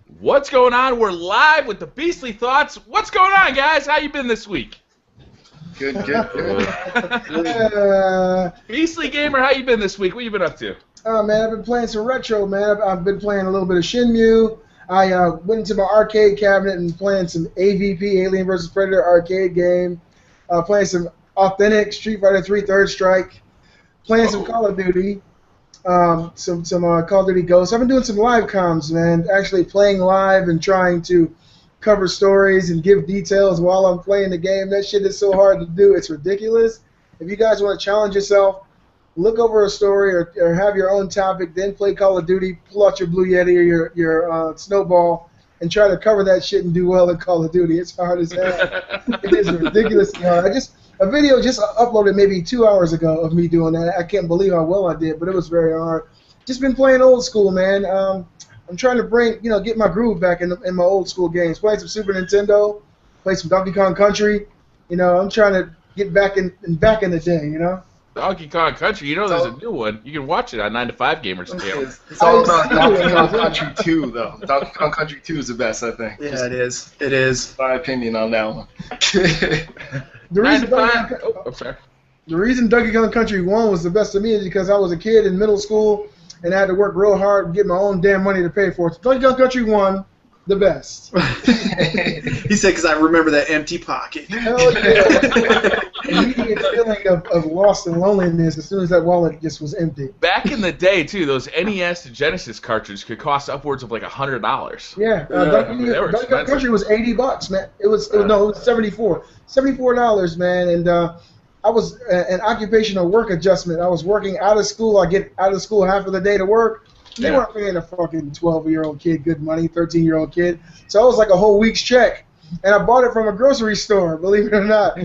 What's going on? We're live with the Beastly Thoughts. What's going on, guys? How you been this week? Good. Beastly Gamer, how you been this week? What you been up to? Oh, man, I've been playing some retro, man. I've been playing a little bit of Shenmue. I went into my arcade cabinet and playing some AVP, Alien vs. Predator arcade game. Playing some authentic Street Fighter 3 Third Strike. Playing some Call of Duty. Some Call of Duty Ghosts. I've been doing some live comms, man. Actually playing live and trying to cover stories and give details while I'm playing the game. That shit is so hard to do. It's ridiculous. If you guys want to challenge yourself, look over a story or have your own topic, then play Call of Duty, pull out your Blue Yeti or your Snowball, and try to cover that shit and do well in Call of Duty. It's hard as hell. It is ridiculously hard. A video just uploaded maybe 2 hours ago of me doing that. I can't believe how well I did, but it was very hard. Just been playing old school, man. I'm trying to get my groove back in my old school games. Playing some Super Nintendo, play some Donkey Kong Country. I'm trying to get back in the day, Donkey Kong Country, there's a new one. You can watch it on 9 to 5 Gamers channel. It's all about Donkey Kong Country 2, though. Donkey Kong Country 2 is the best, I think. Yeah, it is. It is. My opinion on that one. The reason Donkey Kong Country 1 was the best to me is because I was a kid in middle school and I had to work real hard and get my own damn money to pay for it. Donkey Kong Country 1, the best. He said, because I remember that empty pocket. Hell yeah. Immediate feeling of loss and loneliness as soon as that wallet just was empty. Back in the day, too, those NES and Genesis cartridges could cost upwards of like $100. Yeah, Donkey Kong Country was $80, man. It was $74. $74, man, and I was an occupational work adjustment. I was working out of school. I get out of school half of the day to work. They weren't paying a fucking 12-year-old kid good money, 13-year-old kid. So it was like a whole week's check, and I bought it from a grocery store, believe it or not.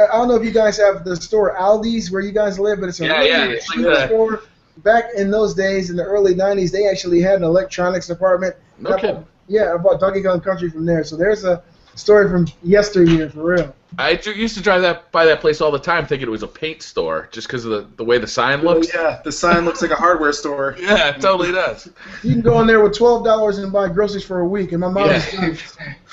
I don't know if you guys have the store Aldi's where you guys live, but it's a really cheap store. Back in those days, in the early 90s, they actually had an electronics department. Okay. I bought Donkey Kong Country from there. So there's a story from yesteryear, for real. I used to drive by that place all the time thinking it was a paint store just because of the way the sign looks. Oh, yeah, the sign looks like a hardware store. Yeah, it totally does. You can go in there with $12 and buy groceries for a week, and my mom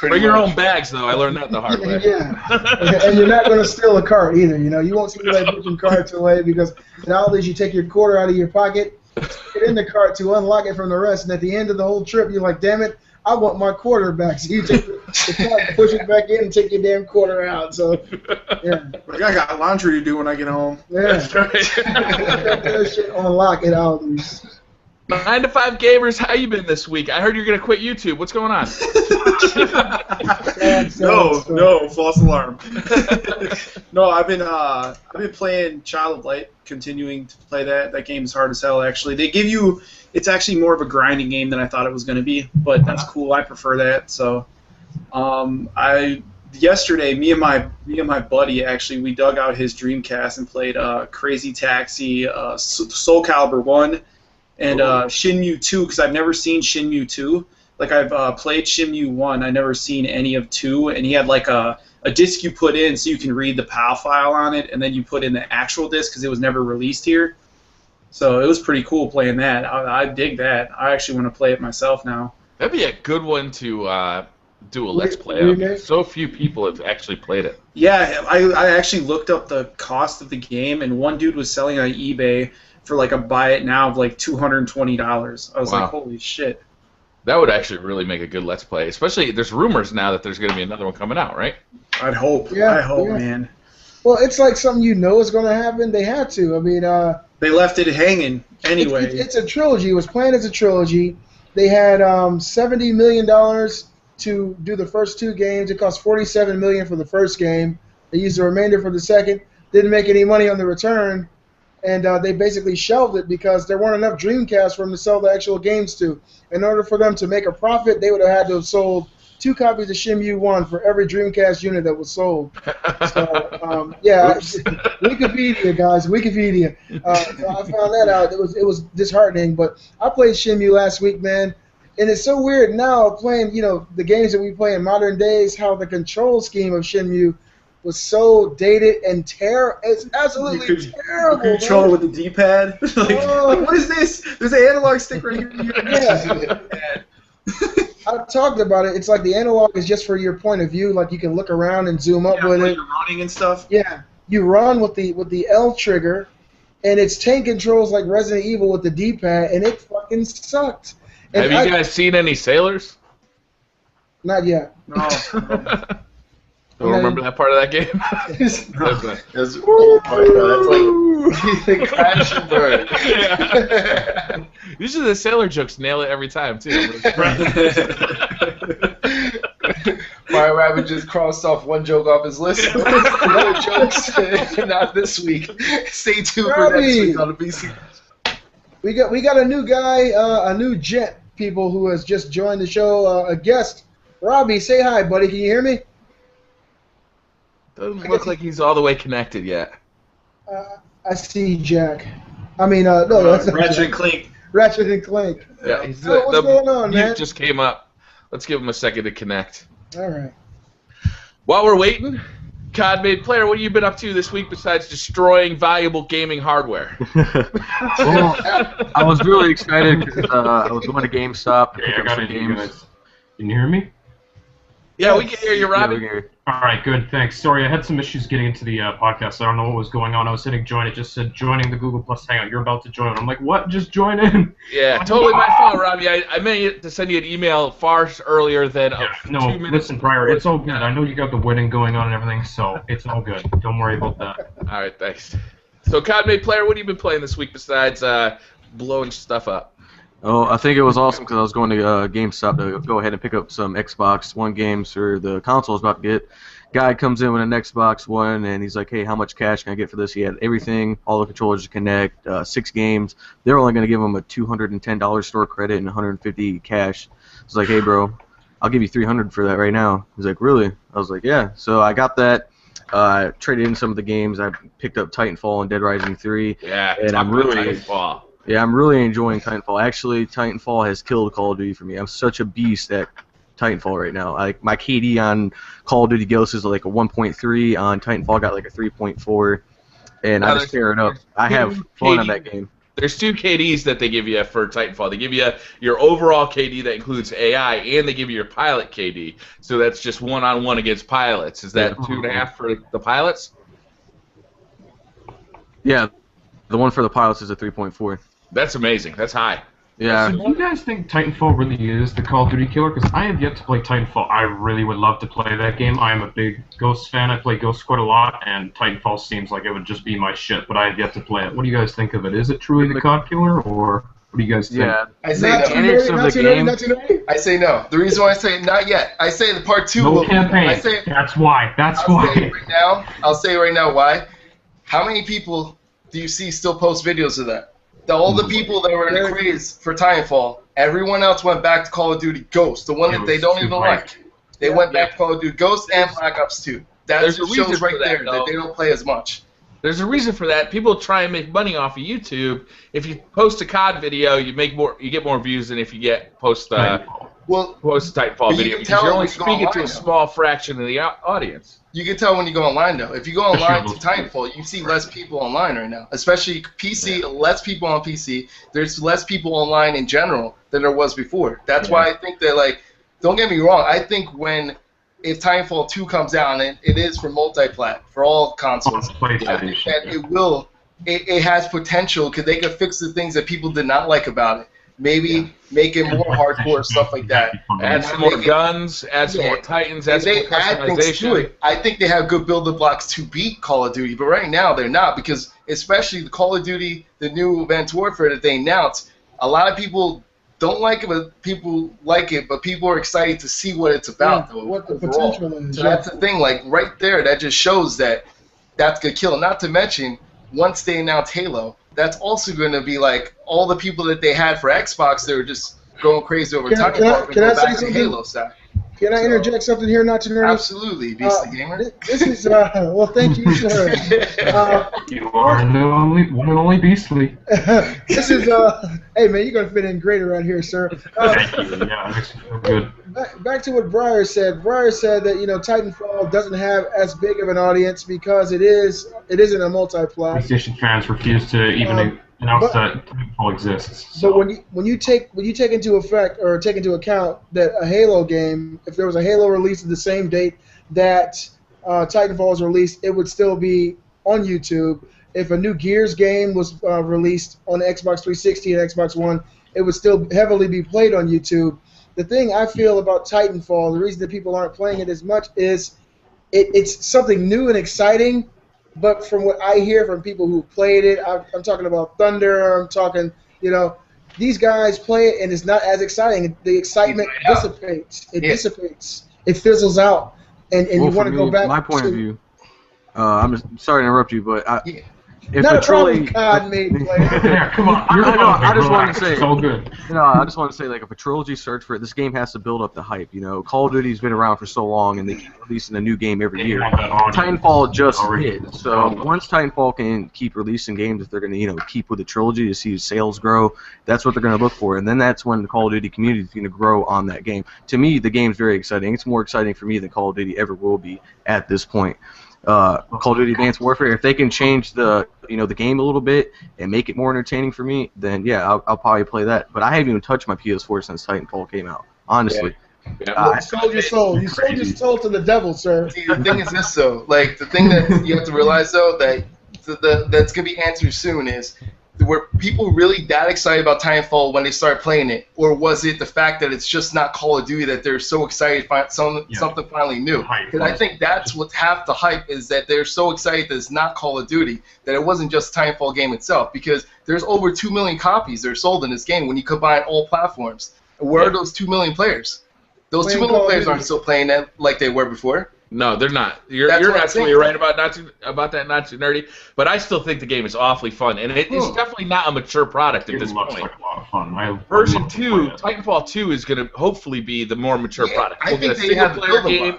Bring your own bags, though. I learned that the hard way. Yeah, and you're not going to steal a cart either, You won't steal that bitching cart away because nowadays you take your quarter out of your pocket, stick it in the cart to unlock it from the rest, and at the end of the whole trip, you're like, damn it, I want my quarter back. So you take the cart, push it back in, and take your damn quarter out. So, yeah. Like, I got laundry to do when I get home. Yeah. That's right. That shit on lock at Aldi's. 9 to 5 Gamers, how you been this week? I heard you're gonna quit YouTube. What's going on? No, false alarm. No, I've been playing Child of Light, continuing to play that. That game is hard as hell. Actually, it's actually more of a grinding game than I thought it was gonna be, but that's cool. I prefer that. So, yesterday, me and my buddy actually we dug out his Dreamcast and played Crazy Taxi, Soul Calibur 1. And Shenmue 2, because I've never seen Shenmue 2. Like, I've played Shenmue 1. I've never seen any of 2. And he had, like, a disc you put in so you can read the PAL file on it, and then you put in the actual disc because it was never released here. So it was pretty cool playing that. I dig that. I actually want to play it myself now. That'd be a good one to do a Let's Play of. So few people have actually played it. Yeah, I actually looked up the cost of the game, and one dude was selling on eBay for like a buy it now of like $220. I was like, holy shit. That would actually really make a good Let's Play. Especially, there's rumors now that there's going to be another one coming out, right? I'd hope. Yeah, I hope, man. Well, it's like something is going to happen. They had to. I mean, they left it hanging anyway. It's a trilogy. It was planned as a trilogy. They had $70 million to do the first 2 games. It cost $47 million for the first game. They used the remainder for the second. Didn't make any money on the return. And they basically shelved it because there weren't enough Dreamcasts for them to sell the actual games to. In order for them to make a profit, they would have had to have sold 2 copies of Shenmue 1 for every Dreamcast unit that was sold. So, Wikipedia, guys, Wikipedia. So I found that out. It was disheartening. But I played Shenmue last week, man. And it's so weird now playing, the games that we play in modern days, how the control scheme of Shenmue was so dated and terrible. It's absolutely terrible. Control it with the D-pad. Like, what is this? There's an analog stick right here. Yeah. I talked about it. It's like the analog is just for your point of view. Like you can look around and zoom up with it. You're running and stuff. Yeah, you run with the L trigger, and it's tank controls like Resident Evil with the D-pad, and it fucking sucked. And Have you guys seen any sailors? Not yet. No. Don't remember that part of that game? Oh my god, that's like crash and burn. Yeah. Usually the sailor jokes nail it every time, too. BriarRabbit just crossed off one joke off his list. No jokes, not this week. Stay tuned for next week on the BC. We got a new guy, a new jet, people who has just joined the show, a guest. Robbie, say hi, buddy. Can you hear me? Doesn't look like he's all the way connected yet. I see Jack. I mean, no, that's not Ratchet Jack. and Clank. Ratchet and Clank. Yeah, what's going on, man? Just came up. Let's give him a second to connect. All right. While we're waiting, COD-made player, what have you been up to this week besides destroying valuable gaming hardware? Well, I was really excited because I was going to GameStop to Okay, pick I up got some it, you games. guys. Can you hear me? Yeah, we can hear you, Robbie. Yeah, we can hear you. All right, good, thanks. Sorry, I had some issues getting into the podcast. I don't know what was going on. I was hitting join. It just said joining the Google Plus Hangout. You're about to join. I'm like, what? Just join in. Yeah, totally my fault, Robbie. I meant to send you an email far earlier than Yeah, 2 no, minutes. listen, Briar, it's all good. I know you got the wedding going on and everything, so it's all good. Don't worry about that. All right, thanks. So, COD-made player, what have you been playing this week besides blowing stuff up? Oh, I think it was awesome because I was going to GameStop to go ahead and pick up some Xbox One games for the console I was about to get. Guy comes in with an Xbox One and he's like, hey, how much cash can I get for this? He had everything, all the controllers to connect, 6 games. They're only going to give him a $210 store credit and $150 cash. I was like, hey, bro, I'll give you $300 for that right now. He's like, really? I was like, yeah. So I got that. Traded in some of the games. I picked up Titanfall and Dead Rising 3. Yeah, and I'm really Titanfall. Yeah, I'm really enjoying Titanfall. Actually, Titanfall has killed Call of Duty for me. I'm such a beast at Titanfall right now. Like my KD on Call of Duty Ghosts is like a 1.3. On Titanfall, I got like a 3.4, and I just tear it up. I have fun on that game. There's 2 KDs that they give you for Titanfall. They give you your overall KD that includes AI, and they give you your pilot KD. So that's just one-on-one against pilots. Is that 2.5 for the pilots? Yeah, the one for the pilots is a 3.4. That's amazing. That's high. Yeah. So do you guys think Titanfall really is the Call of Duty killer? Because I have yet to play Titanfall. I really would love to play that game. I am a big Ghosts fan. I play Ghosts quite a lot, and Titanfall seems like it would just be my shit, but I have yet to play it. What do you guys think of it? Is it truly the COD killer, or what do you guys think? Yeah. I say Not no. too nerdy, not too nerdy. I say no. The reason why I say not yet. I say the part 2 No will. campaign. I say That's why. That's I'll why. say right now. I'll say right now why. How many people do you see still post videos of that? All the people that were in the craze for Titanfall, everyone else went back to Call of Duty Ghost, the one that they don't even like. They went back to Call of Duty Ghost and Black Ops 2. That There's a shows reason right for that, there though. that they don't play as much. There's a reason for that. People try and make money off of YouTube. If you post a COD video, you get more views than if you post Titanfall video can because tell you're only when you go speaking to a online, small fraction of the audience. You can tell when you go online, though. If you go online to Titanfall, you see less people online right now. Especially PC, less people on PC. There's less people online in general than there was before. That's why I think that, like, don't get me wrong, I think if Titanfall 2 comes out, and it is for multi-plat, for all consoles, I think that it has potential because they could fix the things that people did not like about it. Maybe make it more hardcore, stuff like that. Add some more guns, add some more Titans, add some more customization. I think they have good building blocks to beat Call of Duty, but right now they're not because especially the Call of Duty, the new Advanced Warfare that they announced, a lot of people don't like it, but people like it, but people are excited to see what it's about. Yeah, what the potential is. So that's the thing, like right there, that just shows that that's going to kill. Not to mention, once they announce Halo, that's also going to be like all the people that they had for Xbox, they were just going crazy over time. Can I say back to something? Halo stuff. Can I interject something here, not too nerdy? Absolutely, Beast the Gamer. This is, well, thank you, sir. You are the one and only Beastly. This is, hey, man, you're going to fit in great around here, sir. Thank you. Yeah, it makes me feel good. Back to what Briar said. Briar said that, Titanfall doesn't have as big of an audience because it isn't a multi-plat. PlayStation fans refuse to even announced that Titanfall exists. So. But when you take into account that a Halo game, if there was a Halo release at the same date that Titanfall was released, it would still be on YouTube. If a new Gears game was released on Xbox 360 and Xbox One, it would still heavily be played on YouTube. The thing I feel about Titanfall, the reason that people aren't playing it as much is it's something new and exciting, but from what I hear from people who played it, I'm talking about Thunder, I'm talking, these guys play it and it's not as exciting. The excitement dissipates. It dissipates. It fizzles out. And you want to go back my point of view, I'm just sorry to interrupt you, but if not a trilogy, God made player. Yeah, come on. I just want to say, it's all good. I just want to say, like, if a trilogy search for it, this game has to build up the hype. Call of Duty's been around for so long, and they keep releasing a new game every year. Titanfall just hit, so once Titanfall can keep releasing games, if they're going to, keep with the trilogy to see sales grow, that's what they're going to look for, and then that's when the Call of Duty community is going to grow on that game. To me, the game's very exciting. It's more exciting for me than Call of Duty ever will be at this point. Call of Duty Advanced Warfare, if they can change the game a little bit and make it more entertaining for me, then yeah, I'll probably play that. But I haven't even touched my PS4 since Titanfall came out, honestly. Yeah. You sold your soul. You sold your soul to the devil, sir. See, the thing is this, though. Like, the thing that you have to realize, though, that's going to be answered soon is, were people really that excited about Titanfall when they started playing it? Or was it the fact that it's just not Call of Duty that they're so excited to find something finally new? Because I think that's what half the hype is, that they're so excited that it's not Call of Duty, that it wasn't just a Titanfall game itself. Because there's over 2 million copies that are sold in this game when you combine all platforms. And where are those 2 million players? Those 2 million players aren't still playing that like they were before. No, they're not. You're absolutely right about that not too nerdy, but I still think the game is awfully fun, and it's definitely not a mature product at this point. Like a lot of fun. Version 2, Titanfall 2 is going to hopefully be the more mature product. We'll get a single-player game.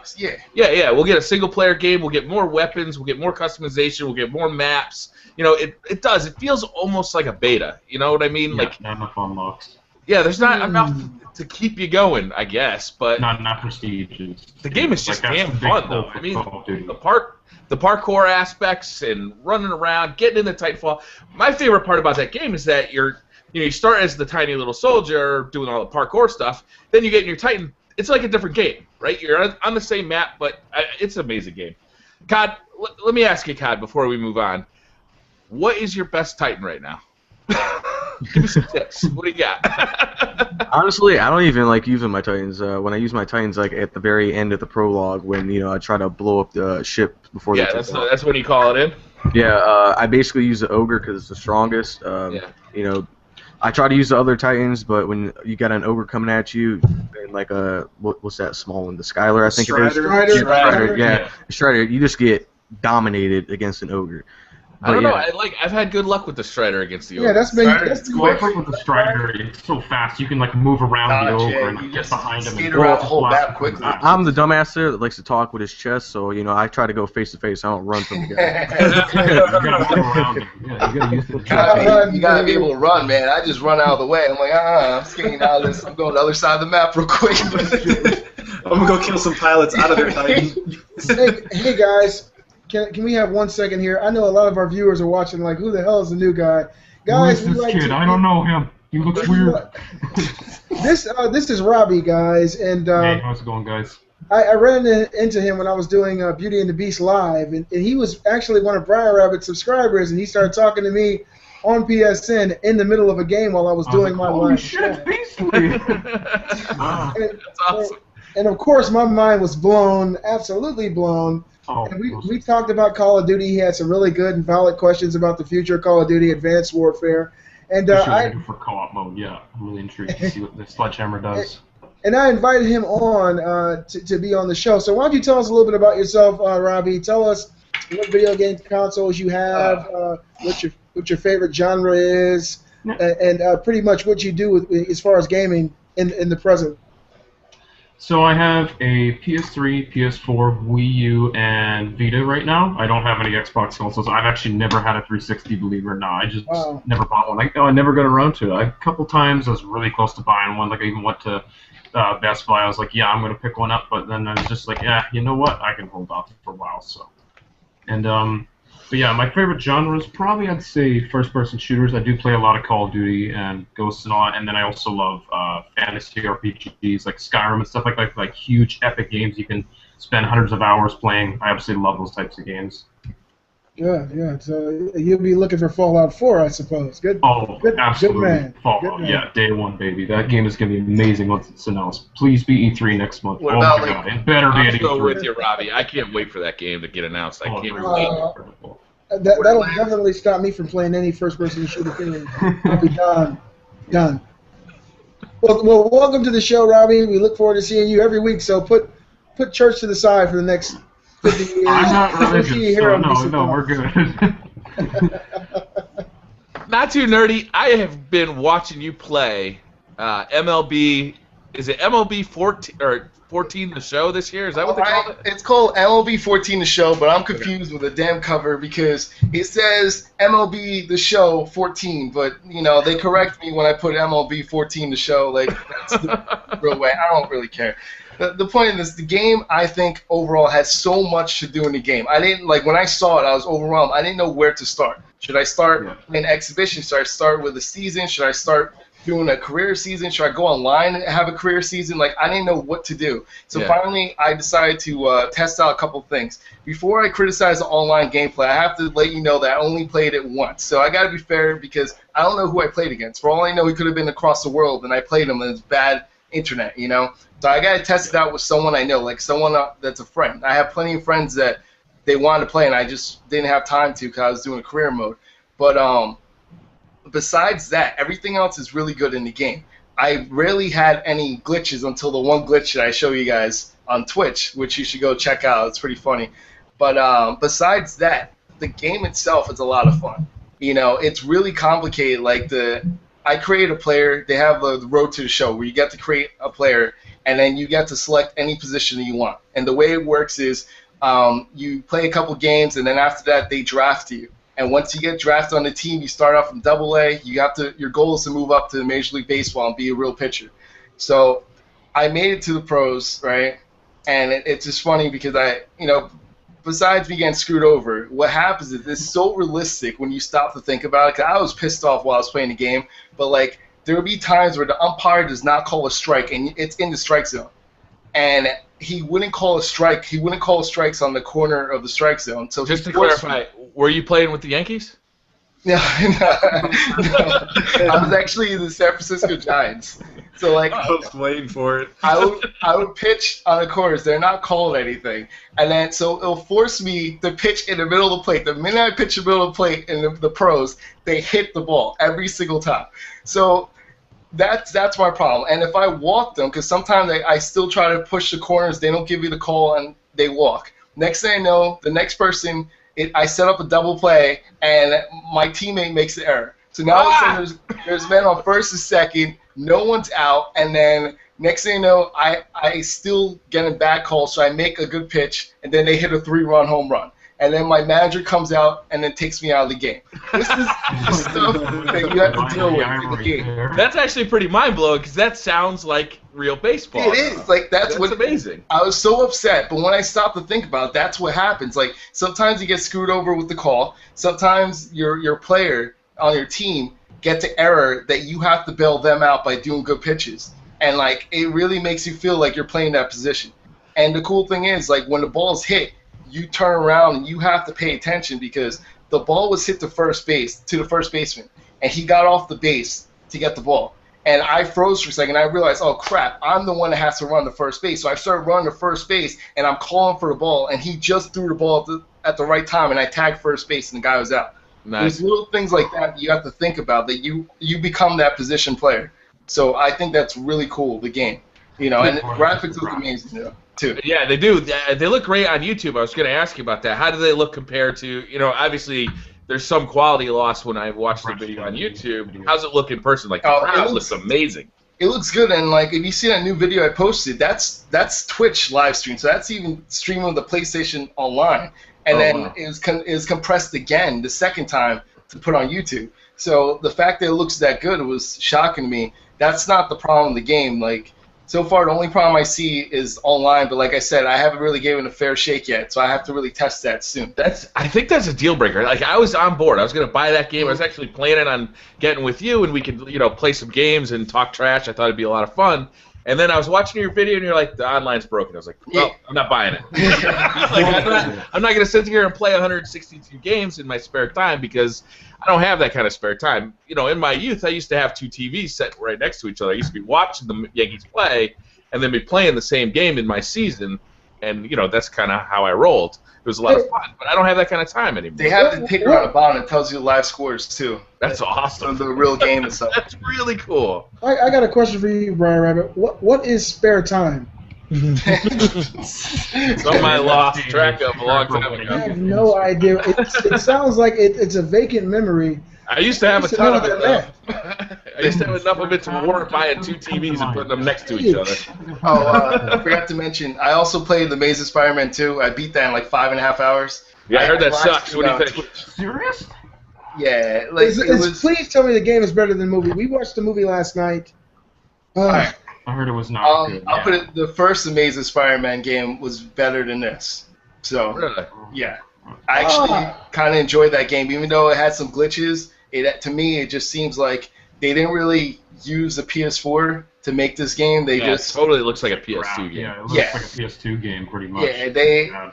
Yeah, we'll get a single-player game. We'll get more weapons. We'll get more customization. We'll get more maps. It does. It feels almost like a beta. You know what I mean? Yeah, not enough unlocks. Yeah, there's not enough to keep you going, I guess, but not prestigious. The game is just damn fun, though. I mean, the parkour aspects and running around, getting into Titanfall. My favorite part about that game is that you start as the tiny little soldier doing all the parkour stuff. Then you get in your Titan. It's like a different game, right? You're on the same map, but it's an amazing game. Cod, let me ask you, Cod, before we move on. What is your best Titan right now? Give me some tips. What do you got? Honestly, I don't even like using my Titans. When I use my Titans, like at the very end of the prologue, when I try to blow up the ship before. Yeah, that's when you call it in. Yeah, I basically use the ogre because it's the strongest. I try to use the other Titans, but when you got an ogre coming at you, and like what's that small one? The Skylar, I think it is. Strider. Yeah, Strider. You just get dominated against an ogre. I don't know. I've had good luck with the Strider against the ogre. Yeah, that's quick with the Strider. It's so fast. You can move around the ogre and get behind him. Skate around the whole map quickly. I'm the dumbass there that likes to talk with his chest, so I try to go face to face. I don't run from the guy. You gotta move around him. Yeah, you gotta use the you gotta be able to run, man. I just run out of the way. I'm like, I'm skating out of this. I'm going to the other side of the map real quick. I'm gonna go kill some pilots out of their Titan. Hey guys. Can we have 1 second here? I know a lot of our viewers are watching like, who the hell is the new guy? Guys, who is this kid? I don't know him. He looks weird. This is Robbie, guys, and hey, how's it going, guys? I ran into him when I was doing Beauty and the Beast live, and he was actually one of BriarRabbit's subscribers, and he started talking to me on PSN in the middle of a game while I was doing my live. Holy shit, it's Beastly! That's awesome. And of course, my mind was blown, absolutely blown. And we talked about Call of Duty. He had some really good and valid questions about the future of Call of Duty Advanced Warfare. And for co-op mode, yeah, I'm really intrigued to see what the Sledgehammer does. And I invited him on to be on the show. So why don't you tell us a little bit about yourself, Robbie? Tell us what video game consoles you have, what your favorite genre is, and pretty much what you do as far as gaming in the present. So I have a PS3, PS4, Wii U, and Vita right now. I don't have any Xbox consoles. I've actually never had a 360, believe it or not. I just never bought one. I never got around to it. A couple times I was really close to buying one. Like I even went to Best Buy. I was like, yeah, I'm going to pick one up. But then I was just like, yeah, you know what? I can hold off for a while. So, and But yeah, my favorite genres probably I'd say first-person shooters. I do play a lot of Call of Duty and Ghosts and all, and then I also love fantasy RPGs like Skyrim and stuff like huge epic games you can spend hundreds of hours playing. I absolutely love those types of games. Yeah. So you'll be looking for Fallout 4, I suppose. Good. Absolutely. Good man. Fallout, Good man. yeah, day one, baby. That game is going to be amazing once it's announced. Please be E3 next month. What oh about, my like, god, it better be at I'm E3. so with you, Robbie. I can't wait for that game to get announced. I can't wait. That'll definitely stop me from playing any first-person shooter thing. I'll be done. Well, welcome to the show, Robbie. We look forward to seeing you every week. So put church to the side for the next 50 years. I'm not religious, so no, we're good. Not too nerdy. I have been watching you play MLB. Is it MLB 14 or 14 the show this year? Is that what they call it? It's called MLB 14 the show, but I'm confused with the damn cover because it says MLB the show 14, but they correct me when I put MLB 14 the show. Like that's the real way. I don't really care. The point of this, the game, I think overall has so much to do in the game. I didn't when I saw it, I was overwhelmed. I didn't know where to start. Should I start in exhibition? Should I start with a season? Should I start doing a career season? Should I go online and have a career season? I didn't know what to do. So finally, I decided to test out a couple things. Before I criticize the online gameplay, I have to let you know that I only played it once. So I got to be fair because I don't know who I played against. For all I know, he could have been across the world, and I played him and it's bad internet, So I got to test it out with someone I know, like someone that's a friend. I have plenty of friends that they wanted to play, and I just didn't have time to because I was doing career mode. But besides that, everything else is really good in the game. I rarely had any glitches until the one glitch that I show you guys on Twitch, which you should go check out. It's pretty funny. But besides that, the game itself is a lot of fun. It's really complicated. I create a player. They have the road to the show where you get to create a player, and then you get to select any position that you want. And the way it works is you play a couple games, and then after that, they draft you. And once you get drafted on the team, you start off from AA. Your goal is to move up to Major League Baseball and be a real pitcher. So I made it to the pros, right? And it's just funny because besides me getting screwed over, what happens is it's so realistic when you stop to think about it. 'Cause I was pissed off while I was playing the game, but there would be times where the umpire does not call a strike, and it's in the strike zone, and he wouldn't call a strike. He wouldn't call strikes on the corner of the strike zone. So just to clarify, were you playing with the Yankees? No. I was actually the San Francisco Giants. So I was waiting for it. I would pitch on the corners. They're not called anything, and then so it'll force me to pitch in the middle of the plate. The minute I pitch in the middle of the plate in the pros, they hit the ball every single time. So that's my problem. And if I walk them, because sometimes I still try to push the corners, they don't give you the call and they walk. Next thing I know, the next person, I set up a double play and my teammate makes the error. So now all of a sudden there's men on first and second, no one's out, and then next thing you know, I still get a bad call, so I make a good pitch, and then they hit a 3-run home run. And then my manager comes out and then takes me out of the game. This is the stuff that you have to deal with in the game. That's actually pretty mind-blowing because that sounds like real baseball. It is. That's amazing. I was so upset, but when I stopped to think about it, that's what happens. Sometimes you get screwed over with the call. Sometimes your player on your team gets an error that you have to bail them out by doing good pitches. And, it really makes you feel like you're playing that position. And the cool thing is, when the ball's hit, you turn around and you have to pay attention because the ball was hit to the first baseman, and he got off the base to get the ball. And I froze for a second. I realized, oh crap, I'm the one that has to run to first base. So I started running to first base, and I'm calling for the ball, and he just threw the ball at the right time, and I tagged first base, and the guy was out. Nice. There's little things like that you have to think about that you become that position player. So I think that's really cool, the game. And the graphics look amazing too. Yeah, they do. They look great on YouTube. I was going to ask you about that. How do they look compared to, obviously there's some quality loss when I watch the video on YouTube. How's it look in person? The crowd looks amazing. It looks good, and if you see that new video I posted, that's Twitch live stream. So that's even streaming the PlayStation online, and then it was compressed again the second time to put on YouTube. So the fact that it looks that good was shocking to me. That's not the problem in the game. So far, the only problem I see is online, but like I said, I haven't really given it a fair shake yet, so I have to really test that soon. I think that's a deal breaker. Like, I was on board. I was going to buy that game. I was actually planning on getting with you, and we could, play some games and talk trash. I thought it'd be a lot of fun. And then I was watching your video, and you're like, the online's broken. I was like, well, I'm not buying it. I'm not going to sit here and play 162 games in my spare time because I don't have that kind of spare time. In my youth, I used to have 2 TVs set right next to each other. I used to be watching the Yankees play and then be playing the same game in my season, and, that's kind of how I rolled. It was a lot of fun, but I don't have that kind of time anymore. They have the ticker on the bottom that tells you the live scores, too. That's awesome. The real game and stuff. That's really cool. I got a question for you, BriarRabbit. What is spare time? Something I lost track of a long time ago. I have no idea. It sounds like it's a vacant memory. I used to have a ton of it, though. I used to have enough of it to warrant buying 2 TVs and putting them next to each other. Oh, I forgot to mention, I also played The Amazing Spider-Man 2. I beat that in like 5.5 5 hours. Yeah, I heard that sucks. What do you think? Serious? Yeah. Please tell me the game is better than the movie. We watched the movie last night. I heard it was not good. I'll put it, the first Amazing Spider-Man game was better than this. So, Really? yeah. I actually kind of enjoyed that game, even though it had some glitches. To me, it just seems like they didn't really use the PS4 to make this game. They just it totally looks like a PS2 game. Yeah, it looks like a PS2 game pretty much. Yeah,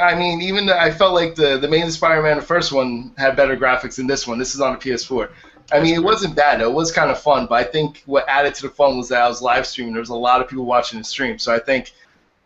I mean, even I felt like the main Spider-Man, the first one, had better graphics than this one. This is on a PS4. I mean, it wasn't bad, though. It was kind of fun, but I think what added to the fun was that I was live streaming. There was a lot of people watching the stream, so I think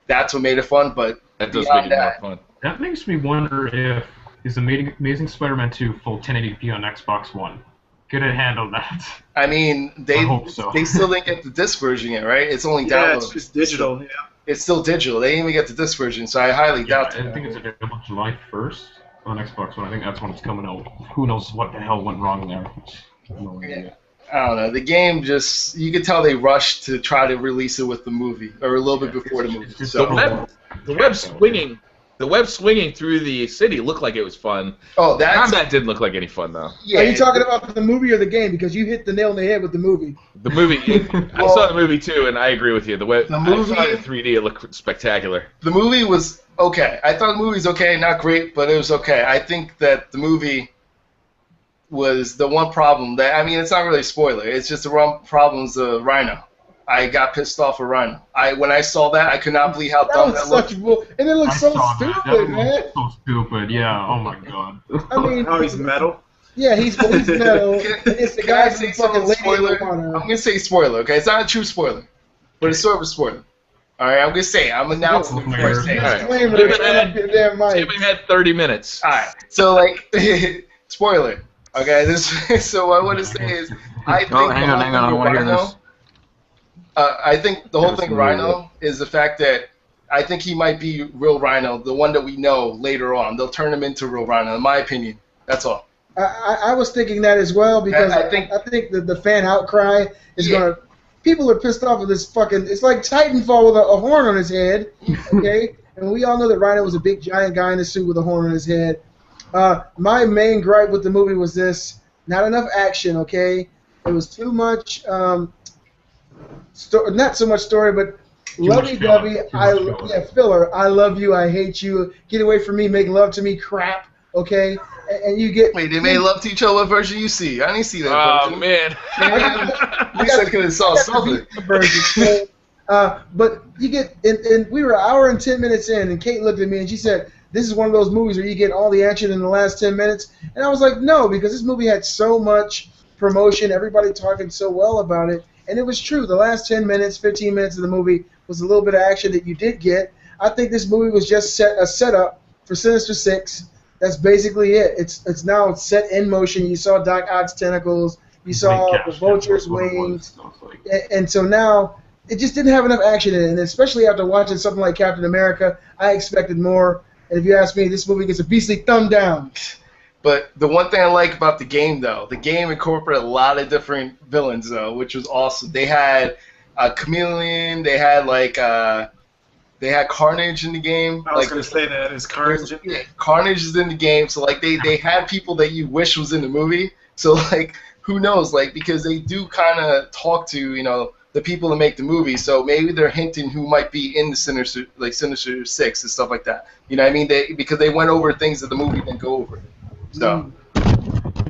that's what made it fun, but that does make it more fun. That makes me wonder if is Amazing Spider-Man 2 full 1080p on Xbox One. Could it handle that? I mean, I hope so. they still didn't get the disc version yet, right? It's only downloaded. Yeah, it's just digital. Yeah. It's still digital. They didn't even get the disc version, so I highly doubt that. I think it's available July 1st on Xbox One. I think that's when it's coming out. Who knows what the hell went wrong there? No idea. I don't know. The game just, you could tell they rushed to try to release it with the movie, or a little bit before the movie. So. The web swinging through the city looked like it was fun. Oh, that didn't look like any fun, though. Yeah. Are you talking about the movie or the game? Because you hit the nail on the head with the movie. The movie, I saw the movie too, and I agree with you. I saw it in 3D. It looked spectacular. The movie was okay. I thought the movie was okay, not great, but it was okay. I think that the movie was the one problem that, I mean, it's not really a spoiler. It's just the wrong problems of Rhino. I got pissed off with Rhino. When I saw that, I could not believe how dumb that looked. And it looks so stupid, man. So stupid, yeah. Oh my god. I mean, he's metal. Yeah, he's metal. It's the guy say from fucking spoiler? I'm gonna say spoiler. Okay, it's not a true spoiler, but it's sort of a spoiler. All right, I'm gonna say it. I'm announcing it before I say it. We've had 30 minutes. All right, so spoiler. Okay, so what I want to say is, I think hang on, I want to hear this. I think the whole thing Rhino is the fact that I think he might be real Rhino, the one that we know later on. They'll turn him into real Rhino, in my opinion. That's all. I was thinking that as well because I think that the fan outcry is going to... People are pissed off with this fucking... It's like Titanfall with a horn on his head, okay? And we all know that Rhino was a big, giant guy in a suit with a horn on his head. My main gripe with the movie was this. Not enough action, okay? It was too much... not so much story, but lovey-dovey. Filler. I love you. I hate you. Get away from me. Make love to me. Crap. Okay. And you get. Wait, they made love to each other. What version you see? I didn't see that version. Oh man. You said could have saw something. But you get, and we were an hour and 10 minutes in, and Kate looked at me and she said, "This is one of those movies where you get all the action in the last 10 minutes." And I was like, "No," because this movie had so much promotion. Everybody talking so well about it. And it was true. The last 10 minutes, 15 minutes of the movie was a little bit of action that you did get. I think this movie was just a setup for Sinister Six. That's basically it. It's now set in motion. You saw Doc Ock's tentacles. You saw the Vulture's wings. And so now it just didn't have enough action in it. And especially after watching something like Captain America, I expected more. And if you ask me, this movie gets a beastly thumb down. But the one thing I like about the game, though, the game incorporated a lot of different villains, though, which was awesome. They had a chameleon. They had they had Carnage in the game. I was gonna say that is Carnage. Yeah, Carnage is in the game. So they had people that you wish was in the movie. So who knows? Because they do kind of talk to the people that make the movie. So maybe they're hinting who might be in the Sinister 6 and stuff like that. You know what I mean? Because they went over things that the movie didn't go over. So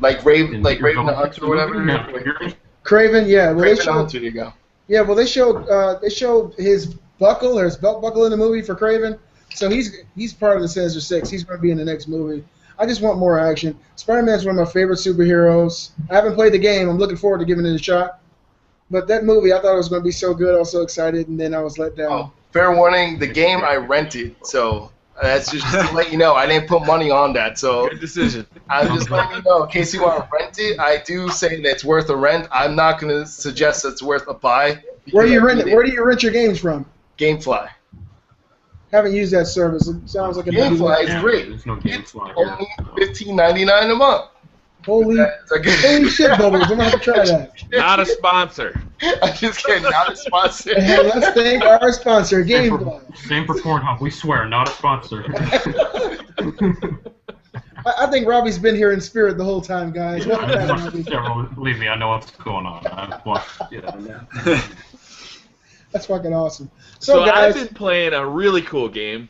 like Raven the Hunter or whatever. Craven, yeah. Well, Craven the Hunter, there you go. Yeah, well, they showed his buckle or his belt buckle in the movie for Craven, so he's part of the Sinister Six. He's going to be in the next movie. I just want more action. Spider-Man's one of my favorite superheroes. I haven't played the game. I'm looking forward to giving it a shot. But that movie, I thought it was going to be so good. I was so excited, and then I was let down. Oh, fair warning, the game I rented, so that's just to let you know. I didn't put money on that, so Good decision. I'm just letting you know in case you want to rent it. I do say that it's worth a rent. I'm not going to suggest it's worth a buy. Where do you rent it? Where do you rent your games from? GameFly. Haven't used that service. It sounds like a GameFly is great. There's no GameFly Only $15.99 a month. Holy shit, bubbles! I'm gonna have to try that. Not a sponsor. I'm just kidding. Not a sponsor. And let's thank our sponsor, GameFly. Same for Pornhub. We swear, not a sponsor. I think Robbie's been here in spirit the whole time, guys. Welcome back, Robbie. Believe me, I know what's going on. I've watched it. That's fucking awesome. So guys, I've been playing a really cool game.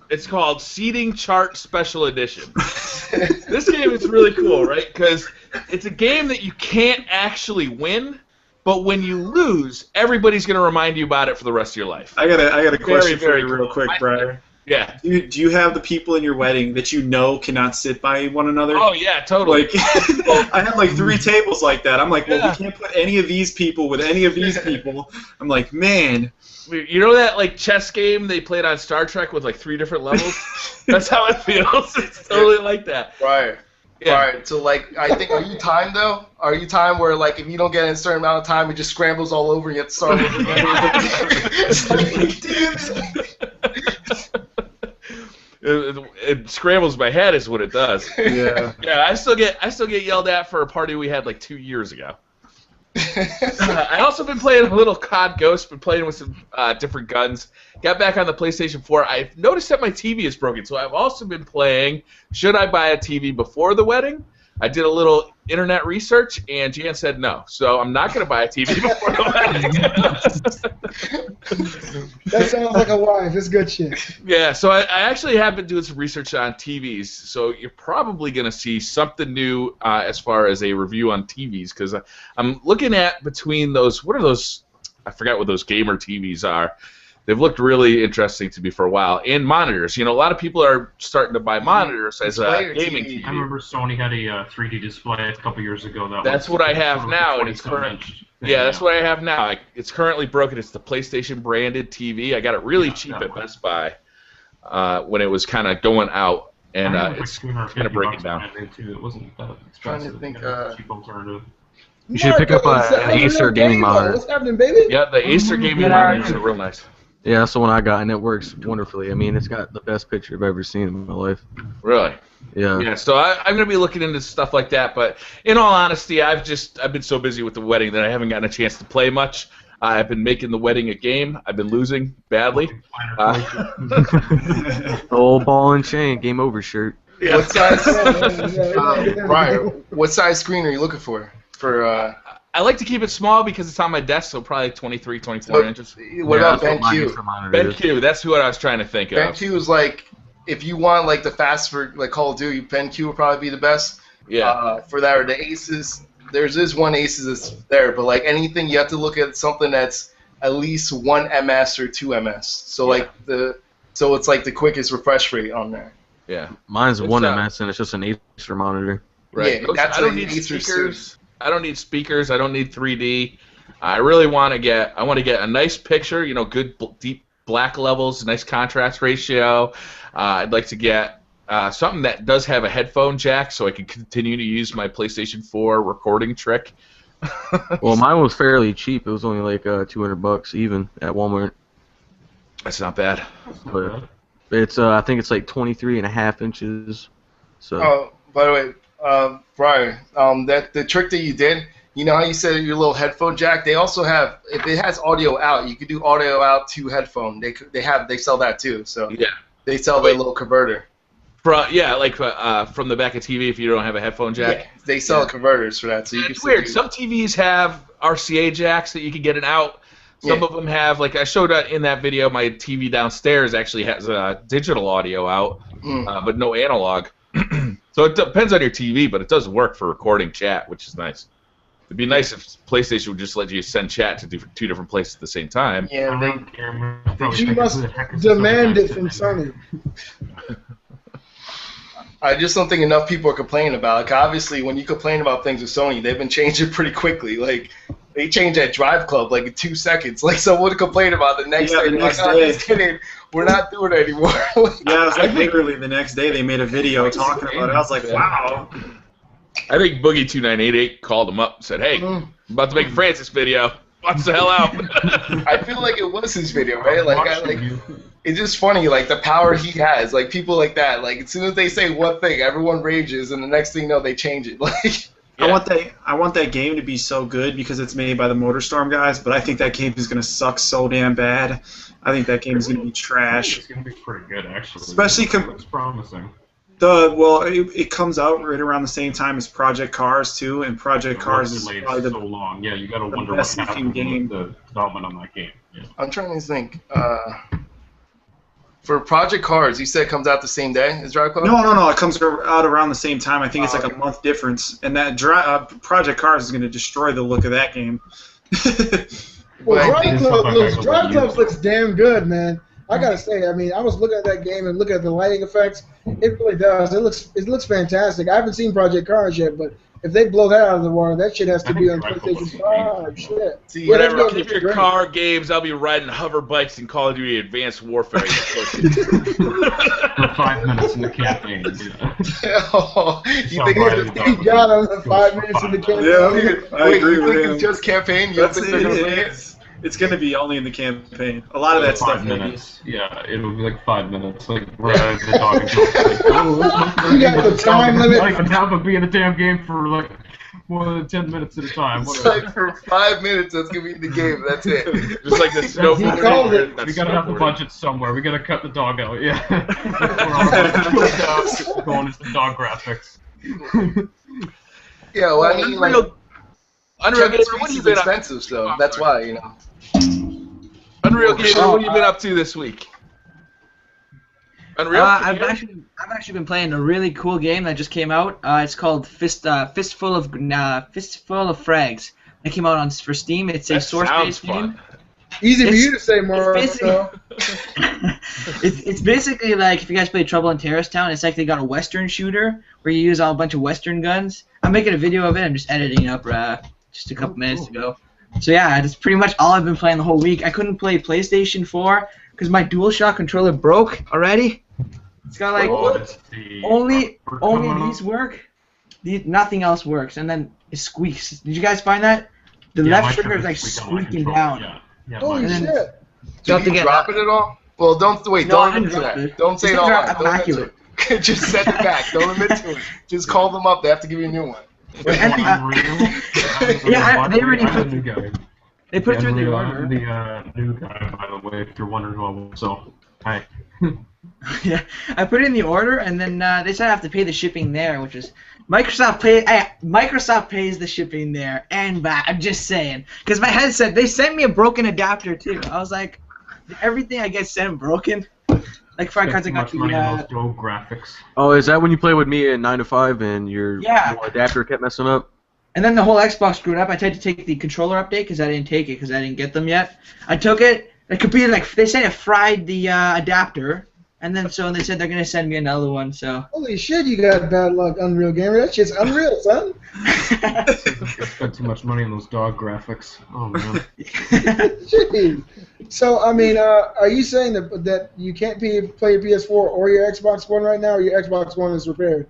It's called Seating Chart Special Edition. This game is really cool, right? Because it's a game that you can't actually win, but when you lose, everybody's going to remind you about it for the rest of your life. I got a question Very, for you very real cool. quick, Briar. Yeah. Do you have the people in your wedding that you know cannot sit by one another? Oh, yeah, totally. Like, I had like 3 tables like that. I'm like, well, we can't put any of these people with any of these people. I'm like, man. You know that like chess game they played on Star Trek with like 3 different levels? That's how it feels. It's totally like that. Right. Yeah. Right. So like, I think, are you timed though? Are you timed where like if you don't get in a certain amount of time, it just scrambles all over and you have to start over again? It's like, damn it. It scrambles my head is what it does. Yeah. Yeah, I still get yelled at for a party we had like 2 years ago. I also been playing a little COD Ghost, been playing with some different guns. Got back on the PlayStation 4. I've noticed that my TV is broken, so I've also been playing Should I Buy a TV Before the Wedding? I did a little internet research, and Jan said no. So I'm not going to buy a TV before the wedding. that sounds like a wife. It's good shit. Yeah, so I actually have been doing some research on TVs, so you're probably going to see something new as far as a review on TVs, because I'm looking at between those, what are those, I forgot what those gamer TVs are. They've looked really interesting to me for a while. And monitors. You know, a lot of people are starting to buy monitors as a gaming TV. I remember Sony had a 3D display a couple years ago. That's what I have now, and it's current. Yeah, that's what I have now. It's currently broken. It's the PlayStation branded TV. I got it really cheap at Best Buy when it was kind of going out, and it's kind of breaking down. It wasn't that expensive. Trying to think. Cheap alternative. You should pick up an Acer gaming monitor. What's happening, baby? Yeah, the Acer gaming monitors are real nice. Yeah, that's the one I got, and it works wonderfully. I mean, it's got the best picture I've ever seen in my life. Really? Yeah. Yeah. So I'm gonna be looking into stuff like that. But in all honesty, I've been so busy with the wedding that I haven't gotten a chance to play much. I've been making the wedding a game. I've been losing badly. Old ball and chain, game over shirt. Yeah. What size? Briar, what size screen are you looking for? I like to keep it small because it's on my desk, so probably 23, 24 inches. What about BenQ? BenQ, that's who I was trying to think of. BenQ is like, if you want like the fast for like Call of Duty, BenQ would probably be the best. Yeah. For that, or the Aces, there's this one Aces that's there, but like anything, you have to look at something that's at least 1 ms or 2 ms. So like so it's like the quickest refresh rate on there. Yeah. Mine's 1 ms, and it's just an Acer monitor. Right. Yeah, that's I don't need Acer speakers. I don't need speakers. I don't need 3D. I really want to get a nice picture, you know, good deep black levels, nice contrast ratio. I'd like to get something that does have a headphone jack so I can continue to use my PlayStation 4 recording trick. Well, mine was fairly cheap. It was only like $200 even at Walmart. That's not bad. But it's I think it's like 23.5 inches. So. Oh, by the way, Briar, the trick that you did, you know how you said your little headphone jack? They also have, if it has audio out, you could do audio out to headphone. They sell that too. So yeah, they sell their little converter. From the back of TV if you don't have a headphone jack. Yeah, they sell converters for that. So you it's can weird. Some TVs have RCA jacks that you can get it out. Some of them have, like I showed in that video, my TV downstairs actually has digital audio out, but no analog. So it depends on your TV, but it does work for recording chat, which is nice. It'd be nice if PlayStation would just let you send chat to two different places at the same time. Yeah, you must demand it from Sony. I just don't think enough people are complaining about it. 'Cause obviously, when you complain about things with Sony, they've been changing pretty quickly. Like, they changed that Drive Club like in 2 seconds. Like, someone would complain about it the next day. The next day. day. Just kidding. We're not doing it anymore. Yeah, it was like literally the next day they made a video talking about it. I was like, wow. I think Boogie2988 called him up and said, "Hey, I'm about to make a Francis video. Watch the hell out." I feel like it was his video, right? It's just funny, like the power he has. Like people like that. Like as soon as they say one thing, everyone rages, and the next thing you know, they change it. Like. Yeah. I want that game to be so good because it's made by the MotorStorm guys, but I think that game is gonna suck so damn bad. I think that game is gonna be trash. It's gonna be pretty good, actually. Especially it's promising. It comes out right around the same time as Project Cars too, and Project Cars is probably so long. Yeah, you gotta wonder what best happened game. the development on that game. Yeah. I'm trying to think. For Project Cars, you said it comes out the same day as Drive Club? No. It comes out around the same time. I think it's like a month difference, and that Project Cars is going to destroy the look of that game. Well, Drive Club looks damn good, man. I gotta say, I mean, I was looking at that game and looking at the lighting effects. It really does. It looks fantastic. I haven't seen Project Cars yet, but if they blow that out of the water, that shit has to be on PlayStation 5. Shit. See, whatever. Keep your car games. I'll be riding hover bikes in Call of Duty Advanced Warfare. For 5 minutes in the campaign. You think he got on the 5 minutes in the campaign? Yeah, I agree with him. It's just campaign. You don't think they're gonna play it? It's going to be only in the campaign. A lot of that stuff. 5 minutes. Yeah, it'll be like 5 minutes. Like we're at the dog and You got the time limit. Like on top of being a damn game for like more than 10 minutes at a time. It's like for 5 minutes, that's gonna be the game. That's it. Just like the snowboard. We gotta have the budget somewhere. We gotta cut the dog out. Yeah. Going into the dog graphics. Yeah, well, I mean, Unreal Gamer, what have you been expensive, so that's why, you know. Unreal Gamer, what have you been up to this week? Unreal? I've actually been playing a really cool game that just came out. It's called Fistful of Frags. It came out for Steam. It's a source-based game. Easy for you to say, more. It's basically like if you guys play Trouble in Terrorist Town. It's like they got a Western shooter where you use a bunch of Western guns. I'm making a video of it. I'm just editing it up just a couple minutes ago. So yeah, that's pretty much all I've been playing the whole week. I couldn't play PlayStation 4 because my DualShock controller broke already. It's got like only these work. Nothing else works, and then it squeaks. Did you guys find that? The left trigger is like squeaking down. Yeah, holy shit! Did you drop it at all? Well, don't wait. No, don't admit to that. Don't say it all out. Don't admit to it. Just set it back. Don't admit to it. Just call them up. They have to give you a new one. Yeah, they already put. They put through the order. The new guy, by the way, if you're wondering who I was. So, hi. Yeah, I put it in the order, and then they said I have to pay the shipping there, which is Microsoft pays the shipping there and back. I'm just saying, because my headset, they sent me a broken adapter too. I was like, everything I get sent broken. Like for cards, I got the graphics. Oh, is that when you play with me at 9 to 5 and your adapter kept messing up? And then the whole Xbox screwed up. I tried to take the controller update because I didn't take it because I didn't get them yet. I took it. The computer, like they said, it fried the adapter. And then so they said they're gonna send me another one. So holy shit, you got bad luck, Unreal Gamer. That shit's unreal, son. I spent too much money on those dog graphics. Oh man. Jeez. So I mean, are you saying that you can't play your PS4 or your Xbox One right now, or your Xbox One is repaired?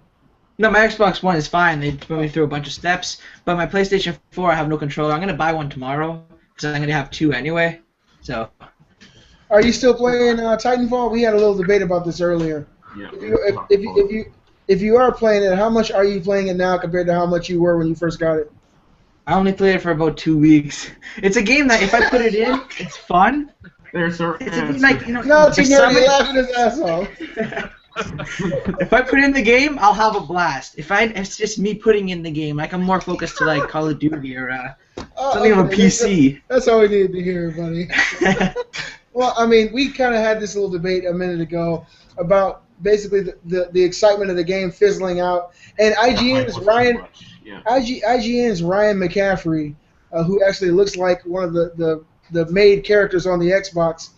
No, my Xbox One is fine. They put me through a bunch of steps. But my PlayStation 4, I have no controller. I'm gonna buy one tomorrow because I'm gonna have two anyway. So. Are you still playing Titanfall? We had a little debate about this earlier. Yeah. If you are playing it, how much are you playing it now compared to how much you were when you first got it? I only played it for about 2 weeks. It's a game that if I put it in, it's fun. There's it's a game like no, Tigger, you're laughing his ass off. If I put in the game, I'll have a blast. If it's just me putting in the game, like I'm more focused to like Call of Duty or something on a PC. That's all we needed to hear, buddy. Well, I mean, we kind of had this little debate a minute ago about basically the excitement of the game fizzling out, and IGN's Ryan McCaffrey, who actually looks like one of the made characters on the Xbox.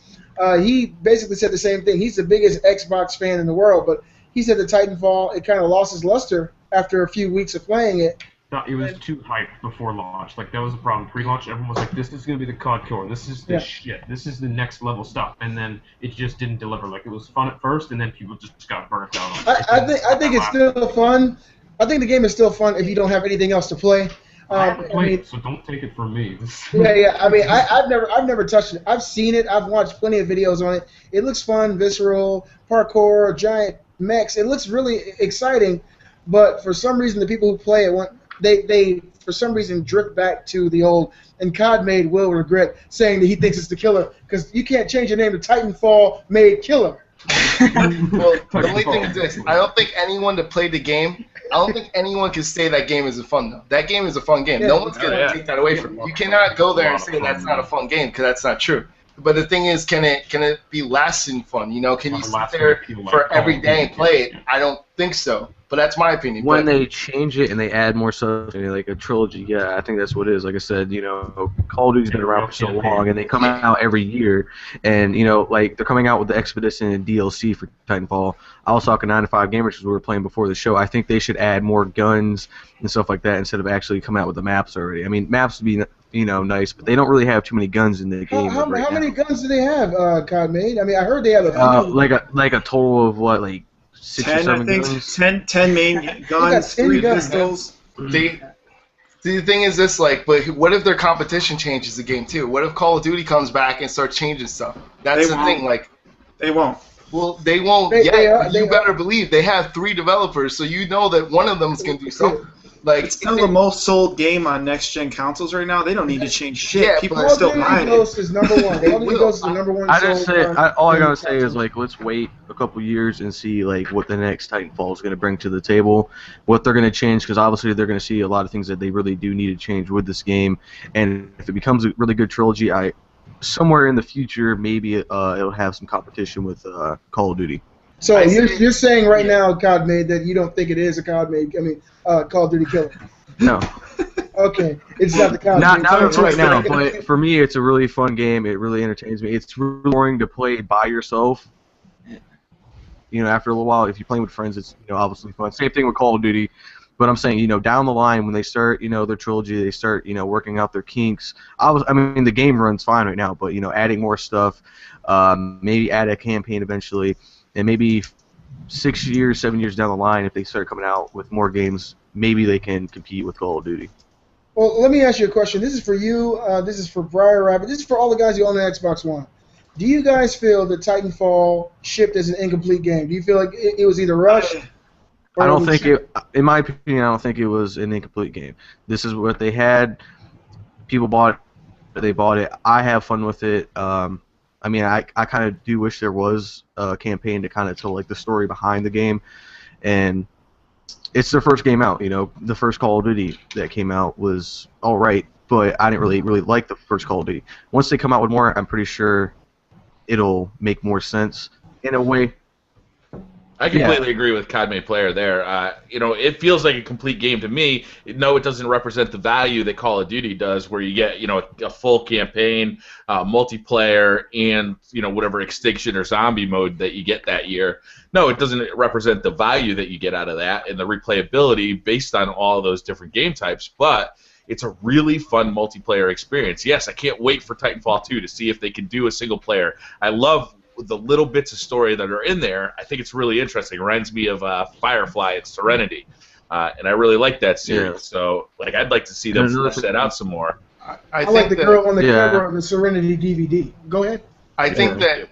He basically said the same thing. He's the biggest Xbox fan in the world, but he said the Titanfall, it kind of lost its luster after a few weeks of playing it. It was too hyped before launch. Like, that was the problem. Pre-launch, everyone was like, this is going to be the COD killer. This is the shit. This is the next level stuff. And then it just didn't deliver. Like, it was fun at first, and then people just got burnt out on it. I think it's still fun. I think the game is still fun if you don't have anything else to play. I haven't played it, so don't take it from me. Yeah. I mean, I've never touched it. I've seen it. I've watched plenty of videos on it. It looks fun, visceral, parkour, giant mechs. It looks really exciting, but for some reason, the people who play it they for some reason drift back to the old. And COD made will regret saying that he thinks it's the killer because you can't change your name to Titanfall made killer. Well, the only thing is this: I don't think anyone that played the game. I don't think anyone can say that game isn't fun, though. That game is a fun game. No one's going to take that away from you. You cannot go there and say that's not a fun game, because that's not true. But the thing is, can it be lasting fun? You know, can you sit there for every day and play it? I don't think so. But that's my opinion. When they change it and they add more stuff, like a trilogy, yeah, I think that's what it is. Like I said, you know, Call of Duty's been around for so long, and they come out every year, and you know, like they're coming out with the Expedition and DLC for Titanfall. I was talking 9 to 5 Gamers because we were playing before the show. I think they should add more guns and stuff like that instead of actually coming out with the maps already. I mean, maps would be nice, but they don't really have too many guns in the game. How many guns do they have, COD made? I mean, I heard they have a few. Like a total of what, like 6 or 7 guns? 10 main guns, 3 pistols. The thing is this, like, but what if their competition changes the game too? What if Call of Duty comes back and starts changing stuff? That's the thing, like. They won't. Well, they won't yet. You better believe they have 3 developers, so you know that one of them is going to do something. Like, it's still the most sold game on next-gen consoles right now. They don't need to change shit. Yeah, people are still buying it. Ghost is number one. Ghost is the number one. All I gotta say is, like, let's wait a couple years and see, like, what the next Titanfall is gonna bring to the table, what they're gonna change, because obviously they're gonna see a lot of things that they really do need to change with this game. And if it becomes a really good trilogy, somewhere in the future maybe it'll have some competition with Call of Duty. So you're saying right now, COD made, that you don't think it is a COD made? I mean, Call of Duty killer. No. Okay, it's not the COD. Not right now, but for me, it's a really fun game. It really entertains me. It's really boring to play by yourself. You know, after a little while, if you're playing with friends, it's obviously fun. Same thing with Call of Duty. But I'm saying, down the line when they start, their trilogy, they start, working out their kinks. I mean, the game runs fine right now, but adding more stuff, maybe add a campaign eventually. And maybe 6 years, 7 years down the line, if they start coming out with more games, maybe they can compete with Call of Duty. Well, let me ask you a question. This is for you. This is for BriarRabbit. This is for all the guys who own the Xbox One. Do you guys feel that Titanfall shipped as an incomplete game? Do you feel like it was either rushed? I don't think it. In my opinion, I don't think it was an incomplete game. This is what they had. People bought it. They bought it. I have fun with it. I mean, I kind of do wish there was a campaign to kind of tell like the story behind the game, and it's their first game out. The first Call of Duty that came out was all right, but I didn't really like the first Call of Duty. Once they come out with more, I'm pretty sure it'll make more sense in a way. I completely agree with COD player there. It feels like a complete game to me. No, it doesn't represent the value that Call of Duty does, where you get a full campaign, multiplayer, and whatever extinction or zombie mode that you get that year. No, it doesn't represent the value that you get out of that and the replayability based on all those different game types. But it's a really fun multiplayer experience. Yes, I can't wait for Titanfall 2 to see if they can do a single player. I love the little bits of story that are in there. I think it's really interesting. It reminds me of Firefly and Serenity, and I really like that series. Yeah. So, I'd like to see them flesh that out some more. I like the girl on the cover of the Serenity DVD. Go ahead. I think that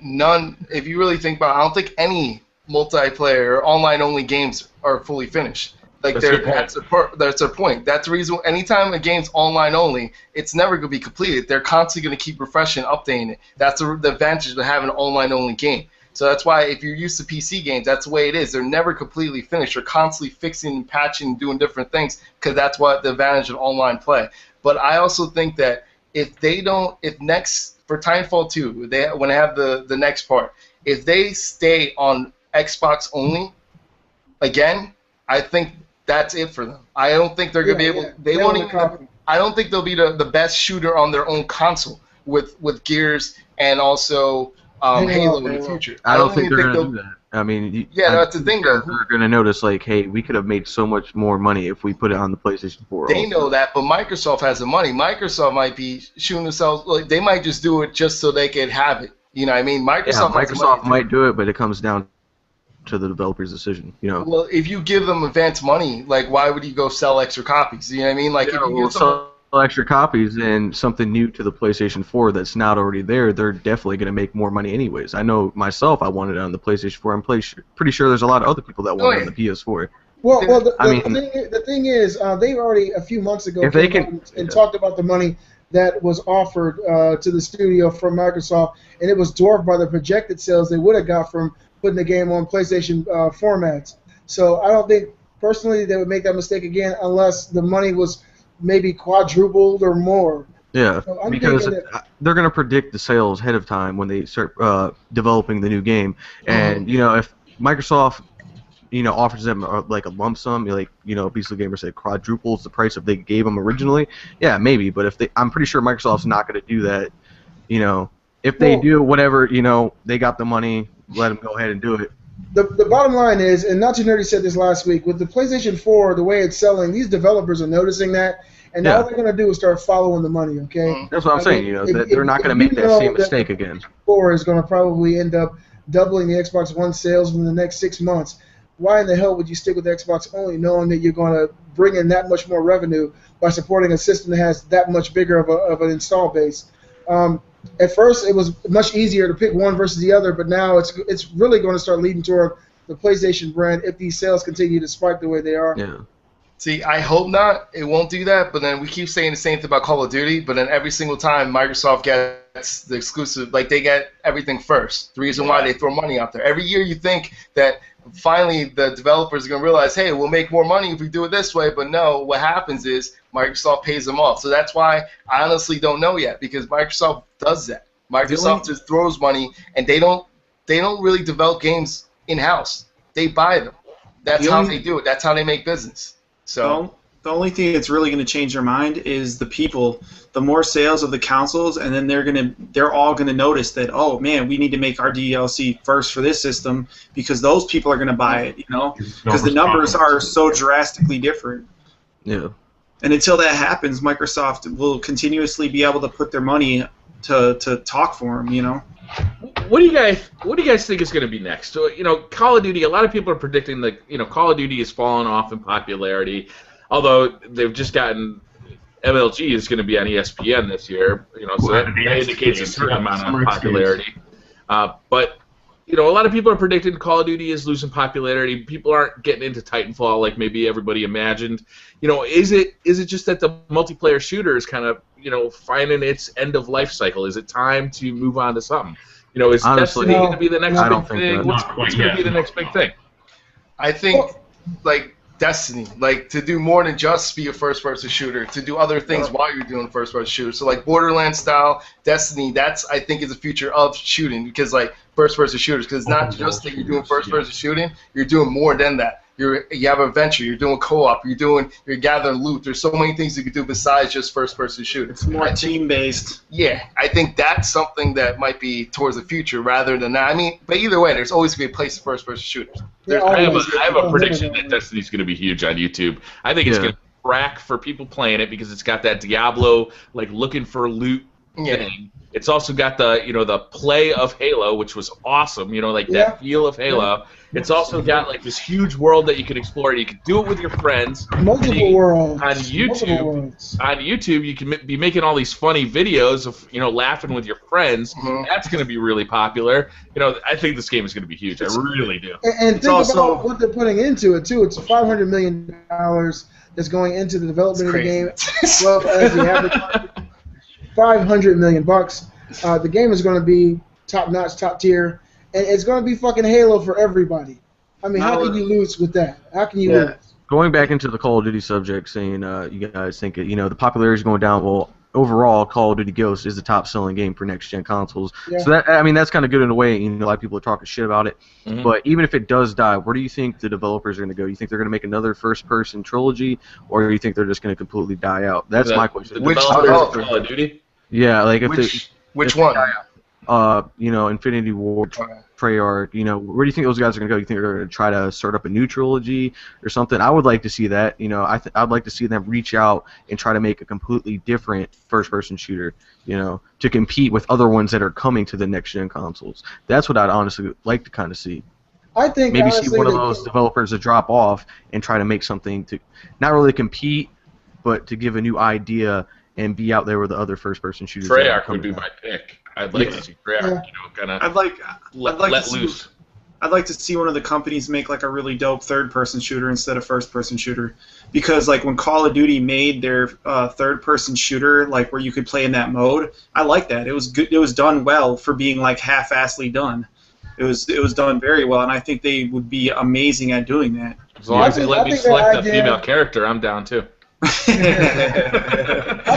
if you really think about it, I don't think any multiplayer or online-only games are fully finished. That's their point. That's the reason. Anytime a game's online only, it's never going to be completed. They're constantly going to keep refreshing, updating it. That's the advantage of having an online only game. So that's why if you're used to PC games, that's the way it is. They're never completely finished. They're constantly fixing and patching and doing different things because that's what the advantage of online play. But I also think that if next for Titanfall 2, when they have the next part, if they stay on Xbox only, again, I think that's it for them. I don't think they're gonna be able. They won't even. I don't think they'll be the best shooter on their own console with Gears and also Halo in the future. I don't think they're gonna do that. I mean, that's the thing though. They're gonna notice like, hey, we could have made so much more money if we put it on the PlayStation 4. They know that, but Microsoft has the money. Microsoft might be shooting themselves. Like they might just do it just so they can have it. You know what I mean? Microsoft might do it, but it comes down to the developer's decision, you know. Well, if you give them advance money, like why would you go sell extra copies? You know what I mean? Like if you sell extra copies and something new to the PlayStation 4 that's not already there, they're definitely going to make more money anyways. I know myself, I wanted it on the PlayStation 4. I'm pretty sure there's a lot of other people that want it on the PS4. Well, the thing is, they already a few months ago talked about the money that was offered to the studio from Microsoft, and it was dwarfed by the projected sales they would have got from putting the game on PlayStation formats. So I don't think, personally, they would make that mistake again unless the money was maybe quadrupled or more. Yeah, so because they're going to predict the sales ahead of time when they start developing the new game. And, you know, if Microsoft, you know, offers them like a lump sum, like, you know, Beastly Gamer said quadruples the price if they gave them originally, yeah, maybe. But if I'm pretty sure Microsoft's not going to do that, you know. If they do whatever, you know, they got the money, let them go ahead and do it. The bottom line is, and Not Too Nerdy said this last week, with the PlayStation 4, the way it's selling, these developers are noticing that, and all they're going to do is start following the money, okay? That's what I'm saying, you know, they're not going to make that same mistake again. 4 is going to probably end up doubling the Xbox One sales in the next 6 months. Why in the hell would you stick with Xbox only, knowing that you're going to bring in that much more revenue by supporting a system that has that much bigger of an install base? At first, it was much easier to pick one versus the other, but now it's really going to start leading toward the PlayStation brand if these sales continue to spike the way they are. Yeah. See, I hope not. It won't do that, but then we keep saying the same thing about Call of Duty, but then every single time Microsoft gets the exclusive, like they get everything first. The reason why they throw money out there. Every year you think that finally the developers are going to realize, hey, we'll make more money if we do it this way, but no, what happens is Microsoft pays them off. So that's why I honestly don't know yet, because Microsoft does that. Microsoft just throws money, and they don't really develop games in-house. They buy them. That's how they do it. That's how they make business. So the only thing that's really going to change their mind is the people. The more sales of the consoles, and then they're all gonna notice that, oh man, we need to make our DLC first for this system because those people are gonna buy it, you know, because the numbers are so drastically different. Yeah. And until that happens, Microsoft will continuously be able to put their money to talk for them, you know. What do you guys think is going to be next? So, you know, Call of Duty. A lot of people are predicting that, you know, Call of Duty has fallen off in popularity, although they've just gotten MLG is going to be on ESPN this year. You know, so that indicates a certain amount of popularity. But you know, a lot of people are predicting Call of Duty is losing popularity. People aren't getting into Titanfall like maybe everybody imagined. You know, is it just that the multiplayer shooter is kind of, you know, finding its end of life cycle? Is it time to move on to something? You know, is Destiny going to be the next big thing? What's going to be the next big thing? I think, like, Destiny, like, to do more than just be a first-person shooter, to do other things while you're doing first-person shooter. So, like, Borderlands style, Destiny, that's, I think, is the future of shooting, because, like, first-person shooters, because it's not just that you're doing first-person shooting, you're doing more than that. You have adventure, you're doing co-op, you're gathering loot. There's so many things you can do besides just first-person shooting. It's more team-based. Yeah, I think that's something that might be towards the future rather than that. I mean, but either way, there's always going to be a place for first-person shooters. I have a prediction that Destiny's going to be huge on YouTube. I think it's going to crack for people playing it because it's got that Diablo, like, looking for loot thing. It's also got the, you know, the play of Halo, which was awesome, you know, like that feel of Halo. It's also got like this huge world that you can explore. You can do it with your friends. Multiple worlds. On YouTube, you can be making all these funny videos of, you know, laughing with your friends. That's going to be really popular. You know, I think this game is going to be huge. I really do. And think about what they're putting into it too. It's $500 million that's going into the development of the game, as well as the advertising. $500 million. The game is going to be top notch, top tier, and it's going to be fucking Halo for everybody. I mean, how can you lose with that? How can you lose? Going back into the Call of Duty subject, saying you guys think the popularity is going down. Well, overall, Call of Duty Ghosts is the top-selling game for next-gen consoles. Yeah. So that's kind of good in a way. A lot of people are talking shit about it. Mm-hmm. But even if it does die, where do you think the developers are going to go? Do you think they're going to make another first-person trilogy, or do you think they're just going to completely die out? That's my question. Which Call of Duty? Yeah, like which one? Infinity War, Treyarch. Where do you think those guys are going to go? You think they're going to try to start up a new trilogy or something? I would like to see that. I'd like to see them reach out and try to make a completely different first-person shooter. To compete with other ones that are coming to the next-gen consoles. That's what I'd honestly like to kind of see. I think maybe see one of those developers to drop off and try to make something to not really compete, but to give a new idea and be out there with the other first-person shooters. Treyarch would be my pick. I'd like to see Briar, kind of. I'd like to loose. I'd like to see one of the companies make like a really dope third-person shooter instead of first-person shooter, because like when Call of Duty made their third-person shooter, like where you could play in that mode, I like that. It was good. It was done well for being like half-assedly done. It was done very well, and I think they would be amazing at doing that. As long as they let me select a female character, I'm down too. I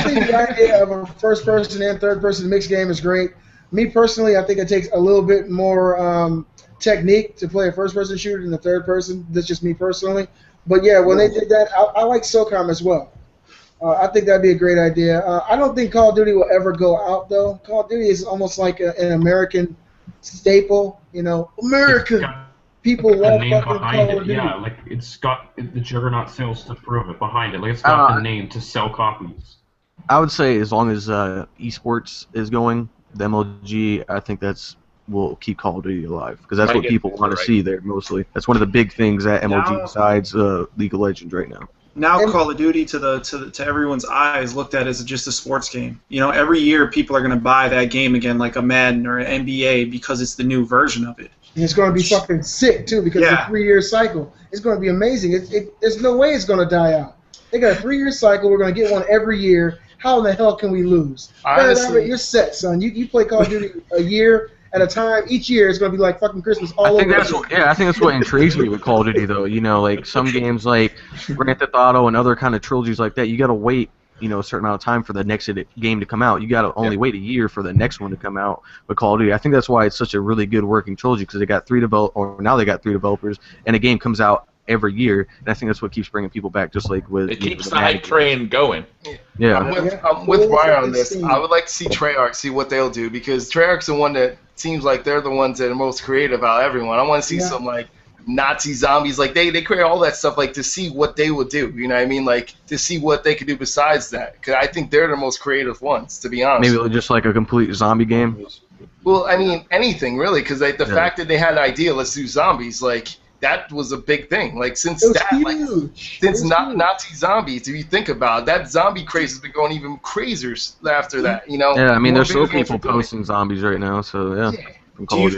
think the idea of a first-person and third-person mixed game is great. Me personally, I think it takes a little bit more technique to play a first-person shooter than a third-person. That's just me personally. But yeah, when they did that, I like SOCOM as well. I think that'd be a great idea. I don't think Call of Duty will ever go out though. Call of Duty is almost like an American staple. America. People love fucking Call of Duty. Yeah, like it's got the Juggernaut sales to prove it behind it. Like it's got the name to sell copies. I would say as long as esports is going, the MLG, I think will keep Call of Duty alive because that's what people want to see there mostly. That's one of the big things at MLG besides League of Legends right now. Now Call of Duty to everyone's eyes looked at as just a sports game. Every year people are going to buy that game again, like a Madden or an NBA, because it's the new version of it. And it's going to be fucking sick, too, because it's a 3-year cycle. It's going to be amazing. There's no way it's going to die out. They got a 3-year cycle. We're going to get one every year. How in the hell can we lose? Honestly, you're set, son. You play Call of Duty a year at a time. Each year is going to be like fucking Christmas all over. I think that's what intrigues me with Call of Duty, though. Like some games like Grand Theft Auto and other kind of trilogies like that, you got to wait a certain amount of time for the next game to come out. You got to only wait a year for the next one to come out with Call of Duty. I think that's why it's such a really good working trilogy, because they got now they got 3 developers, and a game comes out every year, and I think that's what keeps bringing people back, just like with... It keeps the hype train going. Yeah. I'm with Briar on this. I would like to see Treyarch, see what they'll do, because Treyarch's the one that seems like they're the ones that are most creative out of everyone. I want to see some, like, Nazi zombies, like they create all that stuff, like to see what they would do. You know what I mean? Like to see what they could do besides that. Because I think they're the most creative ones, to be honest. Maybe just like a complete zombie game. Well, I mean anything really, because like, the fact that they had an idea, let's do zombies, like that was a big thing. Like since Nazi zombies, if you think about it, that zombie craze has been going even crazier after that. Yeah, I mean there's still people posting zombies right now, so yeah. Do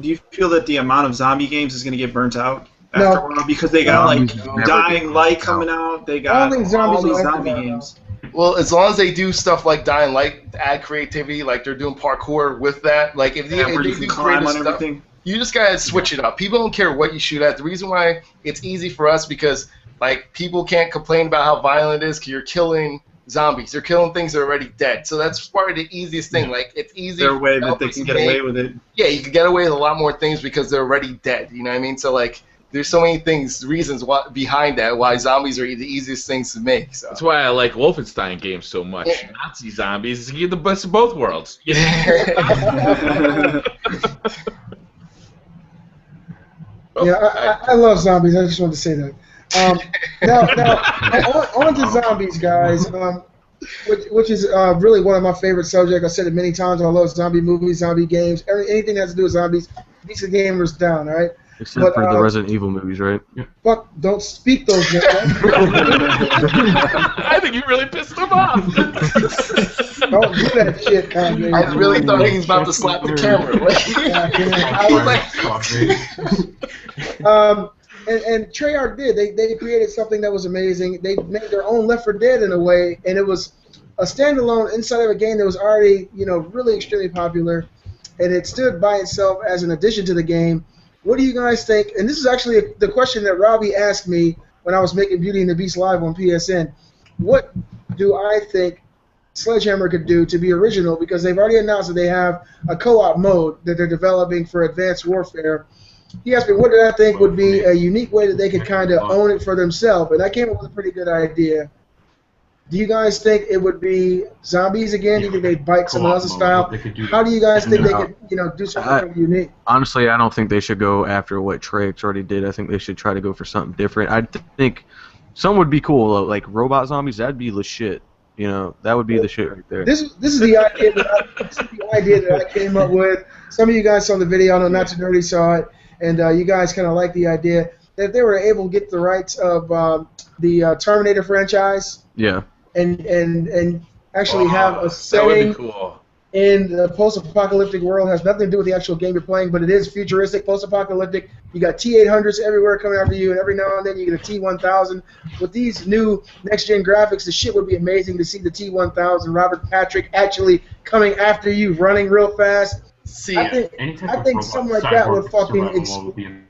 you feel that the amount of zombie games is going to get burnt out after a while, because they got like Dying Light coming out? They got all these zombie games. Well, as long as they do stuff like Dying Light, add creativity, like they're doing parkour with that, like if you can climb on everything, you just gotta switch it up. People don't care what you shoot at. The reason why it's easy for us, because like people can't complain about how violent it is, because you're killing zombies. They're killing things that are already dead. So that's probably the easiest thing. Like it's easy. Their way that they can get away with it. Yeah, you can get away with a lot more things because they're already dead. You know what I mean? So like, there's so many reasons behind that why zombies are the easiest things to make. So. That's why I like Wolfenstein games so much. Yeah. Nazi zombies, you get the best of both worlds. I love zombies. I just wanted to say that. Now, on to zombies, guys, which is really one of my favorite subjects. I said it many times. I love zombie movies, zombie games, anything that has to do with zombies. These are gamers down, all right? Except for the Resident Evil movies, right? Fuck, don't speak those names. I think you really pissed him off. Don't do that shit, Kanye. I really thought he was about to slap the camera. I was like... And Treyarch did. They created something that was amazing. They made their own Left 4 Dead in a way, and it was a standalone inside of a game that was already, really extremely popular. and it stood by itself as an addition to the game. What do you guys think? And this is actually the question that Robbie asked me when I was making Beauty and the Beast live on PSN. What do I think Sledgehammer could do to be original? Because they've already announced that they have a co-op mode that they're developing for Advanced Warfare. He asked me what did I think would be a unique way that they could kind of own it for themselves, and I came up with a pretty good idea. Do you guys think it would be zombies again? Do you think they'd bite someone else's style? How do you guys think they could, do something unique? Honestly, I don't think they should go after what Treyarch already did. I think they should try to go for something different. I think some would be cool, like robot zombies. That'd be the shit. That would be the shit right there. This is the idea that I came up with. Some of you guys saw the video. I know Not Too Nerdy saw it, and you guys kind of like the idea that if they were able to get the rights of the Terminator franchise. Yeah. And actually have a setting in the post-apocalyptic world. It has nothing to do with the actual game you're playing, but it is futuristic, post-apocalyptic. You got T-800s everywhere coming after you, and every now and then you get a T-1000. With these new next-gen graphics, the shit would be amazing to see the T-1000, Robert Patrick, actually coming after you, running real fast. I think something like that would fucking...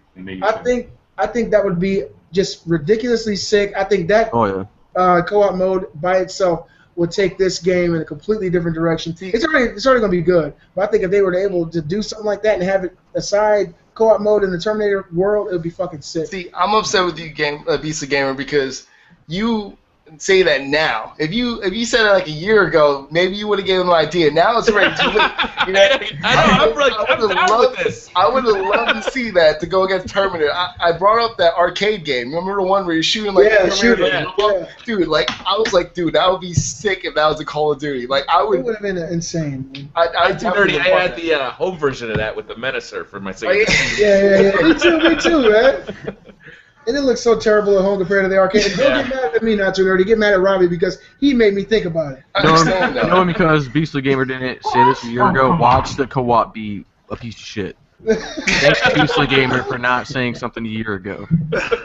I think that would be just ridiculously sick. I think that... Oh, yeah. Co-op mode by itself would take this game in a completely different direction. It's already going to be good, but I think if they were able to do something like that and have it aside co-op mode in the Terminator world, it would be fucking sick. See, I'm upset with you, Beast of Gamer, because you say that now. If you said it like a year ago, maybe you would have given them an idea. Now it's already too late. I would have loved to see that to go against Terminator. I brought up that arcade game. Remember the one where you're shooting like dude, like I was like, dude, that would be sick if that was a Call of Duty. Like I would. It would have been insane. I had the home version of that with the Menacer for my Sega. Yeah. Me too, man. And it looks so terrible at home compared to the arcade. And don't get mad at me, Not Too Nerdy. Get mad at Robbie because he made me think about it. No, because Beastly Gamer didn't say this a year ago. Watch the co-op be a piece of shit. Thanks to Beastly Gamer for not saying something a year ago.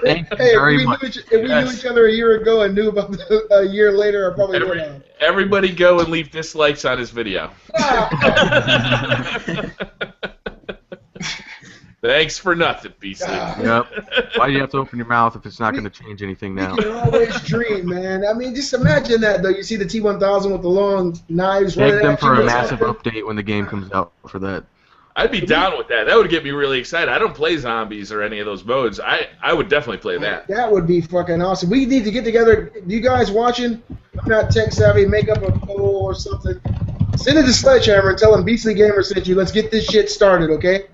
Thank you very much. If we knew each other a year ago and knew about a year later, I probably would have. Everybody go and leave dislikes on his video. Thanks for nothing, Beastly. Yep. Why do you have to open your mouth if it's not going to change anything now? You can always dream, man. I mean, just imagine that, though. You see the T-1000 with the long knives. Take them for a massive update when the game comes out for that. I'd be down with that. That would get me really excited. I don't play zombies or any of those modes. I would definitely play that. That would be fucking awesome. We need to get together. You guys watching? I'm not tech savvy. Make up a poll or something. Send it to Sledgehammer and tell him Beastly Gamer sent you. Let's get this shit started, okay?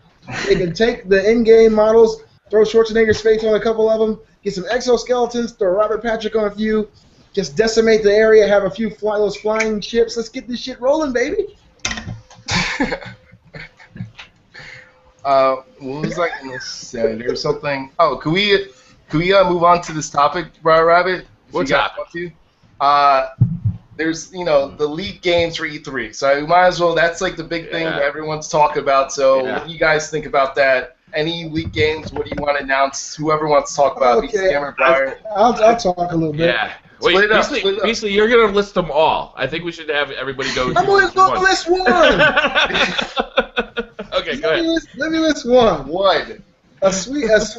They can take the in-game models, throw Schwarzenegger's face on a couple of them, get some exoskeletons, throw Robert Patrick on a few, just decimate the area, have a few those flying ships. Let's get this shit rolling, baby. What was I gonna say? There's something. Oh, can we move on to this topic, BriarRabbit? What's up? There's the leaked games for E3, so we might as well. That's like the big thing that everyone's talking about. So what do you guys think about that? Any leaked games? What do you want to announce? Whoever wants to talk about. Okay, I'll talk a little bit. Yeah. Wait, Beastly, you're gonna list them all. I think we should have everybody go. I'm only going to list one. Okay, go ahead. Let me list one. One. A sweet Mass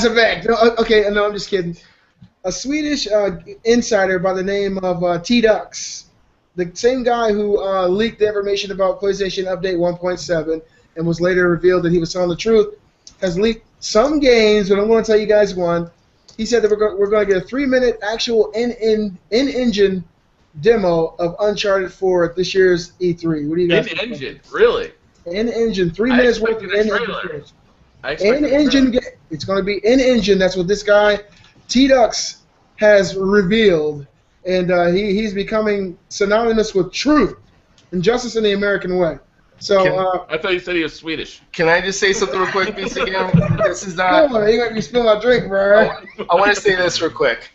Effect. Okay, no, I'm just kidding. A Swedish insider by the name of T-Dux, the same guy who leaked the information about PlayStation Update 1.7 and was later revealed that he was telling the truth, has leaked some games, but I'm going to tell you guys one. He said that we're going to get a 3-minute actual in-engine demo of Uncharted 4 at this year's E3. What do you guys think? In-engine? Really? In-engine. 3 minutes worth of in-engine. In-engine. It's going to be in-engine. That's what this guy, T-Dux, has revealed. And he's becoming synonymous with truth and justice in the American way. So I thought you said he was Swedish. Can I just say something real quick, BC Gamer? This is not. Come on, you make me spill my drink, bro. I want to say this real quick.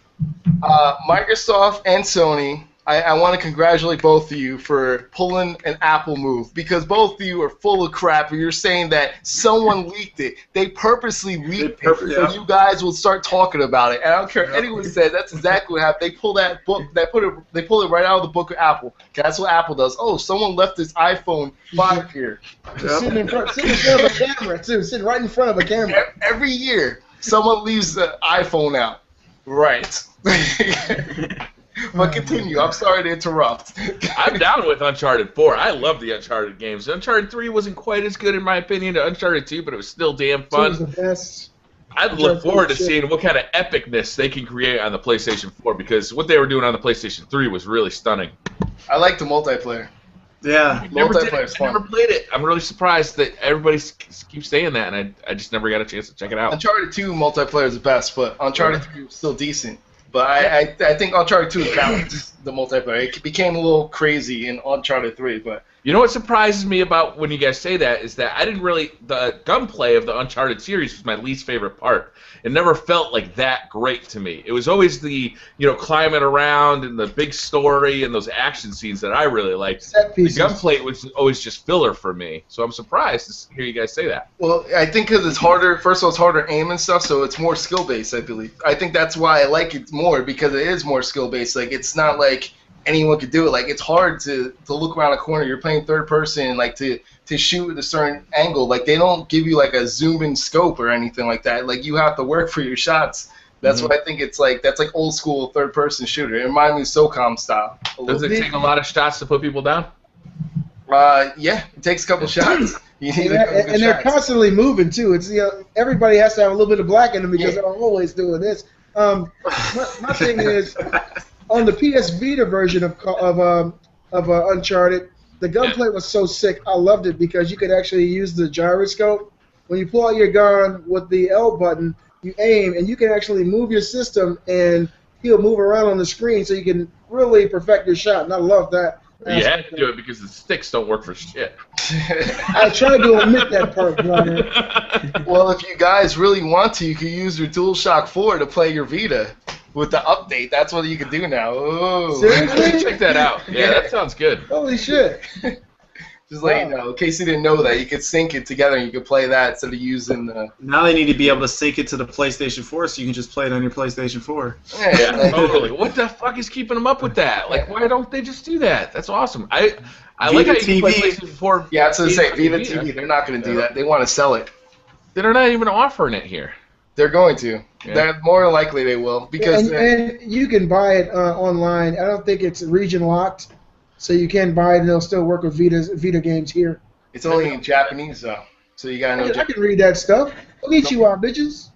Microsoft and Sony I want to congratulate both of you for pulling an Apple move, because both of you are full of crap and you're saying that someone leaked it. They purposely leaked it so you guys will start talking about it. And I don't care what anyone said, that's exactly what happened. They pulled that book, they pulled it right out of the book of Apple. That's what Apple does. Oh, someone left this iPhone 5 here. Sitting in front of a camera, too. Sitting right in front of a camera. Every year, someone leaves the iPhone out. Right. But continue. I'm sorry to interrupt. I'm down with Uncharted 4. I love the Uncharted games. Uncharted 3 wasn't quite as good in my opinion to Uncharted 2, but it was still damn fun. 2 was the best. I'd look forward to seeing what kind of epicness they can create on the PlayStation 4, because what they were doing on the PlayStation 3 was really stunning. I like the multiplayer. Yeah, I never played it. I'm really surprised that everybody keeps saying that, and I just never got a chance to check it out. Uncharted 2 multiplayer is the best, but Uncharted 3 was still decent. But I think Uncharted 2 is balanced, the multiplayer. It became a little crazy in Uncharted 3, but... You know what surprises me about when you guys say that is that I didn't really... The gunplay of the Uncharted series was my least favorite part. It never felt like that great to me. It was always the, climbing around and the big story and those action scenes that I really liked. The gunplay was always just filler for me. So I'm surprised to hear you guys say that. Well, I think because it's harder... First of all, it's harder aim and stuff, so it's more skill-based, I believe. I think that's why I like it more, because it is more skill-based. Like, it's not like... anyone could do it. Like, it's hard to look around a corner. You're playing third person, like to shoot at a certain angle. Like, they don't give you like a zoom in scope or anything like that. Like, you have to work for your shots. That's why I think it's like, that's like old school third person shooter. It reminds me of SOCOM style. Does it take a lot of shots to put people down? Yeah, it takes a couple shots. And they're constantly moving too. It's everybody has to have a little bit of black in them because they're always doing this. My thing is, on the PS Vita version of Uncharted, the gunplay was so sick. I loved it because you could actually use the gyroscope. When you pull out your gun with the L button, you aim, and you can actually move your system, and he'll move around on the screen so you can really perfect your shot. And I love that. You had to do it because the sticks don't work for shit. I tried to omit that part, brother. Well, if you guys really want to, you can use your DualShock 4 to play your Vita. With the update, that's what you can do now. Oh. Seriously? Check that out. Yeah, that sounds good. Holy shit. Just let you know, in case you didn't know that, you could sync it together and you could play that instead of using the... Now they need to be able to sync it to the PlayStation 4 so you can just play it on your PlayStation 4. Yeah, totally. What the fuck is keeping them up with that? Like, why don't they just do that? That's awesome. I like how you can play PlayStation 4. Yeah, that's what they say, Vita TV. They're not going to do that. They want to sell it. They're not even offering it here. They're going to. Yeah. They're more likely they will because and you can buy it online. I don't think it's region locked, so you can buy it and they'll still work with Vita games here. It's only in Japanese though, so you gotta know. I can read that stuff. Konnichiwa, bitches.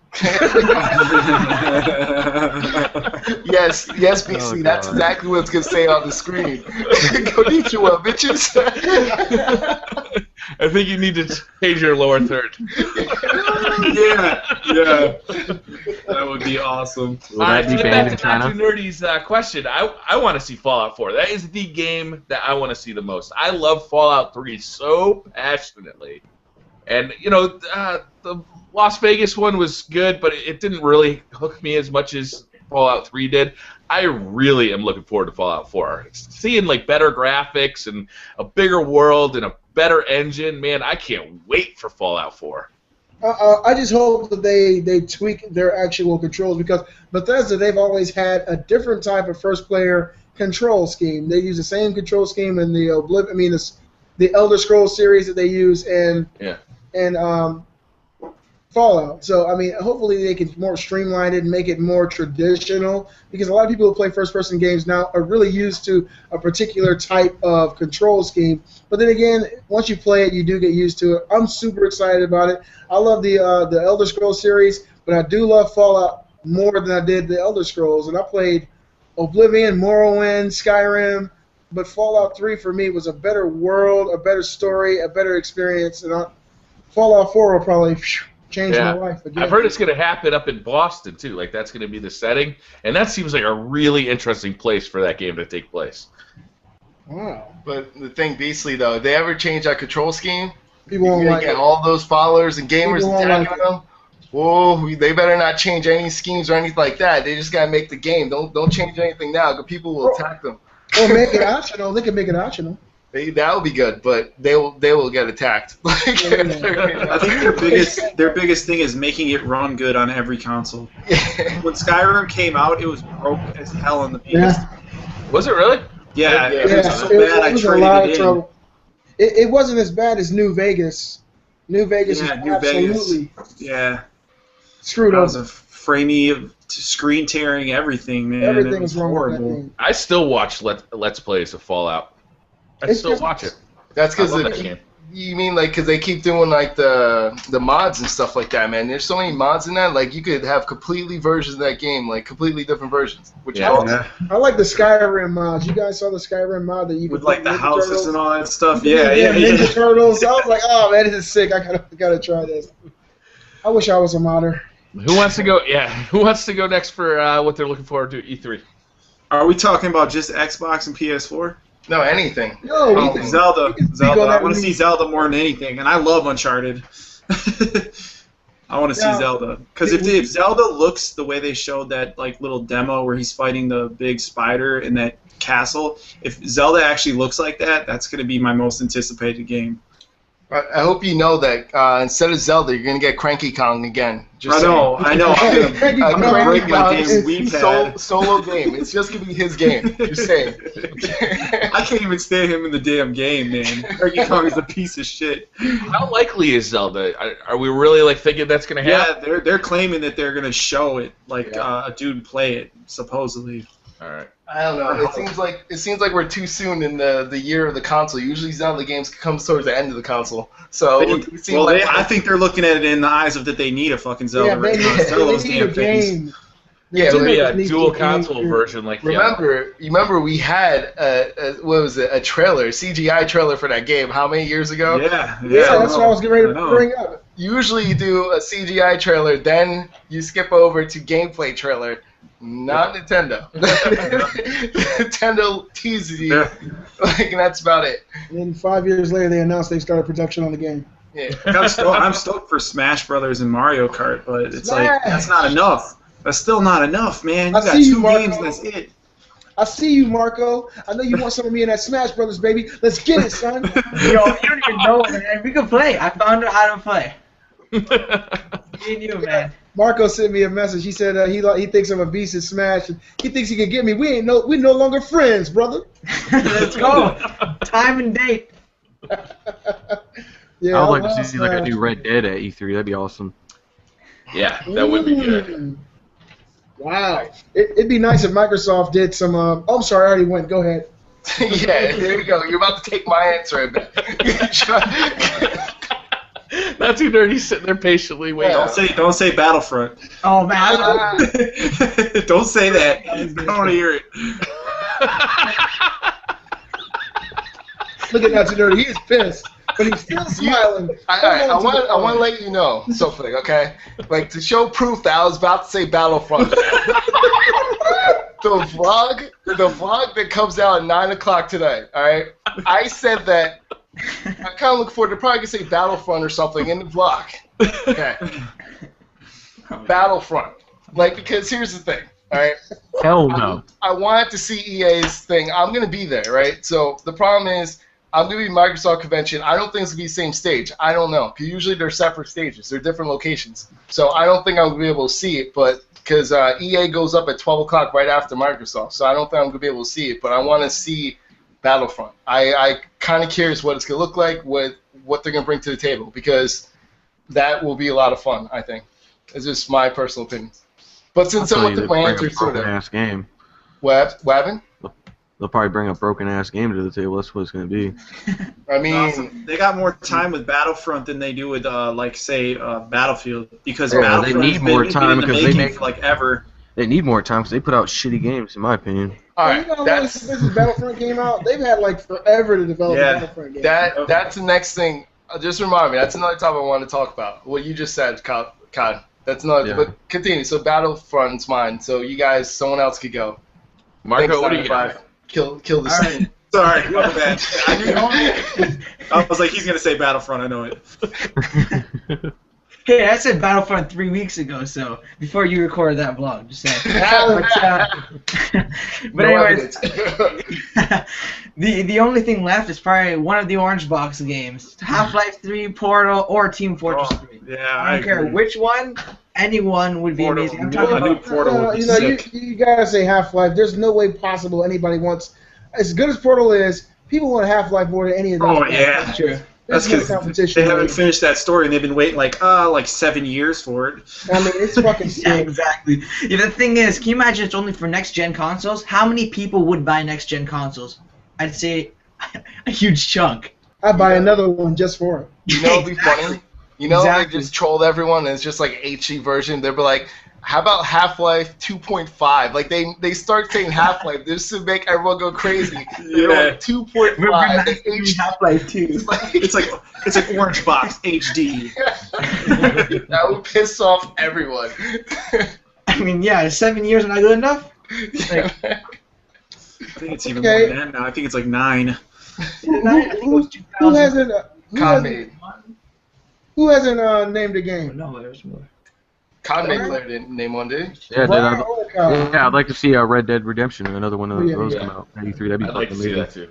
yes, BC. That's exactly what it's gonna say on the screen. Konnichiwa, bitches. I think you need to change your lower third. yeah. That would be awesome. Will that be banned in China? Back to Nerdy's question. I want to see Fallout 4. That is the game that I want to see the most. I love Fallout 3 so passionately. And, the Las Vegas one was good, but it didn't really hook me as much as Fallout 3 did. I really am looking forward to Fallout 4. Seeing, better graphics and a bigger world and a better engine, man, I can't wait for Fallout 4. I just hope that they tweak their actual controls because Bethesda, they've always had a different type of first-player control scheme. They use the same control scheme in the the Elder Scrolls series that they use in Fallout. So, hopefully they can more streamline it and make it more traditional because a lot of people who play first-person games now are really used to a particular type of control scheme. But then again, once you play it, you do get used to it. I'm super excited about it. I love the Elder Scrolls series, but I do love Fallout more than I did the Elder Scrolls. And I played Oblivion, Morrowind, Skyrim, but Fallout 3 for me was a better world, a better story, a better experience. And Fallout 4 will probably change my life again. I've heard it's going to happen up in Boston, too. That's going to be the setting. And that seems like a really interesting place for that game to take place. Wow. But the thing, Beastly, though, if they ever change that control scheme, people won't like get it. All those followers and gamers attacking them. Whoa, they better not change any schemes or anything like that. They just got to make the game. Don't change anything now because people will attack them. Or make it optional. They can make it optional. That would be good, but they will get attacked. I think their biggest thing is making it run good on every console. When Skyrim came out, it was broke as hell on the PS. Yeah. Was it really? Yeah, Yeah, it was so bad I was a traded lot it of in. trouble. It wasn't as bad as New Vegas. New Vegas is New absolutely Vegas. Yeah, screwed that up. was a framey, screen tearing, everything, man. Everything it was was wrong with that horrible. thing. I still watch Let's Plays of Fallout. I It's still just- watch it. That's I love that because game. you mean like because they keep doing like the mods and stuff like that, man. There's so many mods in that. Like you could have completely versions of that game, like completely different versions. Which Yeah. is awesome. Yeah. I like the Skyrim mods. You guys saw the Skyrim mod that you With could like put the Ninja houses Turtles? and all that stuff. Yeah, Yeah. Ninja Turtles. I was like, oh man, this is sick. I gotta try this. I wish I was a modder. Who wants to go? Yeah, who wants to go next for what they're looking forward to at E3? Are we talking about just Xbox and PS4? No, anything. No, we Oh, can- Zelda. speak Zelda. on I that want to when see Zelda more than anything, and I love Uncharted. I want to see Yeah. Zelda because if Zelda looks the way they showed that like little demo where he's fighting the big spider in that castle, if Zelda actually looks like that, that's going to be my most anticipated game. I hope you know that instead of Zelda, you're gonna get Cranky Kong again. I know. I'm gonna break my damn Wii pad. Solo game. It's just gonna be his game. Just saying. I can't even stay him in the damn game, man. Donkey Kong is a piece of shit. How likely is Zelda? Are we really like thinking that's gonna happen? Yeah, they're claiming that they're gonna show it, like a dude play it, supposedly. All right. I don't know. It seems like we're too soon in the year of the console. Usually Zelda games comes towards the end of the console. So it seems like I think they're looking at it in the eyes of that they need a fucking Zelda yeah, right now. Sell those they need damn a things. game. yeah. To be Zelda a needs dual to be console game. version, like Remember we had what was it? A trailer, CGI trailer for that game. How many years ago? Yeah, Yeah, that's what I was getting ready to know. bring up. Usually you do a CGI trailer, then you skip over to gameplay trailer. Not Nintendo. Nintendo teases you, like, and that's about it. And then 5 years later, they announced they started production on the game. Yeah. I'm stoked for Smash Brothers and Mario Kart, but it's like Smash! that's not enough. That's still not enough, man. You I got see you, two Marco. games, and that's it. I see you, Marco. I know you want some of me in that Smash Brothers, baby. Let's get it, son. Yo, you don't even know, man. We can play. I found out how to play. Me and you, man. Marco sent me a message. He said he thinks I'm a beast at Smash, and he thinks he can get me. We're no longer friends, brother. Let's go. Time and date. Yeah, I would like love to see like a Smash. new Red Dead at E3. That'd be awesome. Yeah, that would be good. Mm. Wow. It'd be nice if Microsoft did some. Oh, I'm sorry, I already went. Go ahead. Yeah, there you go. You're about to take my answer. Not too dirty, sitting there patiently waiting. Don't say Battlefront. Oh, man. Don't say that. I don't want to hear it. Look at Not Too Dirty. He is pissed, but he's still smiling. I want to let you know something, okay? Like, to show proof that I was about to say Battlefront. The vlog that comes out at 9 o'clock today, all right? I said that I kind of look forward to probably gonna say Battlefront or something in the vlog. Okay. Battlefront. Like, because here's the thing, all right? Hell no. I wanted to see EA's thing. I'm going to be there, right? So the problem is I'm going to be Microsoft convention. I don't think it's going to be the same stage. I don't know. Because usually they're separate stages. They're different locations. So I don't think I'm going to be able to see it, but because EA goes up at 12 o'clock right after Microsoft. So I don't think I'm going to be able to see it, but I want to see Battlefront. I kind of curious what it's going to look like, what they're going to bring to the table, because that will be a lot of fun, I think. It's just my personal opinion. But since someone took my answer sort of... ass game. What happened? They'll probably bring a broken ass game to the table. That's what it's gonna be. I mean, Awesome. They got more time with Battlefront than they do with, Battlefield, because Yeah, Battlefront they need more time because because they make for like ever. They need more time because they put out shitty games, in my opinion. all You right, know, that's since Battlefront came out, they've had like forever to develop a Battlefront game. that's the next thing. Just remind me. That's another topic I want to talk about. What you just said, Cod. That's another. Yeah. But continue. So Battlefront's mine. So you guys, someone else could go. Marco, what do you got? Kill the All scene. Sorry, my bad. I was like, he's gonna say Battlefront. I know it. Hey, I said Battlefront 3 weeks ago, so before you recorded that vlog, just saying. But anyways, the only thing left is probably one of the Orange Box games: Half-Life 3, Portal, or Team Fortress 3. Yeah, I don't care which one. Anyone would be amazing. I'm talking about Portal would be sick. You gotta say Half-Life. There's no way possible anybody wants, as good as Portal is, people want Half-Life more than any of those. Oh yeah, That's true. that's because they haven't finished that story and they've been waiting like 7 years for it. I mean, it's fucking sick. Yeah, exactly. Yeah, the thing is, can you imagine it's only for next-gen consoles? How many people would buy next-gen consoles? I'd say a huge chunk. I'd buy another one just for it. You know, it'd be funny. You know, they just trolled everyone, and it's just like HD version. They'd be like, "How about Half-Life 2.5?" Like they start saying Half-Life just to make everyone go crazy. They're like 2.5. Half-Life 2. It's like Orange Box HD. That would piss off everyone. I mean, yeah, 7 years are not good enough. Like, I think it's even more than that now. I think it's like 9. I think it was 2000. Who hasn't? Who hasn't named a game? No, there's more. Conmade player didn't name one, did he? Yeah, Briar, I'd like to see Red Dead Redemption, another one of those come out. 93, that'd be I'd like to fucking see that too.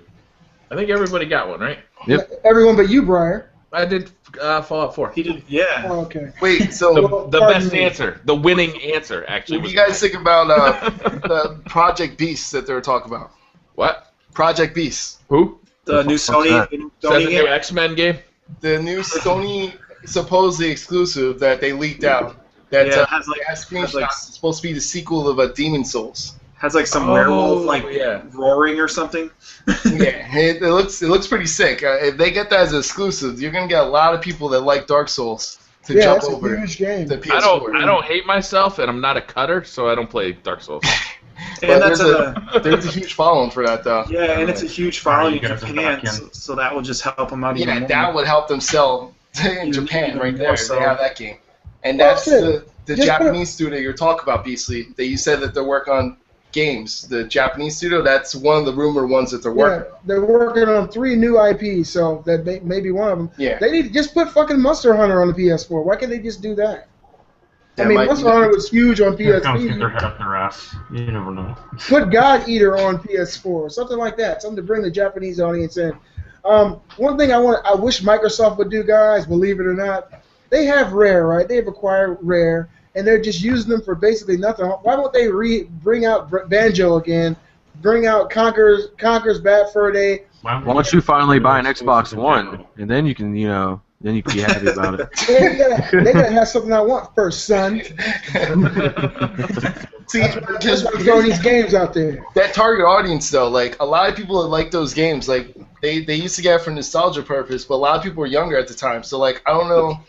I think everybody got one, right? Yep. Everyone but you, Briar. I did Fallout 4. He did, yeah. Oh, okay. Wait, so The best answer, the winning answer, actually. what do you guys think about the Project Beast that they were talking about? What? Project Beast. Who? The new Sony Is that the new X-Men game? The new Sony supposedly exclusive that they leaked out. That has screenshots. It's supposed to be the sequel of Demon's Souls. has like some werewolf roaring or something. Yeah, it looks pretty sick. If they get that as exclusive, you're gonna get a lot of people that like Dark Souls to jump over a huge game. to PS4. I don't hate myself, and I'm not a cutter, so I don't play Dark Souls. And there's a huge following for that, though. Yeah, and it's a huge following in Japan, so that will just help them out even more. That would help them sell in Japan right there. They have that game. And that's the Japanese studio you're talking about, Beastly, that you said that they're working on games. The Japanese studio, that's one of the rumored ones that they're working on. They're working on 3 new IPs, so that may be one of them. Yeah. They need to just put fucking Monster Hunter on the PS4. Why can't they just do that? That I mean, Monster Hunter was huge on Here comes get PSP. their head up their ass. You never know. Put God Eater on PS4, something like that, something to bring the Japanese audience in. One thing I wish Microsoft would do, guys, believe it or not, they have Rare, right? They've acquired Rare, and they're just using them for basically nothing. Why won't they bring out Banjo again, bring out Conker's Bad Fur Day? Why don't you finally buy an Xbox One, and then you can, then you can be happy about it. They gotta have something I want first, son. See, just throwing these games out there. That target audience, though, like a lot of people that like those games, like they used to get it for nostalgia purpose, but a lot of people were younger at the time. So like I don't know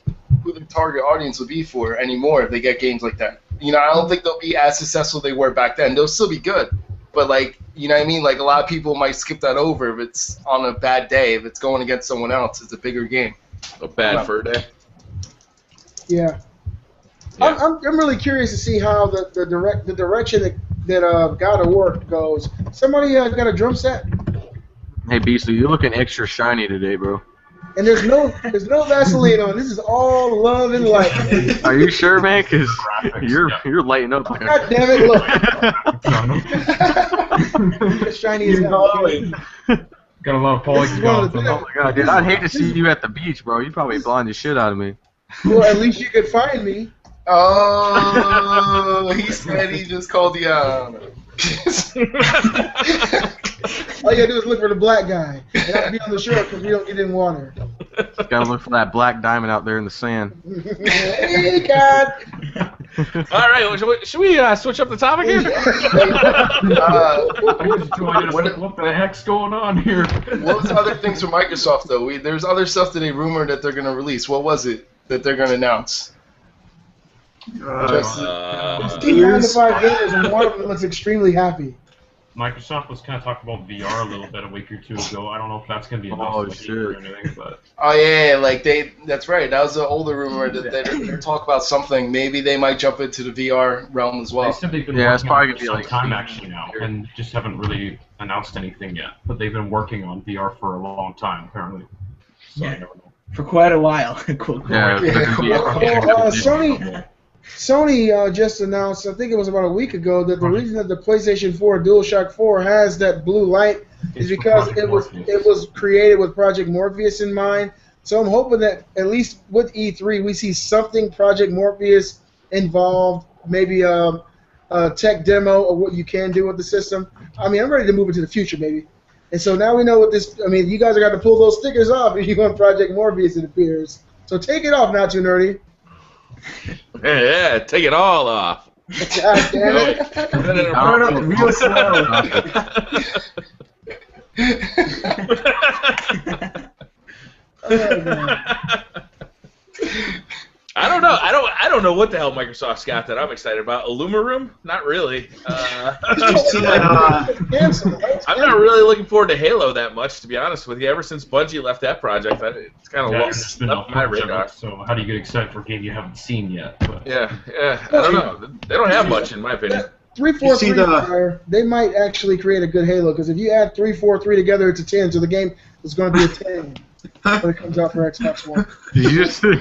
who the target audience would be for anymore if they get games like that. I don't think they'll be as successful as they were back then. They'll still be good, but like you know what I mean. Like a lot of people might skip that over if it's on a bad day. If it's going against someone else, it's a bigger game. A Bad Fur Day. Yeah. I'm really curious to see how the direction that God of War goes. Somebody got a drum set? Hey Beastly, you're looking extra shiny today, bro. And there's no Vaseline on. This is all love and light. Are you sure, man? Because you're lighting up like God damn it! Look. Shiny as hell. Got a lot of polygons. Oh my god, dude! I'd hate to see you at the beach, bro. You'd probably blind the shit out of me. Well, at least you could find me. Oh, he said he just called you out. All you gotta do is look for the black guy. And I can be on the shore because we don't get in water. Gotta look for that black diamond out there in the sand. Hey, God! All right, should we switch up the topic here? What the heck's going on here? What was other things from Microsoft, though? There's other stuff that they rumored that they're going to release. What was it that they're going to announce? 9 to 5 gamers, and one of them looks extremely happy. Microsoft was kind of talking about VR a little bit a week or two ago. I don't know if that's going to be announced or anything, but... Oh, yeah, that's right. That was an older rumor that they're talking about something. Maybe they might jump into the VR realm as well. They said they've been working on it for some time actually now, and just haven't really announced anything yet. But they've been working on VR for a long time, apparently. So I never know. For quite a while. Cool. Yeah. Sony just announced, I think it was about a week ago, that the reason that the PlayStation 4 DualShock 4 has that blue light is because it was created with Project Morpheus in mind. So I'm hoping that at least with E3 we see something Project Morpheus involved, maybe a tech demo of what you can do with the system. I mean, I'm ready to move into the future, maybe. And so now we know what this. I mean, you guys are going to pull those stickers off if you go on Project Morpheus, it appears. So take it off, Not Too Nerdy. Yeah, take it all off. God damn it. Turn up real slow. Oh, man. I don't know. I don't know what the hell Microsoft's got that I'm excited about. Illumaroom? Not really. I'm not really looking forward to Halo that much, to be honest with you. Ever since Bungie left that project, it's kind of lost my radar. So how do you get excited for a game you haven't seen yet? But. Yeah. I don't know. They don't have much, in my opinion. 343, they might actually create a good Halo, because if you add 343 together, it's a 10, so the game is going to be a 10 when it comes out for Xbox One. Did you just say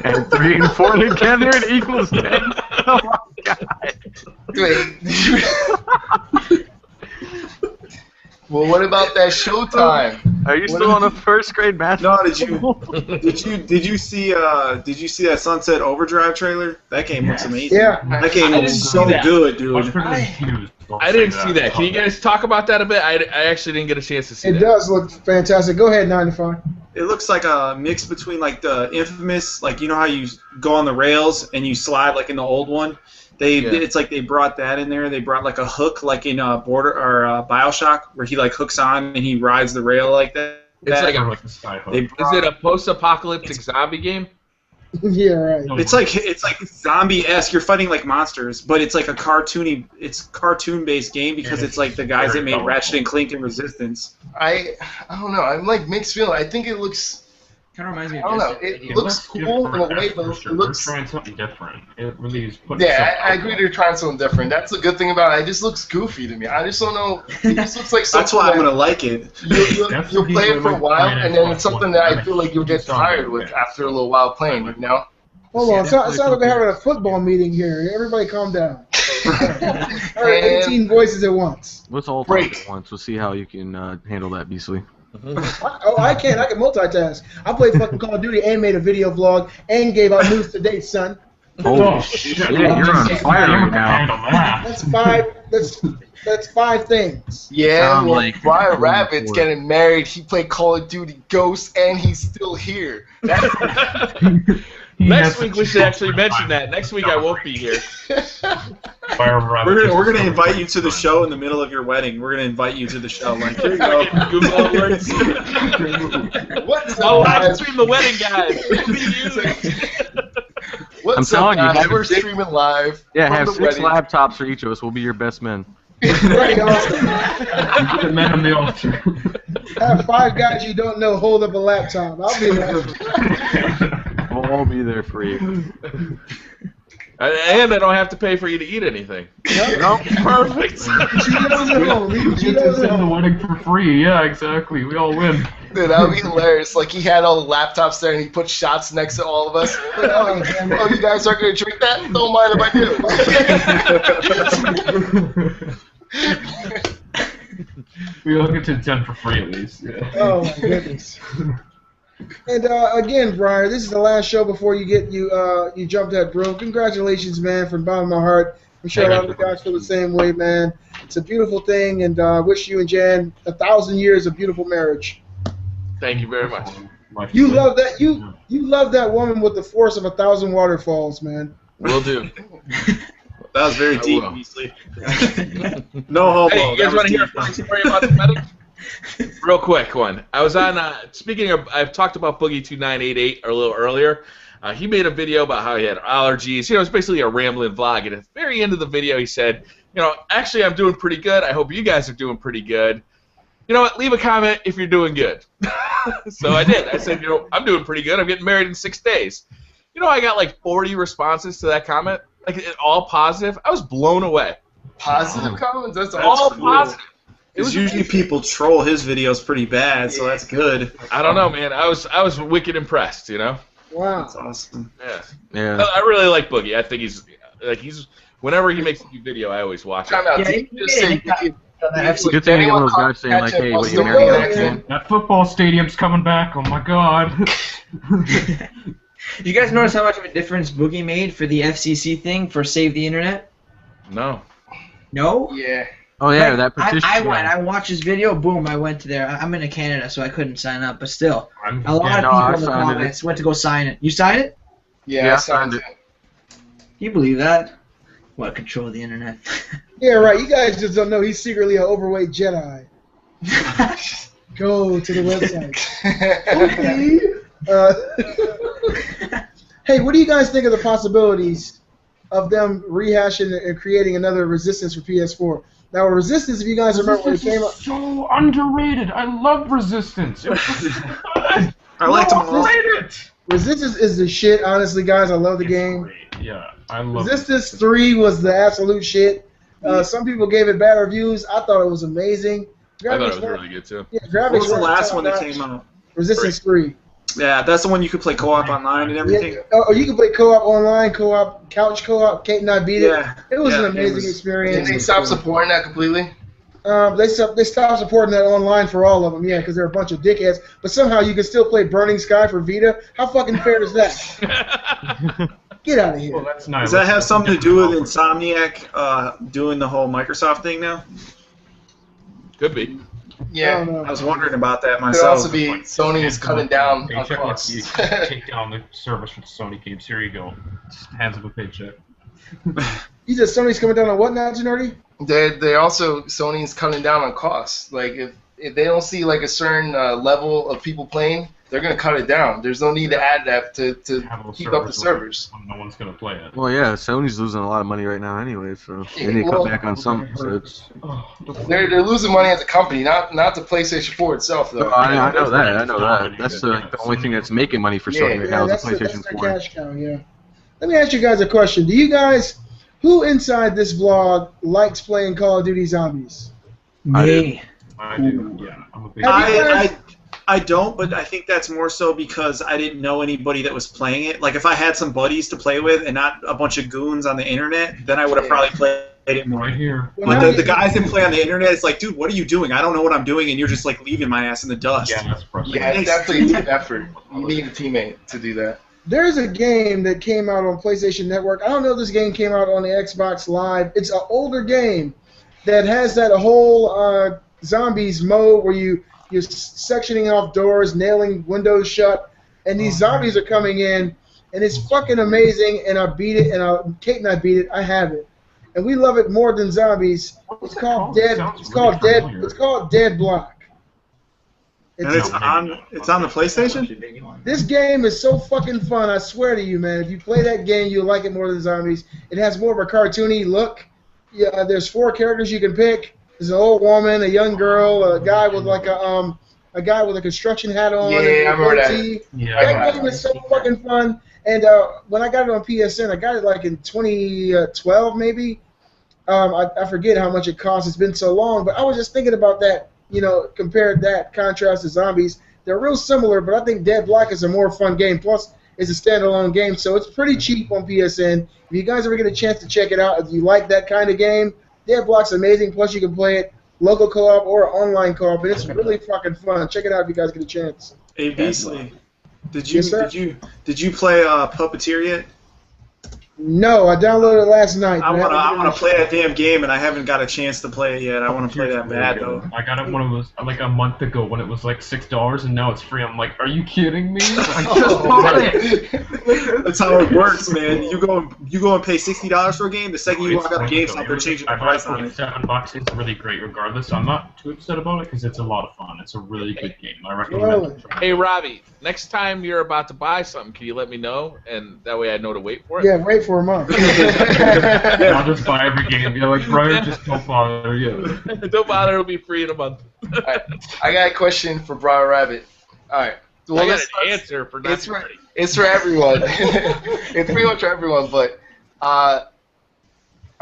add 3 and 4 together it equals 10? Oh my god. Wait. Well, what about that Showtime? Are you still on a first grade math? No, did you see that Sunset Overdrive trailer? That game looks amazing. Yeah. That game looks so good, dude. I didn't see that. Can you guys talk about that a bit? I actually didn't get a chance to see that. It does look fantastic. Go ahead, 95. It looks like a mix between like the Infamous, like you know how you go on the rails and you slide like in the old one. It's like they brought that in there. They brought like a hook, like in BioShock, where he like hooks on and he rides the rail like that. It's like a sky hook. Is it a post-apocalyptic zombie game? Yeah, right. It's like zombie-esque. You're fighting like monsters, but it's like a cartoon-based game because it's like the guys that made Ratchet and Clank and Resistance. I don't know. I'm like mixed feeling. I think it looks. Kind of reminds me of I don't know. It looks cool in a way, but it looks. They're trying something different. It really is putting. Yeah, I agree. They're trying something different. That's the good thing about it. It just looks goofy to me. I just don't know. It just looks like something. That's why I'm gonna like it. You'll play it for a while, and then it's something that I feel like you'll get tired with after a little while playing. You know. Hold on. It sounds like we're having a football meeting here. Everybody calm down. All right, 18 voices at once. Let's all talk at once. We'll see how you can handle that, Beasley. I can. I can multitask. I played fucking Call of Duty and made a video vlog and gave out news today, son. Oh shit! You're on fire right now. That's five. That's 5 things. Yeah, well, BriarRabbit's getting married. He played Call of Duty Ghosts, and he's still here. Next week we should actually mention that. Next week I won't be here. We're gonna invite you to the show in the middle of your wedding. We're gonna invite you to the show. Like, here you go. Google alerts. I'll live stream the wedding, guys. I'm telling you, we're streaming live. Yeah, have 6 laptops for each of us. We'll be your best men. Right, awesome. The man on the altar. Have 5 guys you don't know hold up a laptop. I'll be there. We'll all be there for you. And I don't have to pay for you to eat anything. No, perfect. You just send the wedding for free. Yeah, exactly. We all win. Dude, that would be hilarious. Like, he had all the laptops there, and he put shots next to all of us. Oh, you guys aren't going to drink that? Don't mind if I do. We all get to 10 for free, at least. Yeah. Oh, my goodness. And again, Briar, this is the last show before you jump that broom. Congratulations, man, from the bottom of my heart. I'm sure a lot of you guys feel the same way, man. It's a beautiful thing, and I wish you and Jan 1,000 years of beautiful marriage. Thank you very much. You love that. You love that woman with the force of 1,000 waterfalls, man. Will do. That was very deep, Beasley. No homo. Hey, you guys want to hear a funny story about the wedding? Real quick one. I was on, speaking of, I've talked about Boogie2988 a little earlier. He made a video about how he had allergies. You know, it's basically a rambling vlog. And at the very end of the video, he said, you know, actually, I'm doing pretty good. I hope you guys are doing pretty good. You know what? Leave a comment if you're doing good. So I did. I said, you know, I'm doing pretty good. I'm getting married in 6 days. You know, I got like 40 responses to that comment. Like, all positive. I was blown away. Positive comments? That's all cool. positive. Because usually people troll his videos pretty bad, so that's good. I don't know, man. I was wicked impressed, you know? Wow. That's awesome. Yeah. I really like Boogie. I think he's whenever he makes a new video, I always watch it. Time out. Yeah, Did you just say Good thing one of those guys saying like, "Hey, what you marrying that?" That football stadium's coming back. Oh my God. You guys notice how much of a difference Boogie made for the FCC thing for Save the Internet? No. No? Yeah. Oh yeah, Like, that petition. I watched his video, boom, I went to there. I'm in Canada, so I couldn't sign up, but still. A lot of people in the comments went to go sign it. You signed it? Yeah, I signed it. Can you believe that? What, control the internet? Yeah, right. You guys just don't know he's secretly an overweight Jedi. Go to the website. Hey, what do you guys think of the possibilities of them rehashing and creating another Resistance for PS4? Now, Resistance, if you guys remember when it came out, so underrated. I love Resistance. It was so good. I liked them all. Resistance is the shit. Honestly, guys, I love the game. Great. Yeah, I love Resistance 3 was the absolute shit. Some people gave it bad reviews. I thought it was amazing. I thought it was really good too. Yeah, What was the last one that came out? Resistance 3. Yeah, that's the one you could play co-op online and everything. Yeah. Oh, you can play co-op online, co-op, couch co-op. Kate and I beat it. Yeah. It was an Yeah, amazing Did experience. they stop supporting that completely? They stopped supporting that online for all of them, yeah, because they're a bunch of dickheads. But somehow you can still play Burning Sky for Vita. How fucking fair is that? Get out of here. Well, that's nice. Does that have something to do with Insomniac doing the whole Microsoft thing now? Could be. Yeah. I don't know. I was wondering about that Could myself. also be Sony is cutting down on Paycheck, costs. you take down the service for the Sony games. Here you go. Just hands of a paycheck. You said Sony's coming down on what now, Ginordi? They also Sony's cutting down on costs. Like if they don't see like a certain level of people playing, they're gonna cut it down. There's no need to add that to keep up the servers. No one's gonna play it. Well, yeah, Sony's losing a lot of money right now anyway, so they need to cut back on some. So it's. They're losing money as a company, not the PlayStation 4 itself though. I know that. I know that. That's the only thing that's making money for Sony right now is the PlayStation 4. Their cash cow, yeah. Let me ask you guys a question. Do you guys, who inside this vlog likes playing Call of Duty Zombies? Me. I do. Yeah, I'm a big. I don't, but I think that's more so because I didn't know anybody that was playing it. Like, if I had some buddies to play with and not a bunch of goons on the internet, then I would have probably played it more. Right here. But the guys that play on the internet, it's like, dude, what are you doing? I don't know what I'm doing, and you're just, like, leaving my ass in the dust. Yeah, that's frustrating. Yeah, it's definitely a team effort. You need a teammate to do that. There's a game that came out on PlayStation Network. I don't know if this game came out on the Xbox Live. It's an older game that has that whole zombies mode where you're sectioning off doors, nailing windows shut, and these zombies are coming in, and it's fucking amazing. And I beat it, and Kate and I beat it. I have it, and we love it more than zombies. It's called Dead. It's called Dead. It's called Dead Block. And it's on the PlayStation? This game is so fucking fun. I swear to you, man. If you play that game, you'll like it more than zombies. It has more of a cartoony look. Yeah, there's 4 characters you can pick. There's an old woman, a young girl, a guy with like a guy with a construction hat on. Yeah, I remember that. Yeah, That game is so fucking fun. And when I got it on PSN, I got it like in 2012 maybe. I forget how much it cost. It's been so long, but I was just thinking about that. You know, compared that contrast to zombies, they're real similar, but I think Dead Block is a more fun game. Plus, it's a standalone game, so it's pretty cheap on PSN. If you guys ever get a chance to check it out, if you like that kind of game, Dead Block's amazing. Plus, you can play it local co-op or online co-op, and it's really fucking fun. Check it out if you guys get a chance. Hey, Beasley, did Yes, sir? you play Puppeteer yet? No, I downloaded it last night. I wanna play that damn game, and I haven't got a chance to play it yet. I want to play that bad though. I got it when it was like a month ago when it was like $6, and now it's free. I'm like, are you kidding me? I just bought it. That's how it works, man. You go and pay $60 for a game. The second you walk out of GameStop, they're changing the price on it. $7. It's really great, regardless. I'm not too upset about it because it's a lot of fun. It's a really good game. I recommend it. Hey, Robbie, next time you're about to buy something, can you let me know? And that way I know to wait for it? Yeah, wait for a month. I'll just buy every game. You're like, Briar, just don't bother. Yeah. Don't bother, it'll be free in a month. Alright, I got a question for BriarRabbit. Alright. I got an answer for it's nothing. it's for everyone. It's pretty much for everyone, but I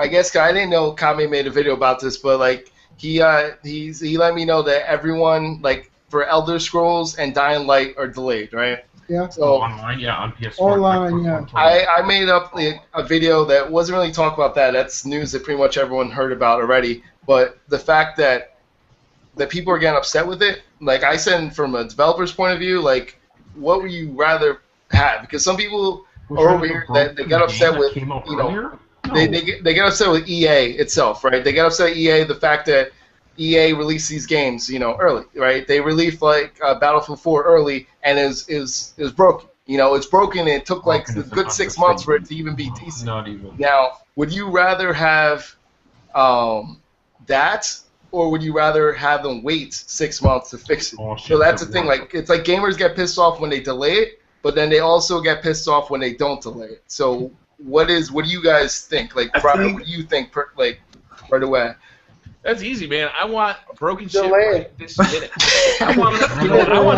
guess I didn't know Kame made a video about this, but like he let me know that everyone, like, for Elder Scrolls and Dying Light are delayed, right? Yeah. So online, yeah, on PS4. Online, yeah. I made up a video that wasn't really talking about that. That's news that pretty much everyone heard about already. But the fact that people are getting upset with it, like I said, from a developer's point of view, like, what would you rather have? Because some people are over here that they get upset with, you know, No. they get upset with EA itself, right? They get upset with EA, the fact that EA released these games, you know, early, right? They released like Battlefield 4 early, and it was broken. You know, it's broken, and it took like a good 6 months for it to even be decent. Not even. Now, would you rather have that, or would you rather have them wait 6 months to fix it? Oh, shit, So that's the thing. Like, it's like gamers get pissed off when they delay it, but then they also get pissed off when they don't delay it. So what do you guys think? Like, Briar, what do you think? Like, right away. That's easy, man. I want broken shit Delay. right this minute. I want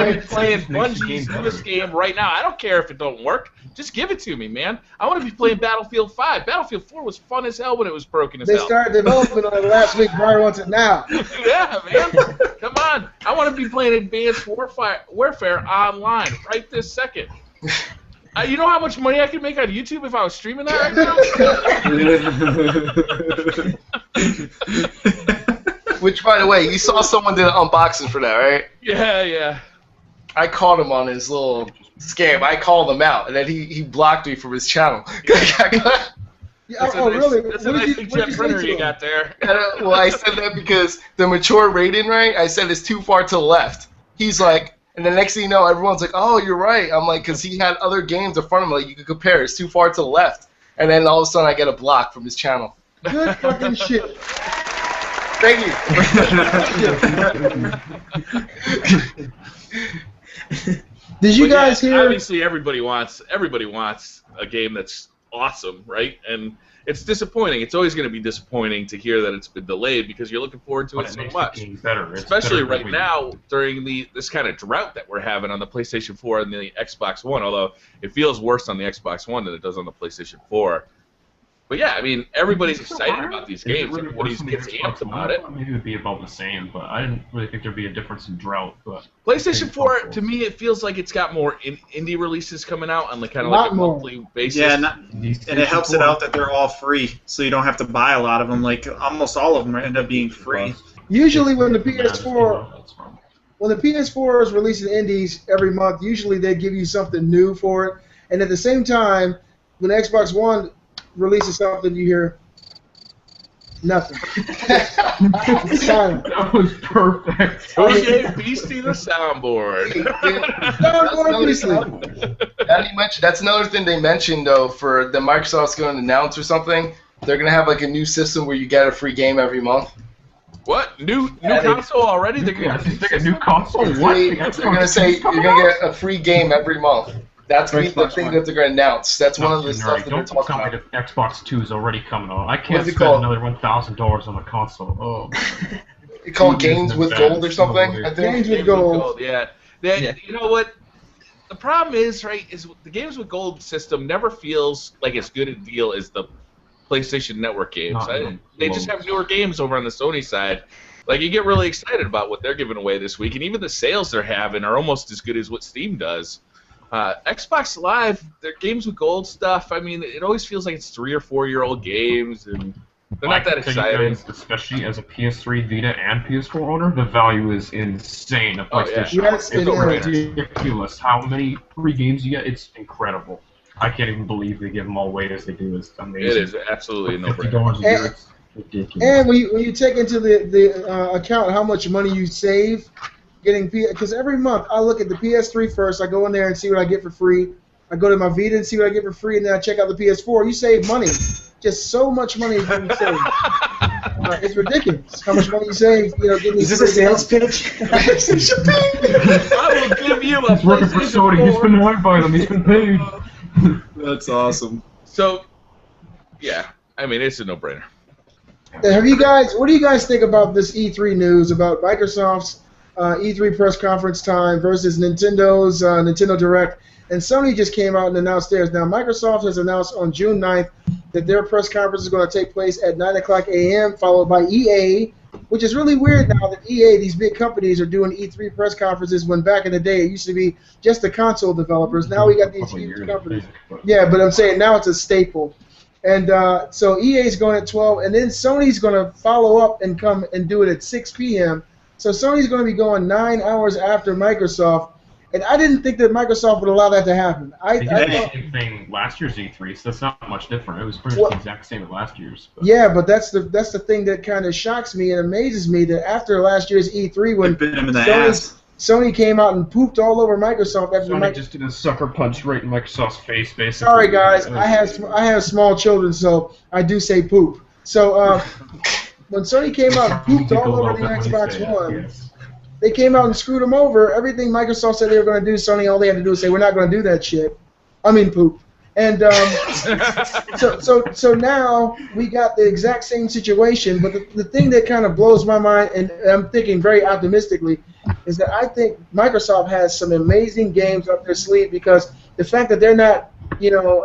to be playing Bungie's newest game right now. I don't care if it don't work. Just give it to me, man. I want to be playing Battlefield 5. Battlefield 4 was fun as hell when it was broken as They hell. started development on it last week. Briar wants it now. Yeah, man. Come on. I want to be playing Advanced Warfare online right this second. You know how much money I could make on YouTube if I was streaming that right now? Which, by the way, you saw someone did an unboxing for that, right? Yeah. I caught him on his little scam. I called him out, and then he blocked me from his channel. Yeah, really? That's a nice inkjet printer you got there. Well, I said that because the mature rating, right? I said it's too far to the left. He's like, and the next thing you know, everyone's like, oh, you're right. I'm like, because he had other games in front of him, like, you could compare. It's too far to the left. And then all of a sudden, I get a block from his channel. Good fucking shit. Thank you. Did you guys hear? Obviously, everybody wants a game that's awesome, right? And it's disappointing. It's always going to be disappointing to hear that it's been delayed because you're looking forward to it so much. Especially right now during this kind of drought that we're having on the PlayStation 4 and the Xbox One. Although it feels worse on the Xbox One than it does on the PlayStation 4. But yeah, I mean, everybody's excited about these games. Everybody gets amped about it. Maybe it would be about the same, but I didn't really think there'd be a difference in drought. But PlayStation 4, to me, it feels like it's got more indie releases coming out on kind of like a monthly basis. Yeah, and it helps it out that they're all free, so you don't have to buy a lot of them. Like almost all of them end up being free. Usually, when the PS4 is releasing indies every month, usually they give you something new for it, and at the same time, when the Xbox One releases something, you hear nothing. Silent. That was perfect. Okay, Beastie the soundboard. That's another thing they mentioned, though, for the Microsoft's going to announce or something. They're going to have like a new system where you get a free game every month. What? New console already? They're going to think a new console? What? They're going to say you're going to get a free game every month. That's the thing that they're going to announce. That's one of the stuff that they're talking about. Don't tell me the Xbox 2 is already coming out. I can't spend another $1,000 on a console. Oh. It's called Games with Gold or something, I think. Games with Gold. Yeah. You know what? The problem is, right, is the Games with Gold system never feels like as good a deal as the PlayStation Network games. They just have newer games over on the Sony side. Like, you get really excited about what they're giving away this week, and even the sales they're having are almost as good as what Steam does. Xbox Live, their Games with Gold stuff, I mean, it always feels like it's 3 or 4 year old games, and they're not that exciting. Guys, especially as a PS3, Vita, and PS4 owner, the value is insane of PlayStation. Yes, it's ridiculous how many free games you get. It's incredible. I can't even believe they give them all away as they do. It's amazing. It is absolutely no $50 a year. It's ridiculous. And when you take into the account how much money you save getting because every month I look at the PS3 first, I go in there and see what I get for free. I go to my Vita and see what I get for free, and then I check out the PS4. You save money, just so much money you save. It's ridiculous how much money you save. You know, is this a sales pitch? I will give you a. He's working for Sony. He's been hired by them. He's been paid. That's awesome. So, yeah, I mean, it's a no-brainer. Have you guys? What do you guys think about this E3 news about Microsoft's E3 press conference time versus Nintendo's Nintendo Direct And Sony just came out and announced theirs. Now, Microsoft has announced on June 9th that their press conference is going to take place at 9 o'clock a.m., followed by EA, which is really weird now that EA, these big companies, are doing E3 press conferences when back in the day it used to be just the console developers. Now we got these huge companies. Yeah, but I'm saying now it's a staple. And so EA is going at 12, and then Sony's going to follow up and come and do it at 6 p.m. So Sony's going to be going 9 hours after Microsoft. And I didn't think that Microsoft would allow that to happen. They did the same thing last year's E3, so that's not much different. It was pretty much the exact same as last year's. But. Yeah, but that's the thing that kind of shocks me and amazes me that after last year's E3, when Sony came out and pooped all over Microsoft after Sony just did a sucker punch right in Microsoft's face, basically. Sorry, guys, I have small children, so I do say poop. So when Sony came out and pooped all over the Xbox One. Yes. They came out and screwed them over. Everything Microsoft said they were going to do, Sony, all they had to do was say, we're not going to do that shit. I mean, poop. And so now we got the exact same situation, but the thing that kind of blows my mind, and I'm thinking very optimistically, is that I think Microsoft has some amazing games up their sleeve, because the fact that they're not,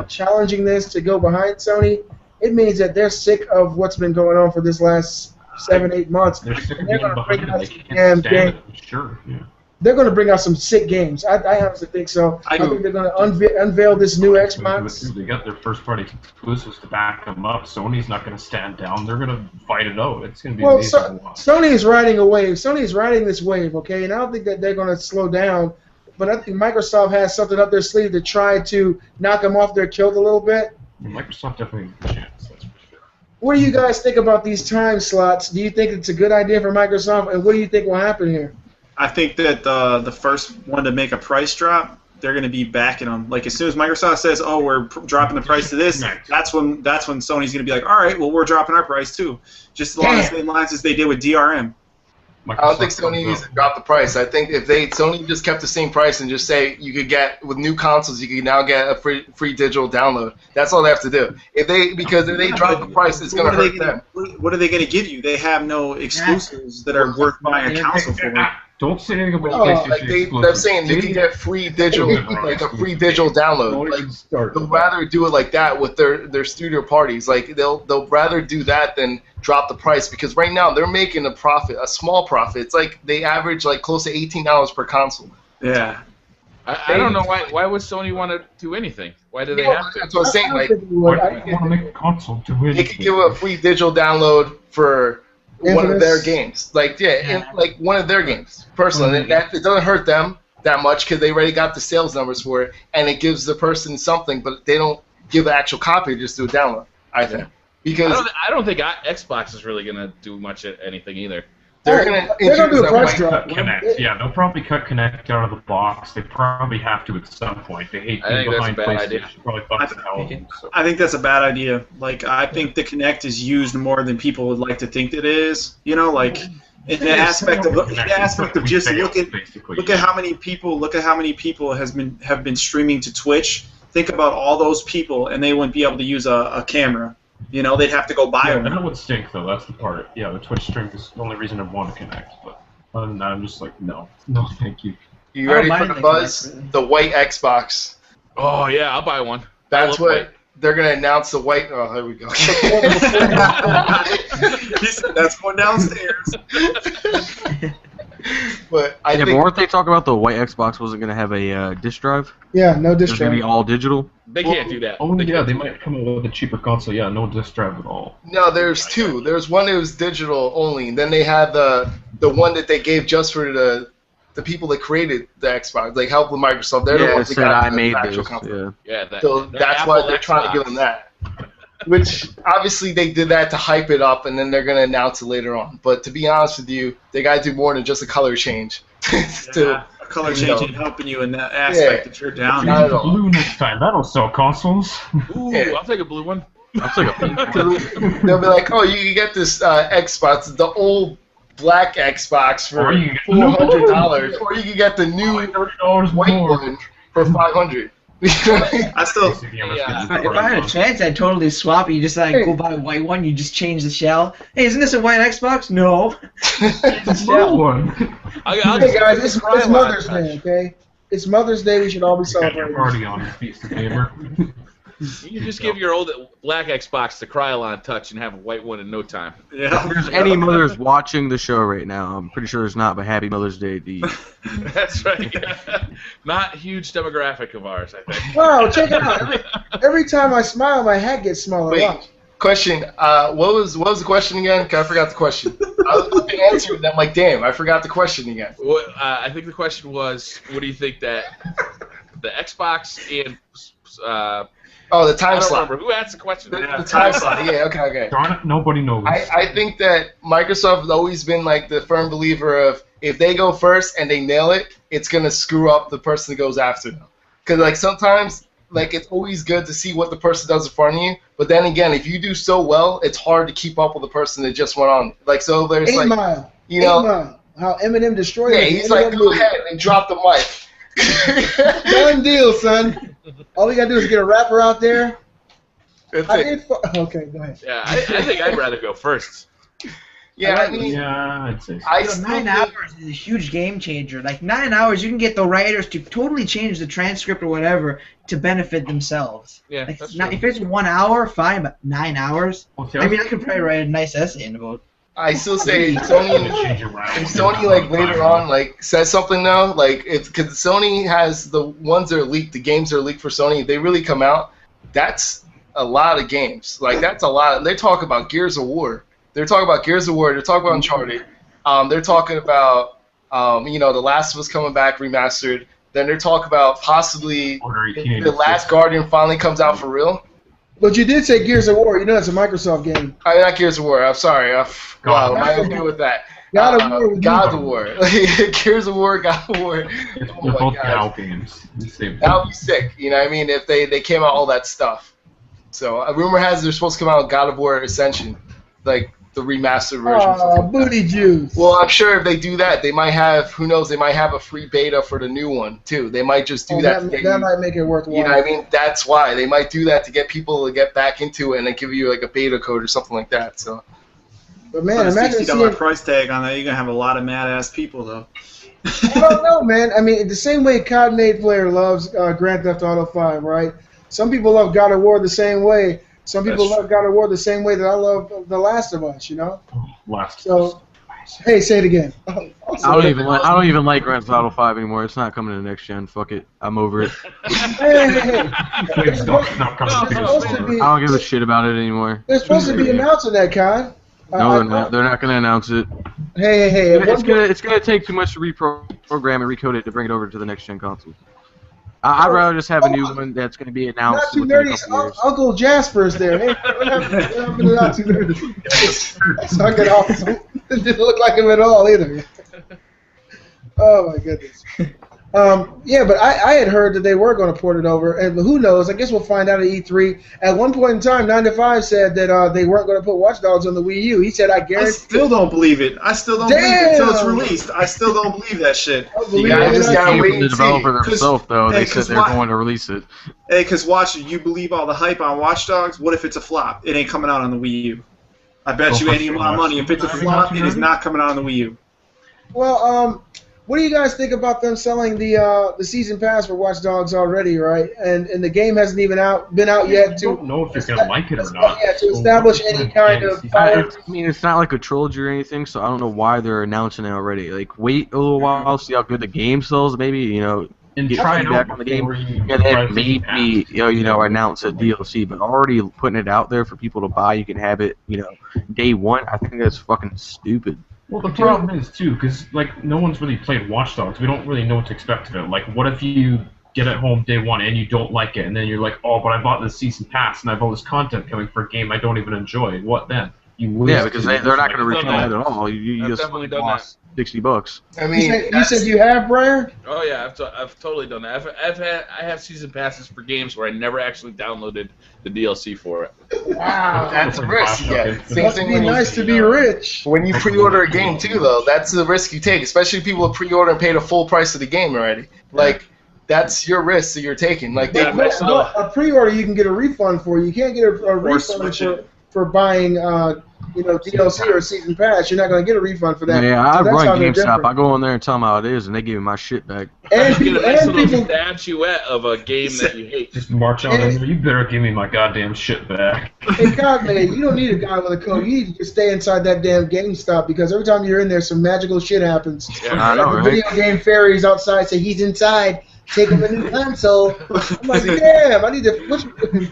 challenging this to go behind Sony, it means that they're sick of what's been going on for this last 7-8 months. They're sick of being behind it. They can't stand it. Sure, yeah. They're going to bring out some sick games. I honestly think so. I think they're going to unveil this new Xbox. They got their first-party exclusives to back them up. Sony's not going to stand down. They're going to fight it out. It's going to be amazing to watch. Sony is riding a wave. Sony is riding this wave, okay? And I don't think that they're going to slow down. But I think Microsoft has something up their sleeve to try to knock them off their kilt a little bit. Microsoft definitely has a chance. That's for sure. What do you guys think about these time slots? Do you think it's a good idea for Microsoft, and what do you think will happen here? I think that the first one to make a price drop, they're going to be backing them. Like, as soon as Microsoft says, "Oh, we're dropping the price to this," that's when Sony's going to be like, "All right, well, we're dropping our price too," just along the same lines as they did with DRM. I don't think Sony needs to drop the price. I think if Sony just kept the same price and just say you could get with new consoles, you can now get a free digital download. That's all they have to do. Because if they drop the price, it's going to hurt them. What are they going to give you? They have no exclusives that are worth buying a console for. Don't say anything about PlayStation. They're saying you can get free digital, like a free digital download. Like, they'll rather do it like that with their studio parties. Like they'll rather do that than drop the price, because right now they're making a profit, a small profit. It's like they average like close to $18 per console. Yeah. I don't know why would Sony want to do anything? Why do they have to? That's what I'm saying. Like, why do they want to make a console do anything? They could give a free digital download for one of their games, like like one of their games personally. That it doesn't hurt them that much because they already got the sales numbers for it, and it gives the person something, but they don't give the actual copy, just do a download. I think because I don't think Xbox is really gonna do much of anything either. They're gonna do a price drop. Kinect. Yeah, they'll probably cut Kinect out of the box. They probably have to at some point. They hate being behind PlayStation. I think that's a bad idea. Like, I think the Kinect is used more than people would like to think it is. Like in the aspect of just look at how many people have been streaming to Twitch. Think about all those people, and they wouldn't be able to use a camera. They'd have to go buy one. That would stink, though. That's the part. Yeah, the Twitch stream is the only reason I want to connect. But other than that, I'm just like, no, thank you. You ready for the buzz? The white Xbox. Oh yeah, I'll buy one. That's what they're gonna announce. The white. Oh, here we go. He said that's one downstairs. But but weren't they talking about the white Xbox wasn't going to have a disk drive? Yeah, no disk drive. It's going to be all digital? They can't do that. Oh, they might come up with a cheaper console. Yeah, no disk drive at all. No, there's two. There's one that was digital only, and then they had the one that they gave just for the people that created the Xbox. Like, helped with Microsoft. They're the ones that got the actual console. So that's why they're trying to give them that. Which, obviously, they did that to hype it up, and then they're going to announce it later on. But to be honest with you, they got to do more than just a color change. A color change ain't helping you in that aspect that you're down. Not at all. Blue next time. That'll sell consoles. Ooh, I'll take a blue one. I'll take a pink. They'll be like, oh, you can get this Xbox, the old black Xbox for $400, or you can get the new white one for $500. I still. If I had a chance, I'd totally swap it. You just go buy a white one. You just change the shell. Hey, isn't this a white Xbox? No. It's a blue one. Hey guys, it's Mother's Day, okay? It's Mother's Day. We should all be You got your celebrating. party on, Beast of Gamer. You just give your old black Xbox the Krylon touch and have a white one in no time. If there's any mothers watching the show right now, I'm pretty sure there's not, but Happy Mother's Day to you. That's right. Not a huge demographic of ours, I think. Wow, check it out. Every time I smile, my hat gets smaller. Wait. Watch. Question. What was the question again? 'Cause I forgot the question. I was looking at answer, and I'm like, damn, I forgot the question again. Well, I think the question was, what do you think that the Xbox and Oh, the time I don't slot. remember who asked the question. The time slot. Yeah. Okay. Darn it, nobody knows. I think that Microsoft has always been like the firm believer of if they go first and they nail it, it's gonna screw up the person that goes after them. Because like sometimes, like it's always good to see what the person does in front of you. But then again, if you do so well, it's hard to keep up with the person that just went on. Like so, there's 8 like Mile. you know, 8 Mile. How Eminem destroyed yeah, it. he's like go ahead and drop the mic. Done deal, son. All we gotta do is get a rapper out there. That's I it. did. Okay, go ahead. Yeah, I think I'd rather go first. Yeah, I mean, Yeah, I'd say so. I Yo, still 9 think- hours is a huge game changer. Like 9 hours, you can get the writers to totally change the transcript or whatever to benefit themselves. Yeah, Like, that's not, true. if it's 1 hour, fine, but 9 hours. Well, see, I mean, I could probably write a nice essay in about. I still say I'm Sony. gonna change it around. If Sony like later on like says something though, like if because Sony has the ones that are leaked, the games that are leaked for Sony, if they really come out, that's a lot of games. Like that's a lot. They talk about Gears of War. They're talking about Gears of War. They're talking about Uncharted. They're talking about The Last of Us coming back remastered. Then they're talking about possibly Order if 1886. The Last Guardian finally comes out for real. But you did say Gears of War. You know it's a Microsoft game. I mean, not Gears of War. I'm sorry. Wow, am I okay with that? God of War. God of War. Gears of War, God of War. They're Oh my both God. Gal games. The same That would be sick. You know what I mean? If they came out all that stuff. So a rumor has they're supposed to come out with God of War Ascension, like the remastered version. Oh, booty juice. Well, I'm sure if they do that, they might have, who knows, they might have a free beta for the new one, too. They might just do that to get that you, might make it worthwhile. you know what I mean? That's why. They might do that to get people to get back into it and then give you like a beta code or something like that. So But man, imagine $60 seeing. price tag on that. You're gonna have a lot of mad ass people though. I don't know, man. I mean, the same way COD Made player loves Grand Theft Auto 5, right? Some people love God of War the same way. Some people That's love God of War the same way that I love The Last of Us, you know? Last. So, hey, say it again. I don't even like Grand Theft Auto 5 anymore. It's not coming to the next gen. Fuck it. I'm over it. Hey. It's not coming to It's supposed to PS4. be- I don't give a shit about it anymore. They're supposed to be announcing that, COD. No, they're not. They're not going to announce it. Hey. It's gonna take too much to reprogram and recode it to bring it over to the next gen console. I'd rather just have a new one that's gonna be announced. Not too within a nerdy. couple years. Uncle Jasper's there. Hey, what happened to Not Too Nerdy? Suck it off. It didn't look like him at all either. Oh my goodness. Yeah, but I had heard that they were going to port it over, and who knows? I guess we'll find out at E3. At one point in time, 9to5 said that they weren't going to put Watch Dogs on the Wii U. He said, "I I guarantee." still don't believe it. I still don't believe it until it's Damn. released. I still don't believe that shit. You guys just It gotta came wait from the and see. developer themselves, though. They Hey, said 'cause they're why- going to release it. Hey, because watch, you believe all the hype on Watch Dogs. What if it's a flop? It ain't coming out on the Wii U. I bet Well, you for any sure. amount of money. If it's a flop, it is not coming out on the Wii U. Well, what do you guys think about them selling the season pass for Watch Dogs already, right? And the game hasn't even been out I yet don't know if you're gonna like it or not. Yeah, to establish any kind of I mean, it's not like a trilogy or anything, so I don't know why they're announcing it already. Like, wait a little while, see how good the game sells, maybe, And get try it feedback out on the game, before you and try then to maybe announce a DLC. But already putting it out there for people to buy, you can have it, day one. I think that's fucking stupid. Well, the problem is, too, because, no one's really played Watch Dogs. We don't really know what to expect of it. Like, what if you get it home day one and you don't like it, and then you're like, oh, but I bought this season pass and I have all this content coming for a game I don't even enjoy. What then? Yeah, because they're not going to return done that at all. You I've just definitely done lost $60. I mean, You said you have, Briar? Oh yeah, I've totally done that. I have season passes for games where I never actually downloaded the DLC for it. Wow. that's a risk you get. Same Must thing be when you- nice to be rich. When you pre-order a game too, though, that's the risk you take. Especially people who pre-order and pay the full price of the game already. Like, that's your risk that you're taking. Like, they, But a pre-order you can get a refund for. You can't get a refund switch it. for buying DLC or season pass, you're not going to get a refund for that. Yeah, so I that's run how they're GameStop. different. I go in there and tell them how it is, and they give me my shit back. And You people, get a nice and little people, statuette of a game that you hate. Just march on in there. You better give me my goddamn shit back. hey, God, man, you don't need a guy with a code. You need to just stay inside that damn GameStop because every time you're in there, some magical shit happens. Yeah, I know, The right? video game fairies outside say he's inside. Take him a new console. I'm like, damn, I need to.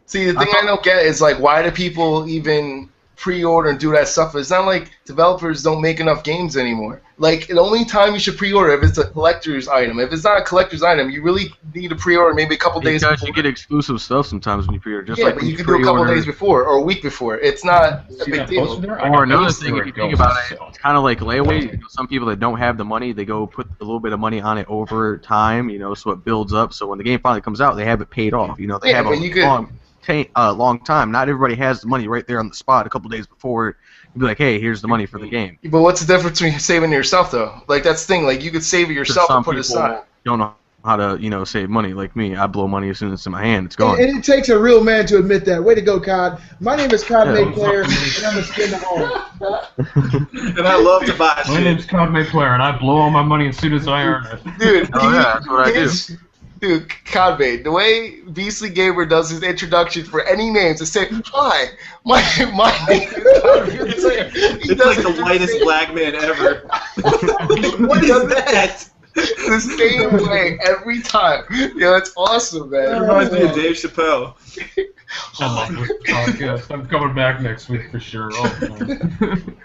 See, the thing I don't get is like, why do people even pre-order and do that stuff? It's not like developers don't make enough games anymore. Like, the only time you should pre-order if it's a collector's item. If it's not a collector's item, you really need to pre-order maybe a couple days before. Because you get exclusive stuff sometimes when you pre-order. Just Yeah, like but when you can do a couple days before or a week before. It's not a big deal. Or another thing, if you think about it, it's kind of like layaway. You know, some people that don't have the money, they go put a little bit of money on it over time, so it builds up. So when the game finally comes out, they have it paid off. They have a long time. Not everybody has the money right there on the spot a couple days before. You'd be like, hey, here's the money for the game. But what's the difference between saving it yourself, though? Like, that's the thing. Like, you could save it yourself and put it aside. Don't know how to, save money like me. I blow money as soon as it's in my hand. It's gone. And it takes a real man to admit that. Way to go, Cod. My name is Cod May Player, and I'm a skin at home. And I love to buy My shit. name's Codmate Player, and I blow all my money as soon as I earn it. Dude, That's what I do. Dude, Codbait, the way Beastly Gamer does his introduction for any names, to say, hi, my name is Codbait. It's like the whitest black man ever. What is that? The same way every time. Yeah, that's awesome, It man. reminds me of Dave Chappelle. I love this podcast. I'm coming back next week for sure. Oh, man.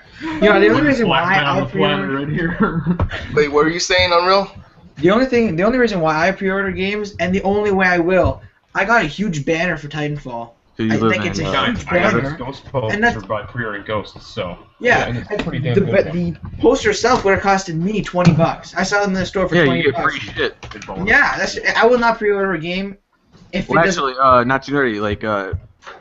The only reason why Black man on I the planet pre-order, right here. Wait, what were you saying, Unreal? the only reason why I pre-order games, and the only way I will, I got a huge banner for Titanfall. Do you I live think in, it's a Guys, huge I got this banner. ghost poster And that's- by pre-ordering Ghosts, so Yeah, and it's a pretty the, damn good but one. the poster itself would have costed me $20. I saw them in the store for Yeah, $20. you get free shit. Yeah, I will not pre-order a game if Well, it doesn't. actually, not too nerdy. Like,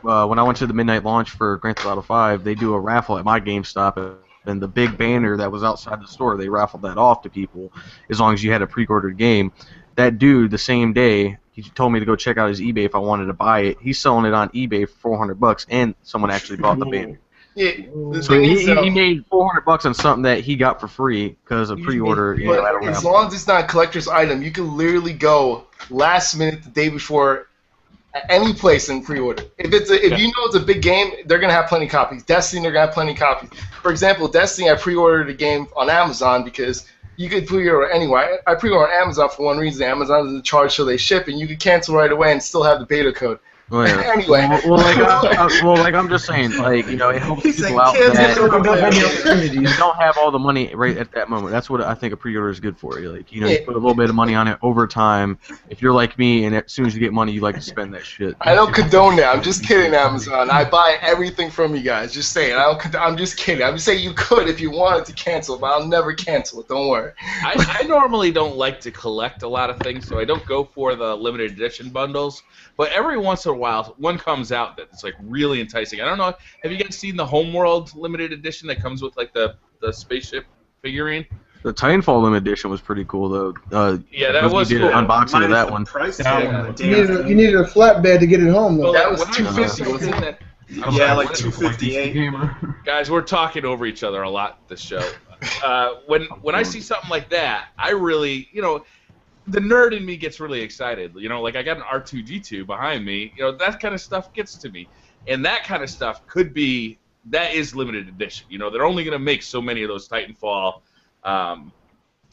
when I went to the midnight launch for Grand Theft Auto 5, they do a raffle at my GameStop, and the big banner that was outside the store, they raffled that off to people as long as you had a pre-ordered game. That dude, the same day, he told me to go check out his eBay if I wanted to buy it. He's selling it on eBay for $400, and someone actually bought the banner. Yeah, the So thing is, he made $400 on something that he got for free because of pre-order. At a but as raffle. long as it's not a collector's item, you can literally go last minute the day before at any place and pre-order. If you know it's a big game, they're gonna have plenty of copies. Destiny, they're gonna have plenty of copies. For example, Destiny, I pre-ordered a game on Amazon because you could pre-order anywhere. I pre-order on Amazon for one reason. Amazon doesn't charge till they ship, and you could cancel right away and still have the beta code. Oh, yeah. Anyway. Like I'm just saying, it helps people out that you don't have all the money right at that moment. That's what I think a pre-order is good for. You you put a little bit of money on it over time. If you're like me, and as soon as you get money, you like to spend that shit. I don't condone that. I'm just kidding, Amazon. I buy everything from you guys. Just saying. I'm just kidding. I'm just saying you could if you wanted to cancel, but I'll never cancel it. Don't worry. I normally don't like to collect a lot of things, so I don't go for the limited edition bundles. But every once in a while, one comes out that's like really enticing. I don't know. Have you guys seen the Homeworld limited edition that comes with like the spaceship figurine? The Titanfall limited edition was pretty cool though. Yeah, that was did cool. an unboxing of that one. Price That tag one on the was- damn You needed a flatbed to get it home, though. That was When I $250, was wasn't in it? that- Yeah, like What- 258. Gamer. Guys, we're talking over each other a lot this show. When I see something like that, I really, the nerd in me gets really excited. Like I got an R2-D2 behind me. That kind of stuff gets to me. And that kind of stuff that is limited edition. They're only going to make so many of those Titanfall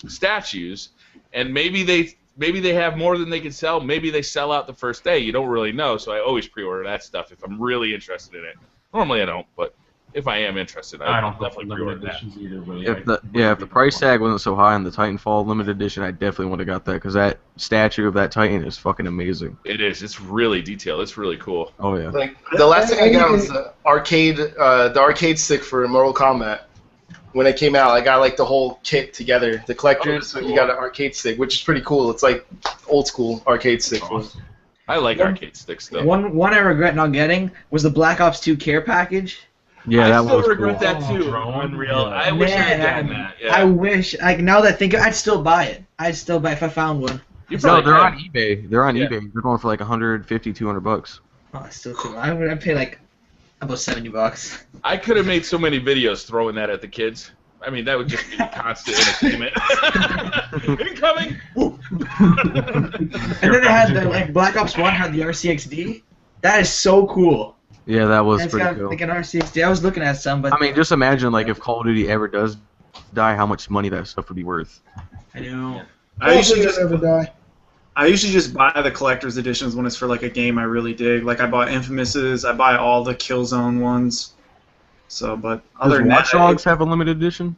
statues, and maybe they have more than they can sell. Maybe they sell out the first day. You don't really know, so I always pre-order that stuff if I'm really interested in it. Normally I don't, but if I am interested, I I don't definitely limited pre-order that. editions either. But If the price tag wasn't so high on the Titanfall limited edition, I definitely would have got that because that statue of that Titan is fucking amazing. It is. It's really detailed. It's really cool. Oh yeah. Like the last thing I got was the arcade stick for Mortal Kombat. When it came out, I got like the whole kit together, the collectors. So you got an arcade stick, which is pretty cool. It's like old school arcade stick. awesome. I like arcade sticks though. One I regret not getting was the Black Ops 2 care package. Yeah, I that still was regret cool. that too. Drone? Unreal. Yeah. I wish I had Man, gotten that. Yeah. I wish, now that I think, I'd still buy it. I'd still buy it if I found one. You No, probably they're on could. eBay. They're on Yeah. eBay. They're going for like $150, $200. Oh, it's still too. I'd pay like About $70. I could have made so many videos throwing that at the kids. I mean, that would just be constant entertainment. Incoming! Woo. And then they had the Black Ops 1 had the RCXD. That is so cool. Yeah, that was It's pretty got cool. like an RCXD. I was looking at some, but I mean, just imagine like if Call of Duty ever does die, how much money that stuff would be worth. I know. I usually just never die. buy the collector's editions when it's for like a game I really dig. Like I bought Infamouses, I buy all the Killzone ones. So, but other Does than Watch that, Dogs have a limited edition?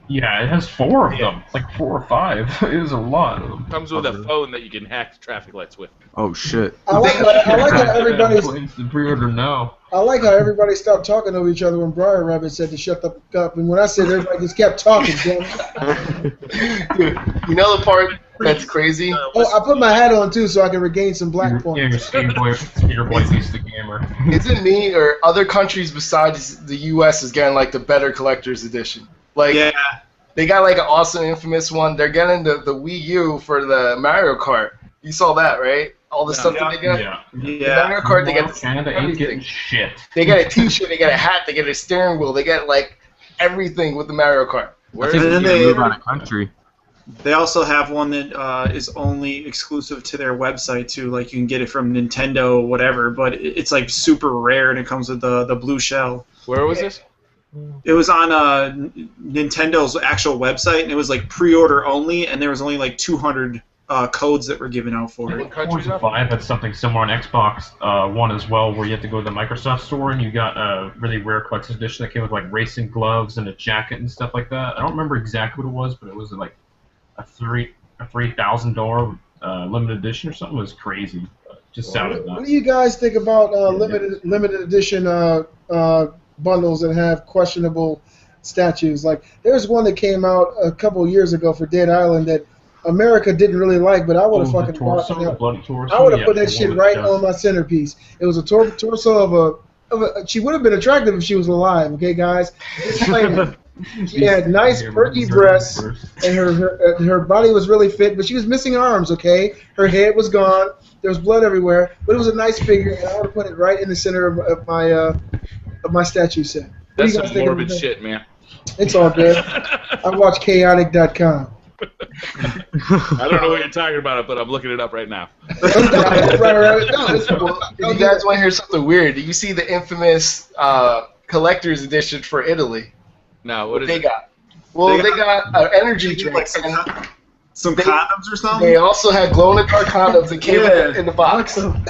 Yeah, it has 4 of them. Like 4 or 5. It is a lot of them. Comes with a phone that you can hack the traffic lights with. Oh shit. I like how everybody's. The pre-order now. I like how everybody stopped talking to each other when BriarRabbit said to shut the fuck up, and when I said everybody just kept talking. Damn it. Dude, you know the part that's crazy? Oh, I put my hat on too, so I can regain some black Yeah, points. your boy Beast the Gamer. Is it me or other countries besides the U.S. is getting like the better collector's edition? Like, yeah, they got like an awesome Infamous one. They're getting the Wii U for the Mario Kart. You saw that, right? All the stuff that they got. Yeah. The Mario Kart, they get Canada ain't getting everything. shit. They get a T-shirt, they get a hat, they get a steering wheel, they get like everything with the Mario Kart. I think And then they they- move out of country. they also have one that is only exclusive to their website too. Like you can get it from Nintendo, or whatever, but it's like super rare and it comes with the blue shell. Where was this? It was on Nintendo's actual website, and it was like pre-order only, and there was only like 200 codes that were given out for it. Forza 5 had something similar on Xbox One as well, where you had to go to the Microsoft store and you got a really rare collector's edition that came with like racing gloves and a jacket and stuff like that. I don't remember exactly what it was, but it was like a $3,000 limited edition or something. It was crazy. It just sounded What nuts. do you guys think about limited edition bundles that have questionable statues? Like, there's one that came out a couple years ago for Dead Island that America didn't really like, but I would have The fucking bought torso, it. the bloody torso. I would have yeah, put that the shit one right with on my centerpiece. It was a torso of a. She would have been attractive if she was alive. Okay, guys. Just saying. She had nice, perky breasts, and her body was really fit, but she was missing arms. Okay, her head was gone. There was blood everywhere, but it was a nice figure, and I would have put it right in the center of my statue set. What do That's you guys some think of morbid that? shit, man. It's all good. I watch chaotic.com. I don't know what you're talking about, but I'm looking it up right now. Right. Well, if you guys want to hear something weird, do you see the infamous collector's edition for Italy? Now, What what is they it? got? Well, they got an energy drink. Like some condoms or something. They also had glow-in-the-dark condoms that came in the box. I'm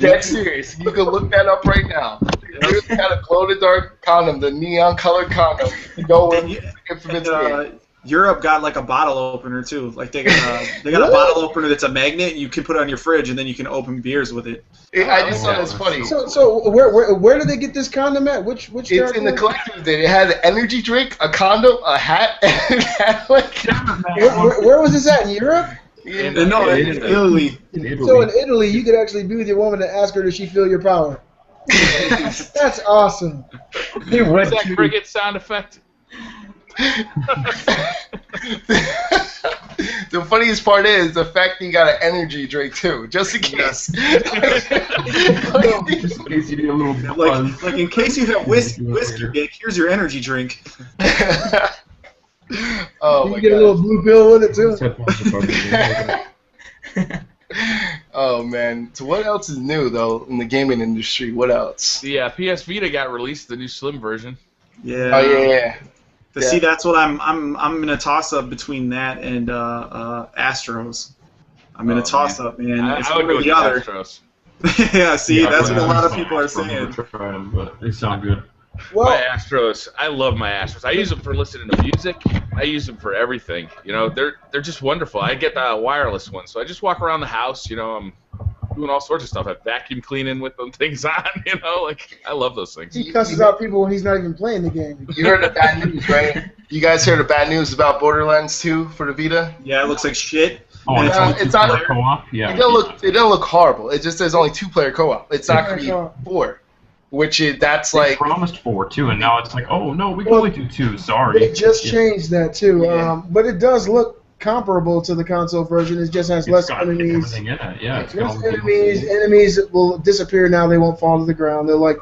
dead serious. You can look that up right now. They really got a glow-in-the-dark condom, the neon-colored condom, to go with the infamous game. Europe got like a bottle opener too. Like they got a bottle opener that's a magnet. You can put it on your fridge and then you can open beers with it. I just thought it was funny. So where did they get this condom at? Which It's in the collector's day. It had an energy drink, a condom, a hat, and Where was this at? In Europe? No, in Italy. So in Italy, you could actually be with your woman and ask her, does she feel your power? That's awesome. What's that cricket sound effect? The funniest part is the fact that you got an energy drink too, just in case. Just in case you need a little bit buzz. Like in case you have whiskey, Dick, here's your energy drink. Oh You my can get a god. little blue pill with it too. Oh man. So what else is new though in the gaming industry? What else? The PS Vita got released, the new Slim version. Yeah. Oh yeah. See, that's what I'm in a toss up between that and Astros. I'm in a toss up, man. It's I would one or go with the other. Astros. Yeah, see, Yeah, that's what a lot of I people are probably saying. would try them, but they sound good. My Well, Astros, I love my Astros. I use them for listening to music. I use them for everything. You know, they're just wonderful. I get the wireless one, so I just walk around the house. You know, I'm doing all sorts of stuff. I vacuum cleaning with them things on. You know, like I love those things. he cusses out people when he's not even playing the game. You heard the bad news, right? You guys heard the bad news about Borderlands 2 for the Vita? Yeah, it looks like shit. Oh, And it's Yeah, on it's not- two-player co-op? Yeah. It doesn't look horrible. It just says only 2-player co-op. It's not going to be 4, which is that's They like promised 4 too, and now it's like, oh no, we can only do 2. Sorry. They just Yeah. changed that too. Yeah. But it does look comparable to the console version. It just has It's less got enemies. everything in it. Yeah, it's got Less all the enemies. Enemies will disappear now. They won't fall to the ground. They're like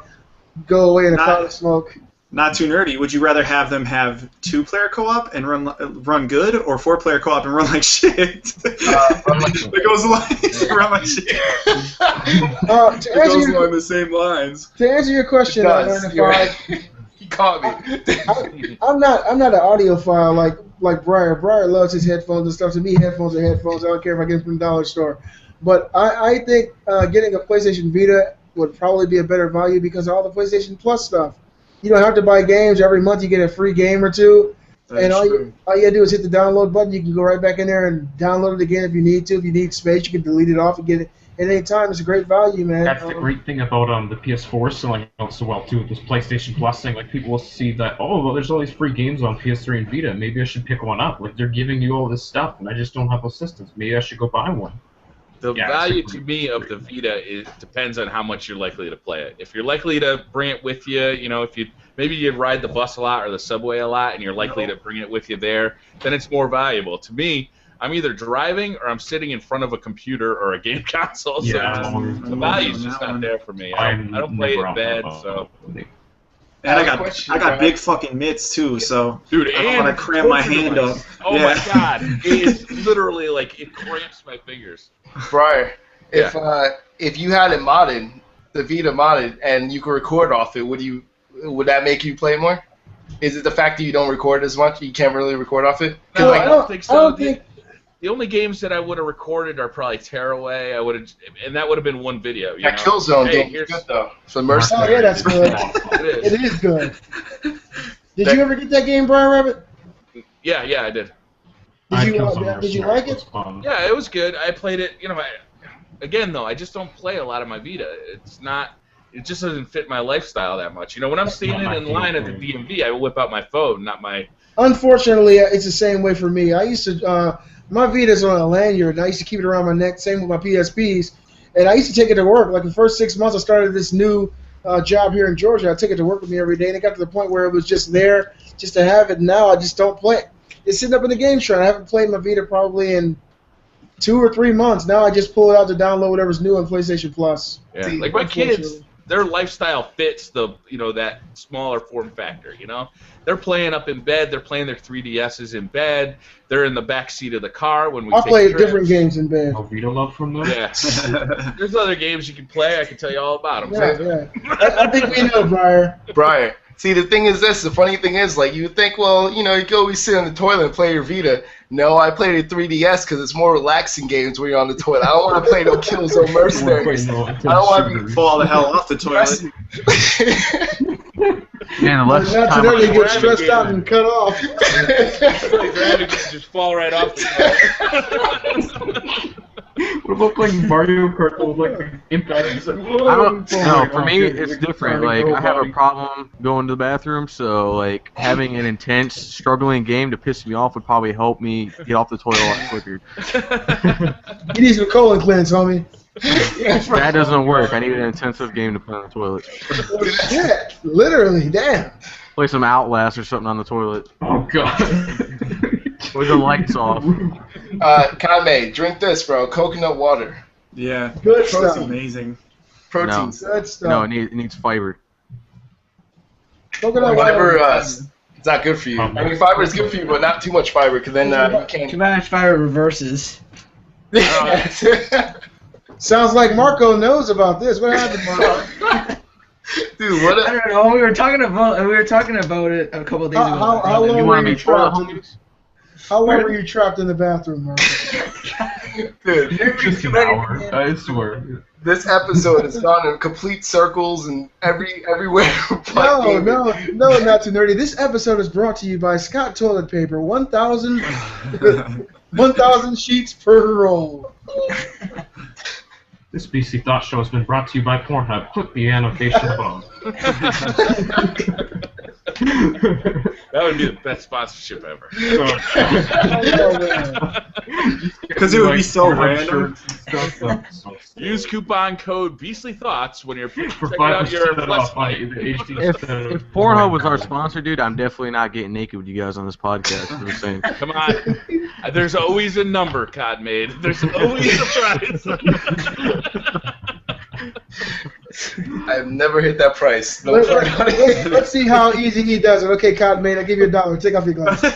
go away in a cloud of smoke. Not too nerdy. Would you rather have them have 2-player co-op and run good, or 4-player co-op and run like shit? Run like shit. It goes run like shit. It goes along the same lines. To answer your question, He caught me. I'm not an audiophile like Briar. Briar loves his headphones and stuff. To me, headphones are headphones. I don't care if I get them from the dollar store. But I think getting a PlayStation Vita would probably be a better value because of all the PlayStation Plus stuff. You don't have to buy games. Every month you get a free game or two. And all you gotta do is hit the download button. You can go right back in there and download it again if you need to. If you need space, you can delete it off and get it at any time. It's a great value, man. That's the great thing about the PS4 selling out so well too. With this PlayStation Plus thing, like people will see that there's all these free games on PS3 and Vita. Maybe I should pick one up. Like they're giving you all this stuff, and I just don't have those systems. Maybe I should go buy one. The value to me of the Vita depends on how much you're likely to play it. If you're likely to bring it with you, if maybe you ride the bus a lot or the subway a lot, and you're likely to bring it with you there, then it's more valuable. To me, I'm either driving or I'm sitting in front of a computer or a game console. So the value's just not there for me. I don't play it in bed, so. And I got big fucking mitts too, so dude, I don't want to cramp my hand up. Oh my god, it's literally like it cramps my fingers. Briar, if you had it modded, the Vita modded, and you could record off it, would that make you play more? Is it the fact that you don't record as much? You can't really record off it? No, I don't think so. The only games that I would have recorded are probably Tearaway. And that would have been one video. That Killzone thing is good though. So Mercenary. Oh yeah, that's good. It is good. Did you ever get that game, BriarRabbit? Yeah, I did. Did you like it? Yeah, it was good. I played it. Again though, I just don't play a lot of my Vita. It just doesn't fit my lifestyle that much. When I'm standing in line at the DMV, I whip out my phone, not my. Unfortunately, it's the same way for me. I used to. My Vita's on a lanyard, and I used to keep it around my neck. Same with my PSPs, and I used to take it to work. Like the first 6 months, I started this new job here in Georgia. I took it to work with me every day, and it got to the point where it was just there, just to have it. Now I just don't play it. It's sitting up in the game shrine. I haven't played my Vita probably in 2 or 3 months. Now I just pull it out to download whatever's new on PlayStation Plus. Yeah. Like my kids, their lifestyle fits the that smaller form factor. They're playing up in bed. They're playing their 3DSs in bed. They're in the back seat of the car when we. I play different games in bed. Vita love from them. Yeah. There's other games you can play. I can tell you all about them. Yeah. I think we know, Briar. Briar. See, the thing is this. The funny thing is, like, you think, well, you can always sit on the toilet and play your Vita. No, I played a 3DS because it's more relaxing games when you're on the toilet. I don't want to play no Killzone Mercenaries. I don't want to fall the hell off the toilet. Man, not to get stressed out and cut off. Just fall right off the toilet. What about playing Mario Kart with like the impact? I don't know. For me, it's different. Like I have a problem going to the bathroom, so like having an intense, struggling game to piss me off would probably help me get off the toilet a lot quicker. You need some colon cleanse, homie. That doesn't work. I need an intensive game to play on the toilet. Yeah, literally, damn. Play some Outlast or something on the toilet. Oh god. With the lights off. Kame, drink this, bro. Coconut water. Yeah. Good stuff. Amazing. Proteins. No. Good stuff. No, it needs fiber. Coconut water. Fiber, it's not good for you. I mean, fiber is good for you, but not too much fiber, because then you can't. Too much fire reverses. Sounds like Marco knows about this. What happened, Marco? Dude, what? I don't know. We were talking about it a couple of days ago. How long You were want to you be trapped? trapped? How long were you trapped in the bathroom, Marco? Dude, Just an hour. I swear. this episode has gone in complete circles and everywhere. No, not too nerdy. This episode is brought to you by Scott Toilet Paper. 1,000 sheets per roll. This BC Thought Show has been brought to you by Pornhub. Click the annotation above. That would be the best sponsorship ever. Because it would be so random. Use coupon code Beastly Thoughts when you're checking For out your 5% Plus off Fight. If Pornhub was our sponsor, dude, I'm definitely not getting naked with you guys on this podcast. I'm just saying. Come on. There's always a number, Codmade. There's always a prize. I've never hit that price. No Let's see how easy he does it. Okay, Cotton Mate, I'll give you $1. Take off your glasses.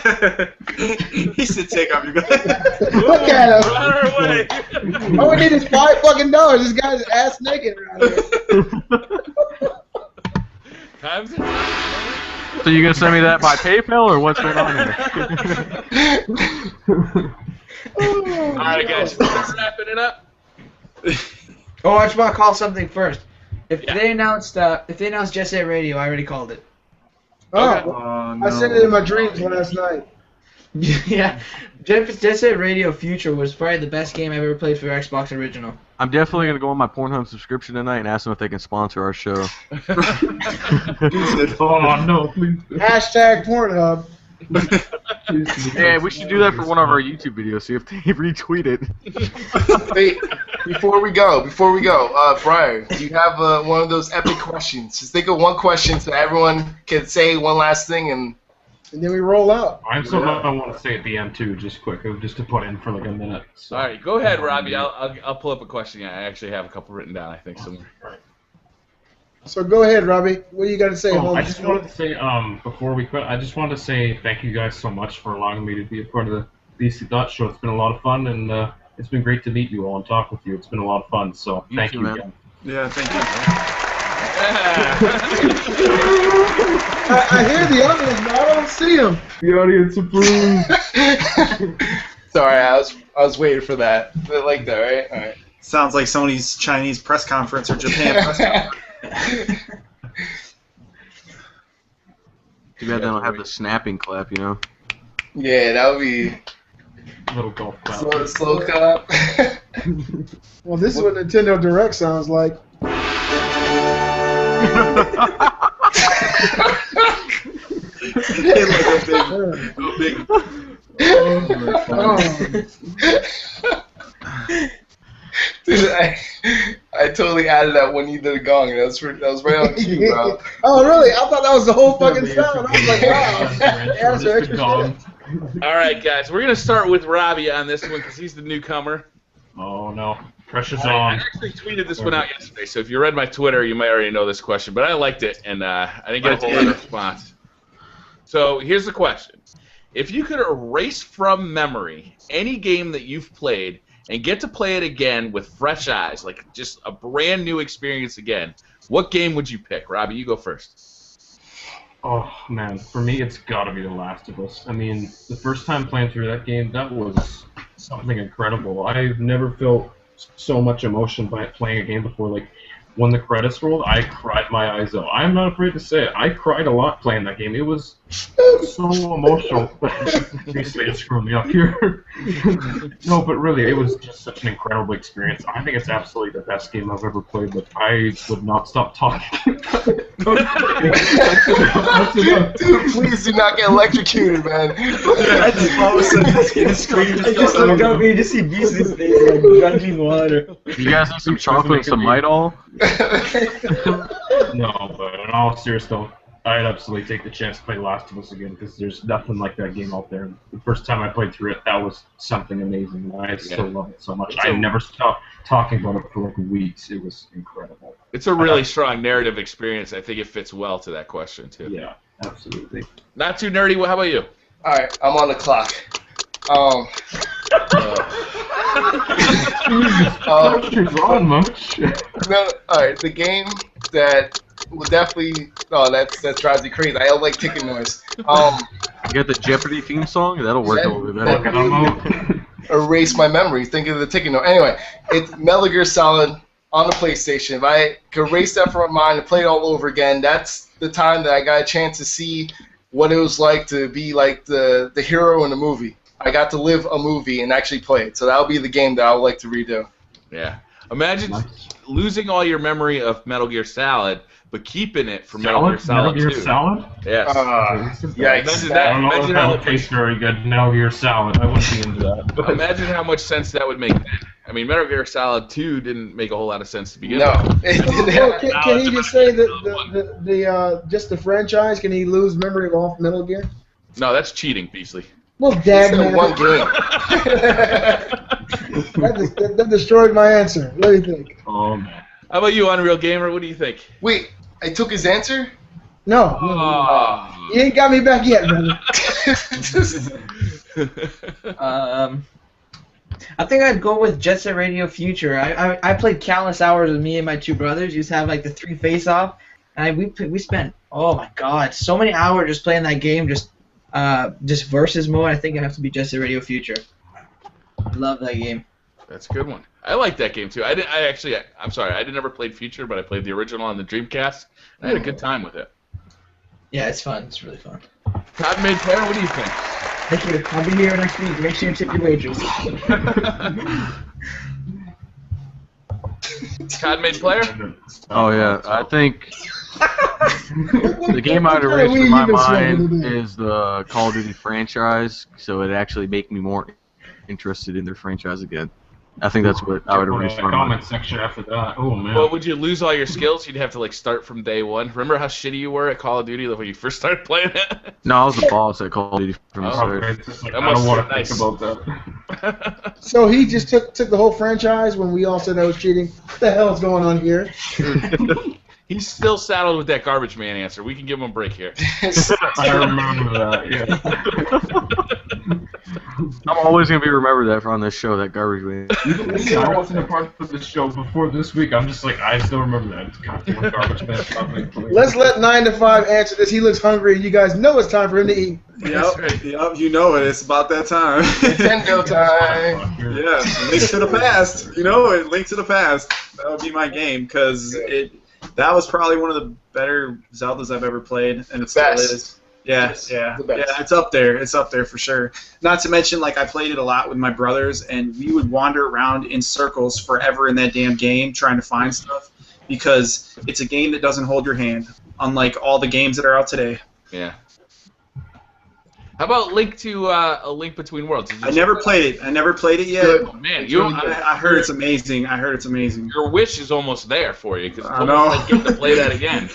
He said take off your glasses. Look at him. Run her away. All we need is $5 fucking. This guy's ass naked around here. Times it. So you gonna send me that by PayPal or what's going on here? All right, guys, we're wrapping it up. Oh, I just want to call something first. If they announced Jet Set Radio, I already called it. Okay. I said it in my dreams last night. Yeah, Jet Set Radio Future was probably the best game I've ever played for Xbox Original. I'm definitely gonna go on my Pornhub subscription tonight and ask them if they can sponsor our show. Oh no, please. Hashtag Pornhub. Yeah, we should do that for one of our YouTube videos. See if they retweet it. Wait, before we go, Briar, do you have one of those epic questions? Just think of one question so everyone can say one last thing, and then we roll out. I have something I want to say at the end too, just quick, just to put in for like a minute. So. All right, go ahead, Robbie. I'll pull up a question. Yeah, I actually have a couple written down, I think, somewhere. So go ahead, Robbie. What do you got to say? I just wanted to say, before we quit, I just wanted to say thank you guys so much for allowing me to be a part of the DC Dot Show. It's been a lot of fun, and it's been great to meet you all and talk with you. It's been a lot of fun, so thank you again. Yeah, thank you. I hear the audience, but I don't see them. The audience approves. sorry, I was waiting for that. I like that, right? All right. Sounds like Sony's Chinese press conference or Japan press conference. Too bad they don't have the snapping clap, you know? Yeah, that would be Little golf clap. slow clap. Well, this is what Nintendo Direct sounds like. Dude, I totally added that when you did a gong. That was right on cue, bro. Oh, really? I thought that was the whole fucking sound. I was like, wow. Yeah, that's extra shit. All right, guys, we're gonna start with Robbie on this one because he's the newcomer. Oh no, pressure's I on. actually tweeted this one out yesterday, so if you read my Twitter, you might already know this question, but I liked it, and I didn't get a whole lot of response. So here's the question: if you could erase from memory any game that you've played and get to play it again with fresh eyes, like just a brand new experience again, what game would you pick? Robbie, you go first. Oh man, for me it's gotta be The Last of Us. I mean, the first time playing through that game, that was something incredible. I've never felt so much emotion by playing a game before. Like, when the credits rolled, I cried my eyes out. I'm not afraid to say it. I cried a lot playing that game. It was so emotional. Obviously, it's screwing me up here. No, but really, it was just such an incredible experience. I think it's absolutely the best game I've ever played, but I would not stop talking. Dude, please do not get electrocuted, man. I just all of a sudden just get a screen. I just look up and you just see Beast's face like drinking water. You guys need some chocolate and some Midol? No, but in all seriousness, I'd absolutely take the chance to play Last of Us again because there's nothing like that game out there. The first time I played through it, that was something amazing. I still love it so much. I never stopped talking about it for like weeks. It was incredible. It's a really strong narrative experience. I think it fits well to that question, too. Yeah, absolutely. Not too nerdy. How about you? All right, I'm on the clock. Pressure's on, much. No, all right, the game that will definitely. Oh, that drives me crazy. I don't like ticket noise. You got the Jeopardy theme song? That'll work a little bit better. Erase my memory. Think of the ticket noise. Anyway, it's Metal Gear Solid on the PlayStation. If I could erase that from my mind and play it all over again, that's the time that I got a chance to see what it was like to be like the hero in a movie. I got to live a movie and actually play it. So that'll be the game that I would like to redo. Yeah. Imagine losing all your memory of Metal Gear Solid, but keeping it from Metal Gear Solid 2. Metal Gear Solid? Yes. Yikes. I don't know if that would taste very good. Metal Gear Solid. I wouldn't be into that. But imagine how much sense that would make. I mean, Metal Gear Solid 2 didn't make a whole lot of sense to begin with. Well, can he just say that just the franchise? Can he lose memory of all Metal Gear? No, that's cheating, Beasley. Well, dang man. One game. That destroyed my answer. What do you think? Oh man. How about you, Unreal Gamer? What do you think? Wait, I took his answer? No. Oh. You ain't got me back yet, brother. I think I'd go with Jet Set Radio Future. I played countless hours with me and my two brothers. Used to have like the 3 face-off, and we spent, oh my god, so many hours just playing that game, just versus mode. I think it'd have to be Jet Set Radio Future. I love that game. That's a good one. I like that game too. I'm sorry, I never played Future, but I played the original on the Dreamcast. And I had a good time with it. Yeah, it's fun. It's really fun. Todd Made Player, what do you think? Thank you. I'll be here next week. Make sure you tip your wagers. Todd Made Player? Oh yeah, I think the game I'd erase from my mind is the Call of Duty franchise, so it'd actually make me more interested in their franchise again. I think that's what I would erase from my mind. Comment section after that. Oh man. Well, would you lose all your skills? You'd have to like start from day one. Remember how shitty you were at Call of Duty when you first started playing it? No, I was the boss at Call of Duty from the start. I don't want to think about that. So he just took the whole franchise when we all said I was cheating. What the hell is going on here? He's still saddled with that garbage man answer. We can give him a break here. I remember that, yeah. I'm always going to be remembered that on this show, that garbage man. I wasn't a part of this show before this week. I'm just like, I still remember that. It's goddamn garbage man. Let's let 9 to 5 answer this. He looks hungry, and you guys know it's time for him to eat. Yep, you know it. It's about that time. Nintendo time. Yeah, Link to the Past. You know it. Link to the Past. That would be my game, because that was probably one of the better Zeldas I've ever played, and it still is. Yeah, it's up there. It's up there for sure. Not to mention, like, I played it a lot with my brothers, and we would wander around in circles forever in that damn game trying to find stuff, because it's a game that doesn't hold your hand, unlike all the games that are out today. Yeah. How about Link to A Link Between Worlds? I never played it. I never played it yet. Oh, man, I heard it's amazing. I heard it's amazing. Your wish is almost there for you, because I know. like getting to play that again.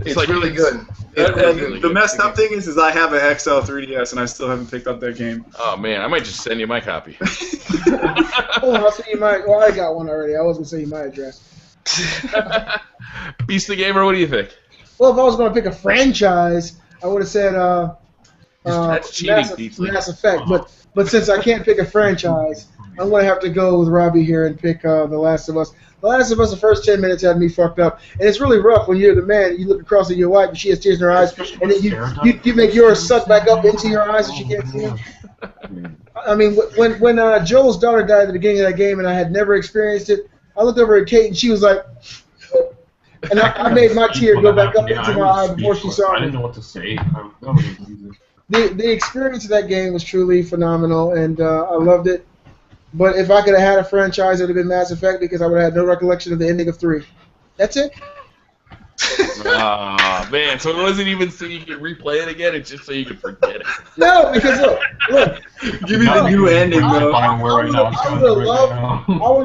It's like, really good. The messed up thing is I have an XL 3DS and I still haven't picked up that game. Oh man, I might just send you my copy. Oh, I'll send you my. Well, I got one already. I wasn't saying my address. Beast the Gamer, what do you think? Well, if I was going to pick a franchise, I would have said that's cheating, Mass Effect. But since I can't pick a franchise, I'm going to have to go with Robbie here and pick The Last of Us. The Last of Us, the first 10 minutes had me fucked up. And it's really rough when you're the man, you look across at your wife and she has tears in her eyes, and then you make yours suck back up into your eyes and she can't see them. I mean, when Joel's daughter died at the beginning of that game and I had never experienced it, I looked over at Kate and she was like, and I made my tear go back up into my eye before she saw I didn't me. know what to say. That was amazing. The experience of that game was truly phenomenal, and I loved it. But if I could have had a franchise, it would have been Mass Effect, because I would have had no recollection of the ending of 3. That's it. Oh, man. So it wasn't even so you could replay it again, it's just so you could forget it. No, because look. Give me the new ending, though. I would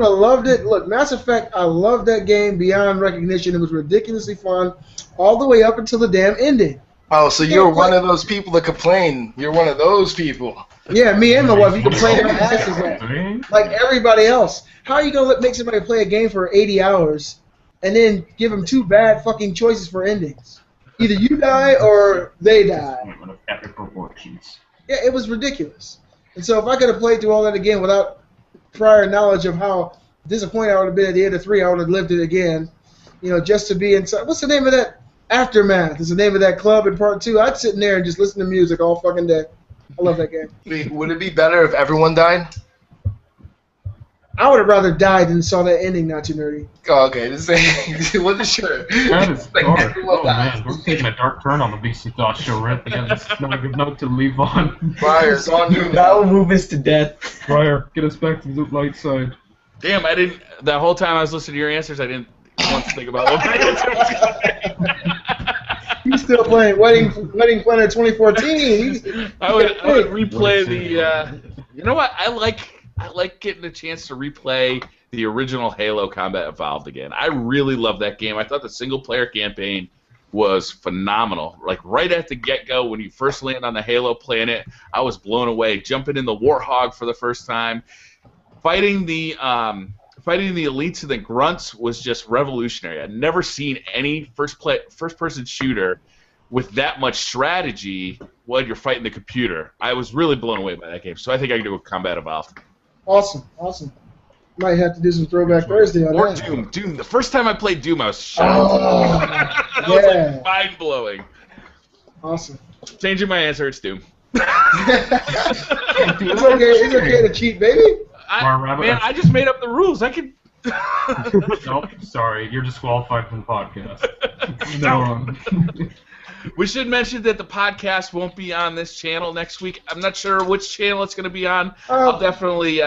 have loved it. Look, Mass Effect, I loved that game beyond recognition. It was ridiculously fun all the way up until the damn ending. Oh, so you're one of those people that complain. You're one of those people. Yeah, me and my wife, you can play their asses off like everybody else. How are you going to make somebody play a game for 80 hours and then give them 2 bad fucking choices for endings? Either you die or they die. Epic proportions. Yeah, it was ridiculous. And so if I could have played through all that again without prior knowledge of how disappointed I would have been at the end of 3, I would have lived it again. You know, just to be inside. What's the name of that? Aftermath is the name of that club in part 2. I'd sit in there and just listen to music all fucking day. I love that game. Wait, would it be better if everyone died? I would have rather died than saw that ending. Not too nerdy. Oh, okay. Wasn't sure. That is Like, dark. Oh man, we're taking a dark turn on the BC Thought show right at the end. It's not a good note to leave on. Briar's on you. That will move us to death. Briar, get us back to the light side. Damn, I didn't. The whole time I was listening to your answers, I didn't want to think about what my answer was going to be. He's still playing Wedding Planet 2014. I would replay the. You know what? I like getting a chance to replay the original Halo Combat Evolved again. I really love that game. I thought the single-player campaign was phenomenal. Like right at the get-go, when you first land on the Halo planet, I was blown away. Jumping in the Warthog for the first time, fighting the fighting the elites and the grunts was just revolutionary. I'd never seen any first-person shooter with that much strategy while you're fighting the computer. I was really blown away by that game, so I think I can do a Combat Evolved. Awesome. Might have to do some Throwback Thursday on Or that. Doom. The first time I played Doom, I was shocked. Oh, That was like mind-blowing. Awesome. Changing my answer, it's Doom. It's okay to cheat, baby. I just made up the rules. I could... Nope, sorry, you're disqualified from the podcast. No. We should mention that the podcast won't be on this channel next week. I'm not sure which channel it's going to be on. I'll definitely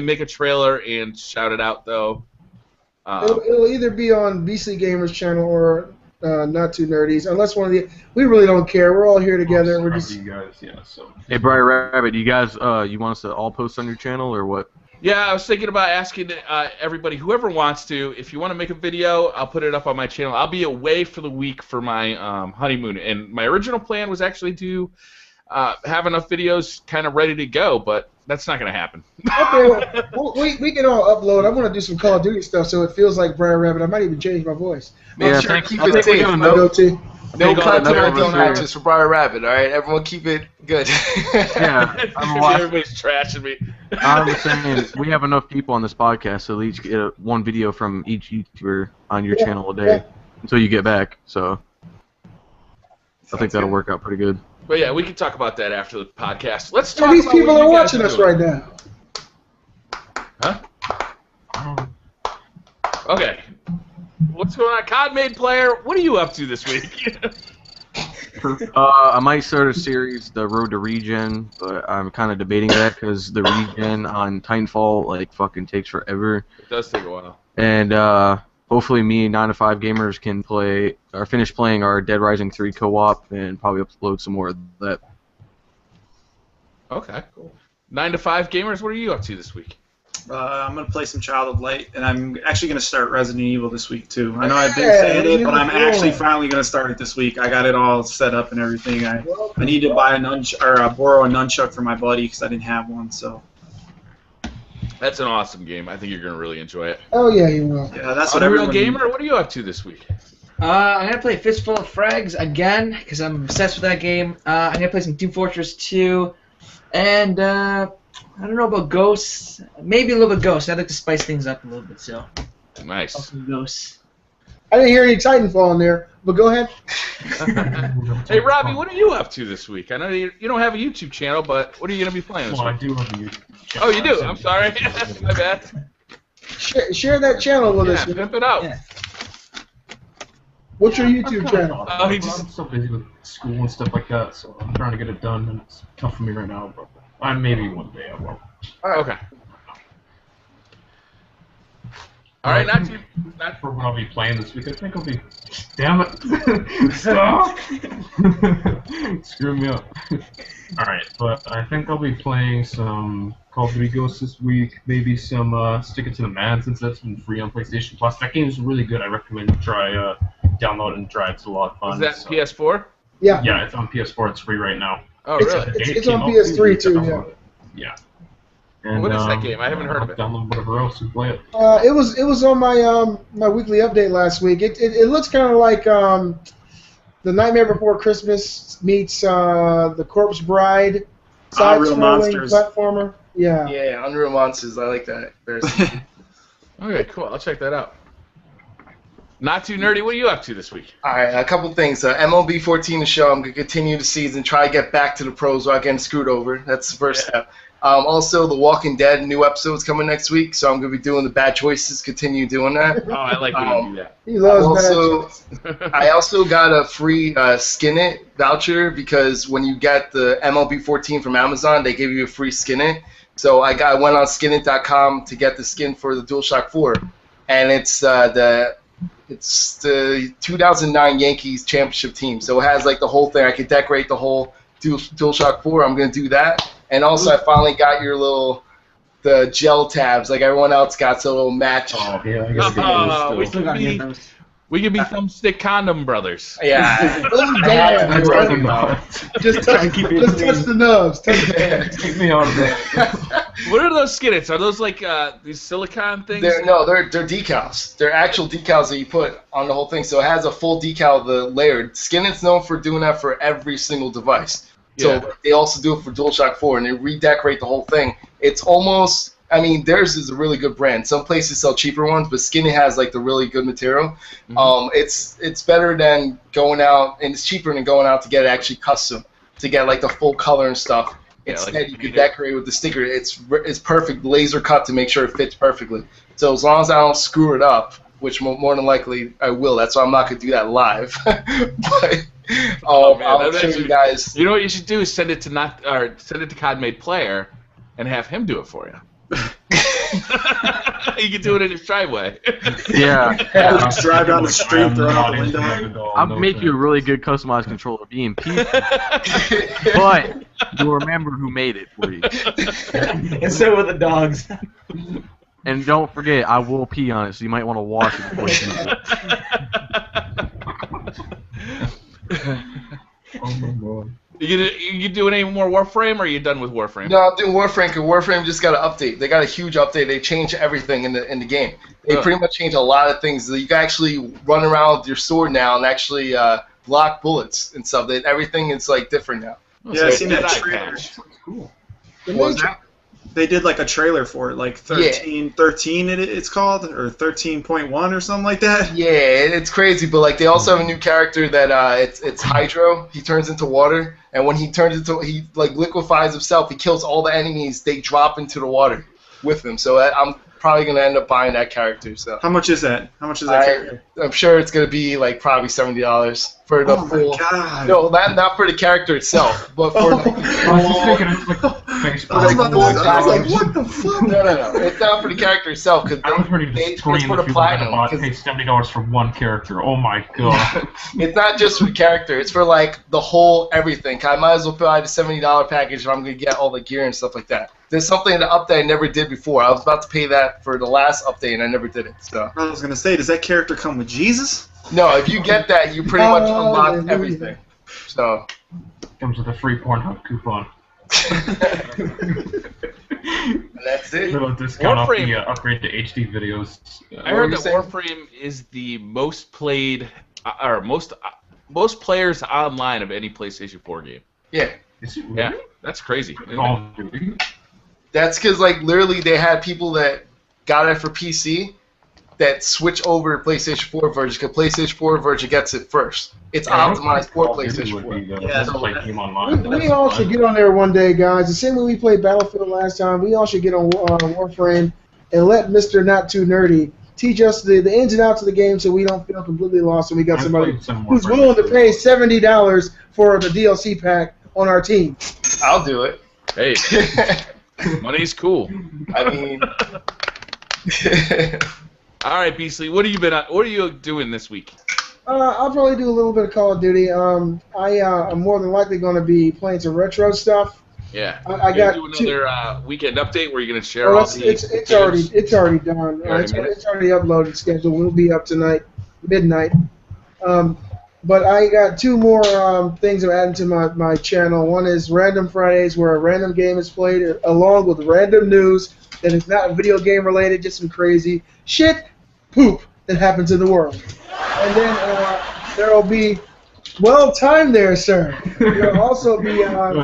make a trailer and shout it out though. It'll either be on BC Gamers channel or Not Too Nerdies, unless one of the. We really don't care. We're all here together. We're just. You guys, yeah. So. Hey, BriarRabbit, you guys, you want us to all post on your channel or what? Yeah, I was thinking about asking everybody, whoever wants to, if you want to make a video, I'll put it up on my channel. I'll be away for the week for my honeymoon, and my original plan was actually to have enough videos kind of ready to go, but that's not going to happen. Okay, well, we can all upload. I'm going to do some Call of Duty stuff, so it feels like BriarRabbit. I might even change my voice. Yeah, Sure, keep I it think we're safe. doing No no- controversial matches for BriarRabbit, all right? Everyone keep it good. Yeah, I'm watching. Everybody's trashing me. I'm saying we have enough people on this podcast, so at least get one video from each YouTuber on your channel a day until you get back. So I think that'll work out pretty good. But yeah, we can talk about that after the podcast. Let's talk These about people what are you guys watching us doing. right now. Huh? Okay. What's going on? COD-Made Player, what are you up to this week? I might start a series, The Road to Regen, but I'm kind of debating that because the regen on Titanfall like fucking takes forever. It does take a while. And hopefully me and 9 to 5 gamers can play or finish playing our Dead Rising 3 co-op and probably upload some more of that. Okay, cool. 9 to 5 gamers, what are you up to this week? I'm going to play some Child of Light, and I'm actually going to start Resident Evil this week, too. I know I've been saying it, but I'm actually finally going to start it this week. I got it all set up and everything. I need to buy borrow a nunchuck for my buddy because I didn't have one, so. That's an awesome game. I think you're going to really enjoy it. Oh, yeah, you will. Yeah, that's what Unreal everyone Gamer, what are you up to this week? I'm gonna play Fistful of Frags again because I'm obsessed with that game. I'm gonna play some Team Fortress 2, and I don't know about Ghosts. Maybe a little bit Ghosts. I'd like to spice things up a little bit, so. Nice. Some Ghosts. I didn't hear any Titanfall in there, but go ahead. Hey, Robbie, what are you up to this week? I know you don't have a YouTube channel, but what are you going to be playing this Well, I week? do have a YouTube channel. Oh, you do? I'm sorry. My bad. Share that channel with us. Yeah, pimp it out. Yeah. What's your YouTube channel? Oh, he I'm just- so busy with school and stuff like that, so I'm trying to get it done, and it's tough for me right now, but maybe one day I will. Okay. All right, Not for what I'll be playing this week. I think I'll be. Damn it! Stop! Screw me up. All right, but I think I'll be playing some Call of Duty Ghosts this week. Maybe some Stick It to the Man since that's been free on PlayStation Plus. That game is really good. I recommend you try download and try. It's a lot of fun. Is that so. PS4? Yeah. Yeah, it's on PS4. It's free right now. Oh, It's- really? It's on PS3 too, yeah. Yeah. And, What is that game? I haven't heard of it. Download whatever else and play it. It was on my my weekly update last week. It looks kind of like the Nightmare Before Christmas meets the Corpse Bride Unreal side-scrolling Monsters. platformer. Yeah. Yeah, Unreal Monsters. I like that. Okay, cool. I'll check that out. Not Too Nerdy, what are you up to this week? All right, a couple things. MLB 14 to show. I'm going to continue the season, try to get back to the pros without getting screwed over. That's the first step. Also, The Walking Dead new episode's coming next week, so I'm going to be doing the bad choices, continue doing that. Oh, I like when you do that. He loves Also, that. I also got a free Skin It voucher because when you get the MLB 14 from Amazon, they give you a free Skin It. So I went on skinit.com to get the skin for the DualShock 4, and it's the 2009 Yankees championship team. So it has like the whole thing. I could decorate the whole DualShock 4. I'm going to do that. And also, I finally got the gel tabs. Like everyone else got, so it'll match. Oh, yeah, I gotta get Oh, we those still. can be thumbstick condom brothers. Yeah. Oh, damn. I'd rather not. Just touch the nubs. Touch the Take me out of that. What are those skinnets? Are those like these silicone things? They're decals. They're actual decals that you put on the whole thing. So it has a full decal, the layer. Skinnet's known for doing that for every single device. So they also do it for DualShock 4, and they redecorate the whole thing. It's almost, I mean, theirs is a really good brand. Some places sell cheaper ones, but Skinnet has like the really good material. It's better than going out, and it's cheaper than going out to get it actually custom, to get like the full color and stuff. Instead, like you could decorate with the sticker. It's perfect, laser cut to make sure it fits perfectly. So as long as I don't screw it up, which more than likely I will. That's why I'm not gonna do that live. But I'll show you guys. You know what you should do is send it to CodMade Player, and have him do it for you. You can do it in his driveway. Yeah. Just drive down the street, throw out the window. I'll make you a really good customized controller, BMP. But you'll remember who made it for you. And so with the dogs. And don't forget, I will pee on it, so you might want to wash it before you use it. Oh my god. You doing any more Warframe, or are you done with Warframe? No, I'm doing Warframe, because Warframe just got an update. They got a huge update. They changed everything in the game. They pretty much changed a lot of things. You can actually run around with your sword now and actually block bullets and stuff. Everything is like different now. Yeah, I've seen that trailer. Cool. What was that? They did like a trailer for it, like 13 it's called, or 13.1 or something like that. Yeah, it's crazy, but like they also have a new character that it's Hydro. He turns into water, and when he like liquefies himself, he kills all the enemies. They drop into the water with him. So I'm probably gonna end up buying that character. So how much is that? How much is that character? I'm sure it's gonna be like probably $70 for the full. Oh my god! No, not for the character itself, but for. I was just thinking it's like face I was like, what the fuck? No. It's not for the character itself, because I was ready to scream if you were going to pay $70 for one character. Oh my god. It's not just for the character, it's for like the whole everything. I might as well buy the $70 package if I'm going to get all the gear and stuff like that. There's something in the update I never did before. I was about to pay that for the last update and I never did it. So I was going to say, does that character come with Jesus? No, if you get that, you pretty much unlock everything. So Comes with a free Pornhub coupon. That's it. Little discount off Warframe. the upgrade to HD videos. I heard that you saying? Warframe is the most played, or most players online of any PlayStation 4 game. Yeah. Is it really? Yeah, that's crazy. Call of Duty? That's because like literally they had people that got it for PC that switch over to PlayStation 4 version, because PlayStation 4 version gets it first. It's optimized for Call of Duty uh, would PlayStation 4. be the Yeah, best so play game online. We all should get on there one day, guys. The same way we played Battlefield last time, we all should get on Warframe and let Mr. Not Too Nerdy teach us the ins and outs of the game so we don't feel completely lost and we got somebody who's willing to pay $70 for the DLC pack on our team. I'll do it. Hey, money's cool. I mean, All right, Beasley, what are you doing this week? I'll probably do a little bit of Call of Duty. I'm more than likely going to be playing some retro stuff. Yeah. I You got do another weekend update where you're going to share all the. it's already done. It's already uploaded. Scheduled. We'll be up tonight, midnight. But I got two more things I'm adding to my channel. One is Random Fridays, where a random game is played along with random news that is not video game related, just some crazy shit, poop that happens in the world. And then there will be, well timed there, sir. There will also be, I'm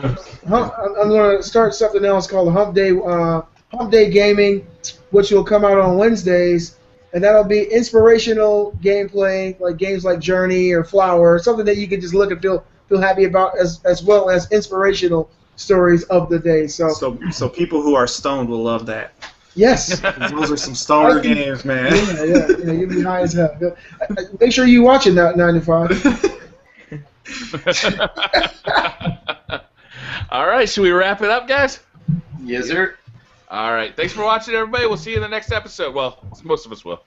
going to start something else called Hump Day Gaming, which will come out on Wednesdays. And that'll be inspirational gameplay, like games like Journey or Flower, something that you can just look and feel happy about, as well as inspirational stories of the day. So people who are stoned will love that. Yes. Those are some stoner games, man. Yeah, you'll be high as hell. Make sure you watch it 9 to 5. All right, should we wrap it up, guys? yes, sir. All right, thanks for watching, everybody. We'll see you in the next episode. Well, most of us will.